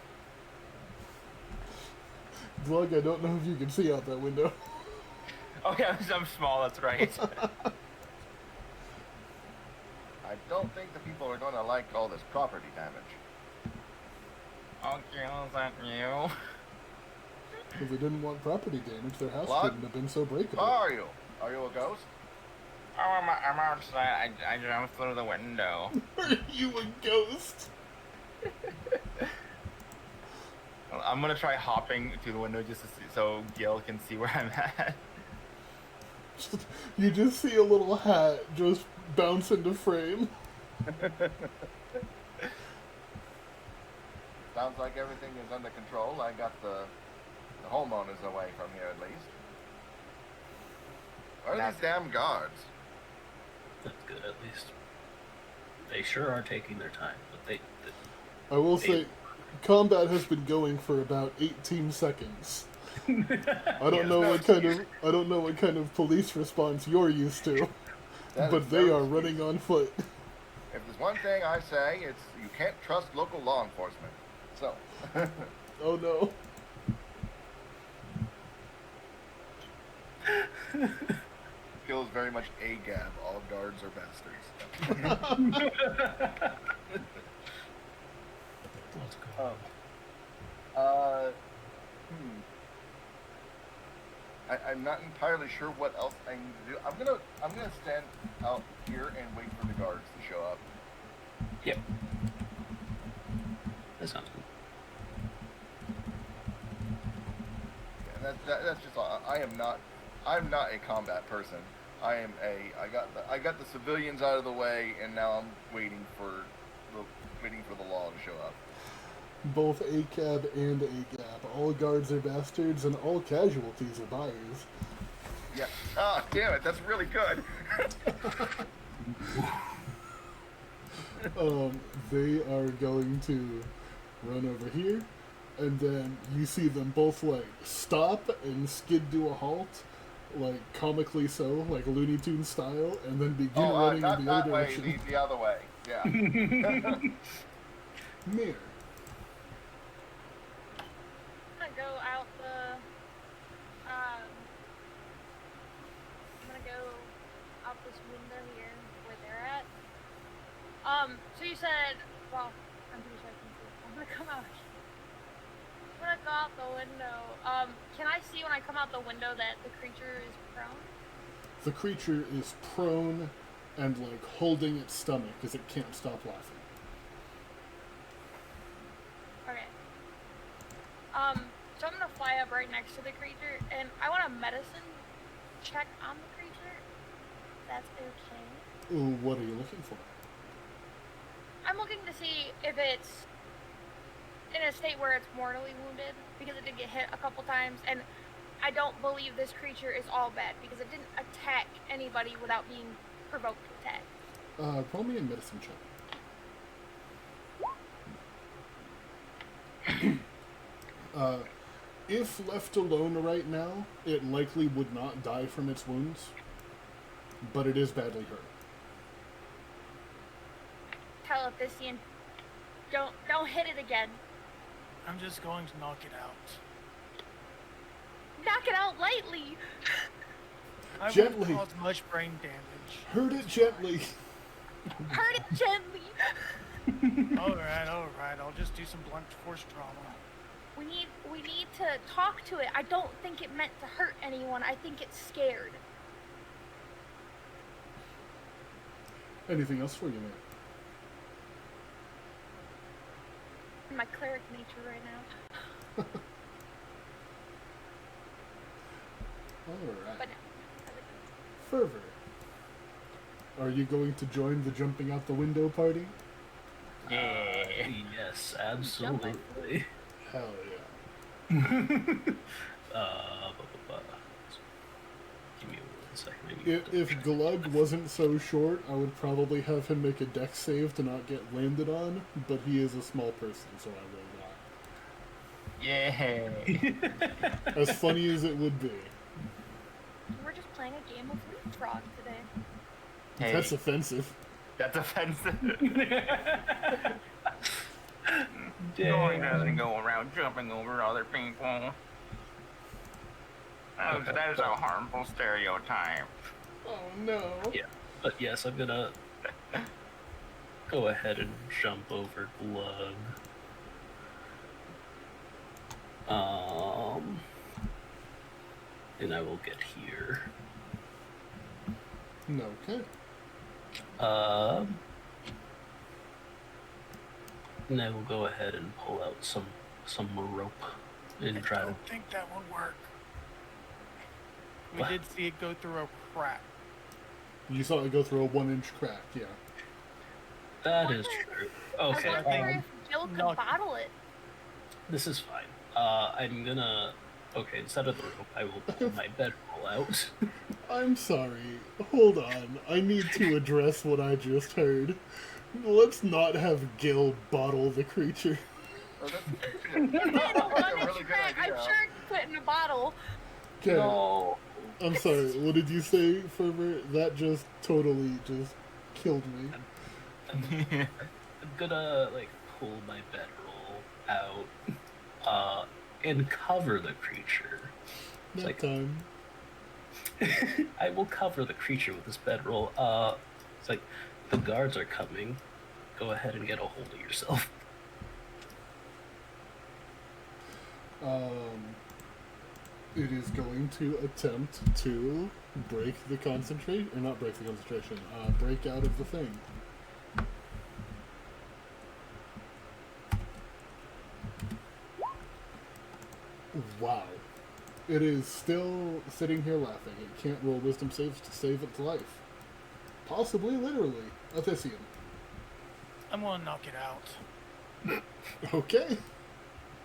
Glug, I don't know if you can see out that window. Oh yeah, I'm small. That's right. I don't think the people are going to like all this property damage. Oh, Jill, is that you? If they didn't want property damage, their house Glug? couldn't have been so breakable. How are you? Are you a ghost? Oh, I'm outside. I jumped through the window. Are you a ghost? I'm gonna try hopping through the window just to see, so Gil can see where I'm at. You just see a little hat just bounce into frame. Sounds like everything is under control. I got the homeowners away from here at least. Where are these damn guards? That's good, at least. They sure are taking their time, but I will say, combat has been going for about 18 seconds. I don't know what kind of police response you're used to, but they are running on foot. If there's one thing I say, it's you can't trust local law enforcement. So. Oh no. Feels very much AGAB. All guards are bastards. let's go. I'm not entirely sure what else I need to do. I'm gonna stand out here and wait for the guards to show up. Yep. That sounds good. And that's just all. I'm not a combat person. I got the civilians out of the way, and now I'm waiting for waiting for the law to show up. Both ACAB and AGAB. All guards are bastards, and all casualties are buyers. Yeah. Oh, damn it! That's really good. They are going to run over here, and then you see them both like stop and skid to a halt, like comically so, like Looney Tunes style, and then begin running not in the that other way, direction. the other way. Yeah. Mir. I'm gonna go out the. I'm gonna go out this window here where they're at. So you said, well, I'm pretty sure I can see. I'm gonna come out. I'm gonna go out the window. Can I see when I come out the window that the creature is prone? The creature is prone and like holding its stomach as it can't stop laughing. Okay. So I'm gonna fly up right next to the creature, and I want a medicine check on the creature. That's okay. Ooh, what are you looking for? I'm looking to see if it's in a state where it's mortally wounded, because it did get hit a couple times, and I don't believe this creature is all bad, because it didn't attack anybody without being provoked to attack. Roll me a medicine check. If left alone right now, it likely would not die from its wounds, but it is badly hurt. Telephysian, don't hit it again. I'm just going to knock it out. Knock it out lightly. I Gently. won't cause much brain damage. Hurt it gently. Hurt it gently. Alright, I'll just do some blunt force trauma. We need to talk to it. I don't think it meant to hurt anyone. I think it's scared. Anything else for you, man? My cleric nature right now. Alright. But no. Fervor. Are you going to join the jumping out the window party? Yeah. Yes, absolutely. Hell yeah. Give me 1 second. Maybe If Glug wasn't so short, I would probably have him make a dex save to not get landed on, but he is a small person, so I will not. Yay. As funny as it would be. We're just playing a game of leapfrog today. Hey, That's offensive. that's offensive. Damn. doesn't go around jumping over other people. That is a harmful stereotype. Oh no. Yeah, but yes, I'm gonna go ahead and jump over Glug. And I will get here. No, okay. And I will go ahead and pull out some rope and try I to. don't think that would work. We What? did see it go through a crack. You saw it go through a 1-inch crack, yeah. That is true. Okay, I wonder if Jill could knock- bottle it. this is fine. I'm gonna. Okay, instead of the rope, I will pull my bedroll out. I'm sorry. Hold on. I need to address what I just heard. Let's not have Gil bottle the creature. Oh, that's It's in a like a 1-inch really good crack. I'm idea. sure it could put in a bottle. Okay. No. I'm sorry. What did you say, Fervor? That just totally just killed me. I'm gonna pull my bedroll out, and cover the creature. It's That like time. I will cover the creature with this bedroll. It's like the guards are coming. Go ahead and get a hold of yourself. It is going to attempt to break the concentration, or not break the concentration, break out of the thing. Wow. It is still sitting here laughing. It can't roll wisdom saves to save its life. Possibly literally. Athisian. I'm gonna knock it out. Okay.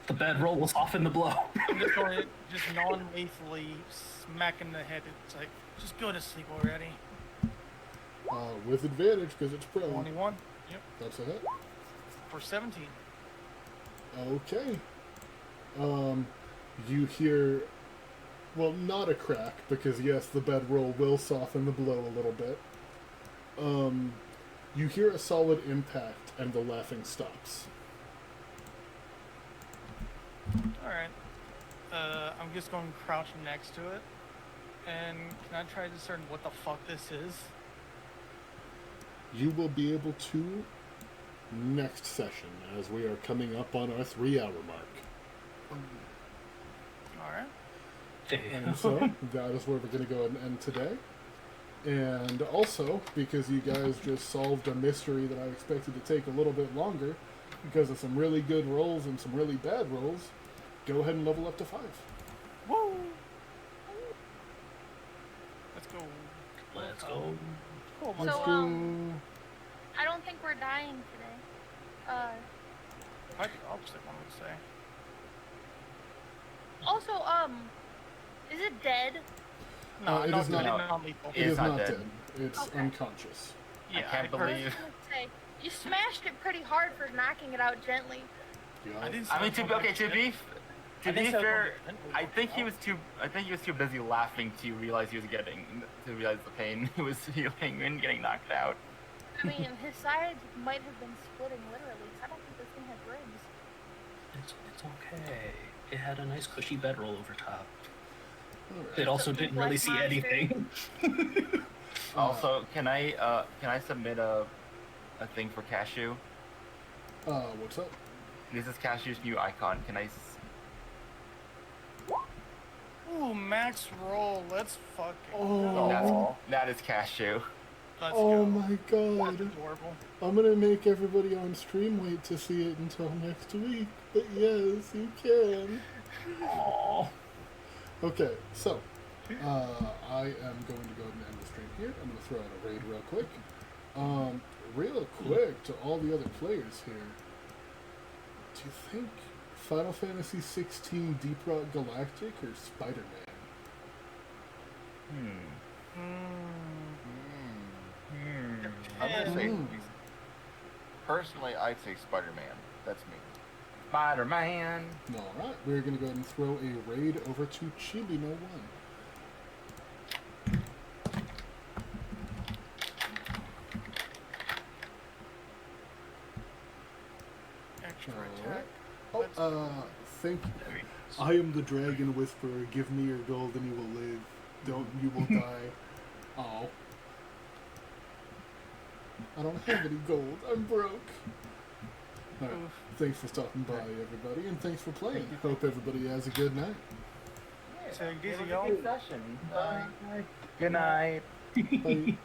The bad roll will soften the blow. I'm just going to just non-lethally smack in the head. It's like, just go to sleep already. With advantage because it's prone. 21. Yep. That's a hit. For 17. Okay. You hear, well, not a crack, because yes, the bedroll will soften the blow a little bit. You hear a solid impact, and the laughing stops. Alright. I'm just going to crouch next to it. And can I try to discern what the fuck this is? You will be able to next session, as we are coming up on our 3-hour mark. Alright. And so, that is where we're going to go ahead and end today. And also, because you guys just solved a mystery that I expected to take a little bit longer, because of some really good rolls and some really bad rolls, go ahead and level up to 5. Woo! Let's go. Let's go. Cool. Let's So, go. I don't think we're dying today. Quite the opposite, one would say. Also, is it dead? No, it not is not- non-lethal. It is It's not not dead. dead. It's Okay. unconscious. Yeah, I can't I was believe. gonna say, you smashed it pretty hard for knocking it out gently. I didn't I mean, say to be I didn't say fair, gently. I think he was too busy laughing to realize the pain he was feeling when getting knocked out. I mean, his sides might have been splitting literally, 'cause I don't think this thing has ribs. It's okay. It had a nice cushy bedroll over top. Alright. It also It's a didn't really black see monster. anything. Also, can I submit a thing for Cashew? What's up? This is Cashew's new icon. Can I? Ooh, max roll. Let's fucking Oh. go. That is Cashew. Let's Oh go. my That's god. adorable. I'm gonna make everybody on stream wait to see it until next week. But yes, you can. Aww. Okay, so I am going to go ahead and end the stream here. I'm gonna throw out a raid real quick. Real quick to all the other players here. Do you think Final Fantasy 16 Deep Rock Galactic or Spider-Man? I'm gonna say, Hmm. personally, I'd say Spider-Man. That's me. Spider-Man. Alright, we're gonna go ahead and throw a raid over to Chibi No 1. Extra Alright. attack. Oh, thank you. I am the Dragon Whisperer. Give me your gold and you will live. Don't, you will die. Oh. I don't have any gold. I'm broke. Alright. Oof. Thanks for stopping by, everybody, and thanks for playing. Hope everybody has a good night. Take it easy, It was a y'all. good session. Bye. Good night. Bye.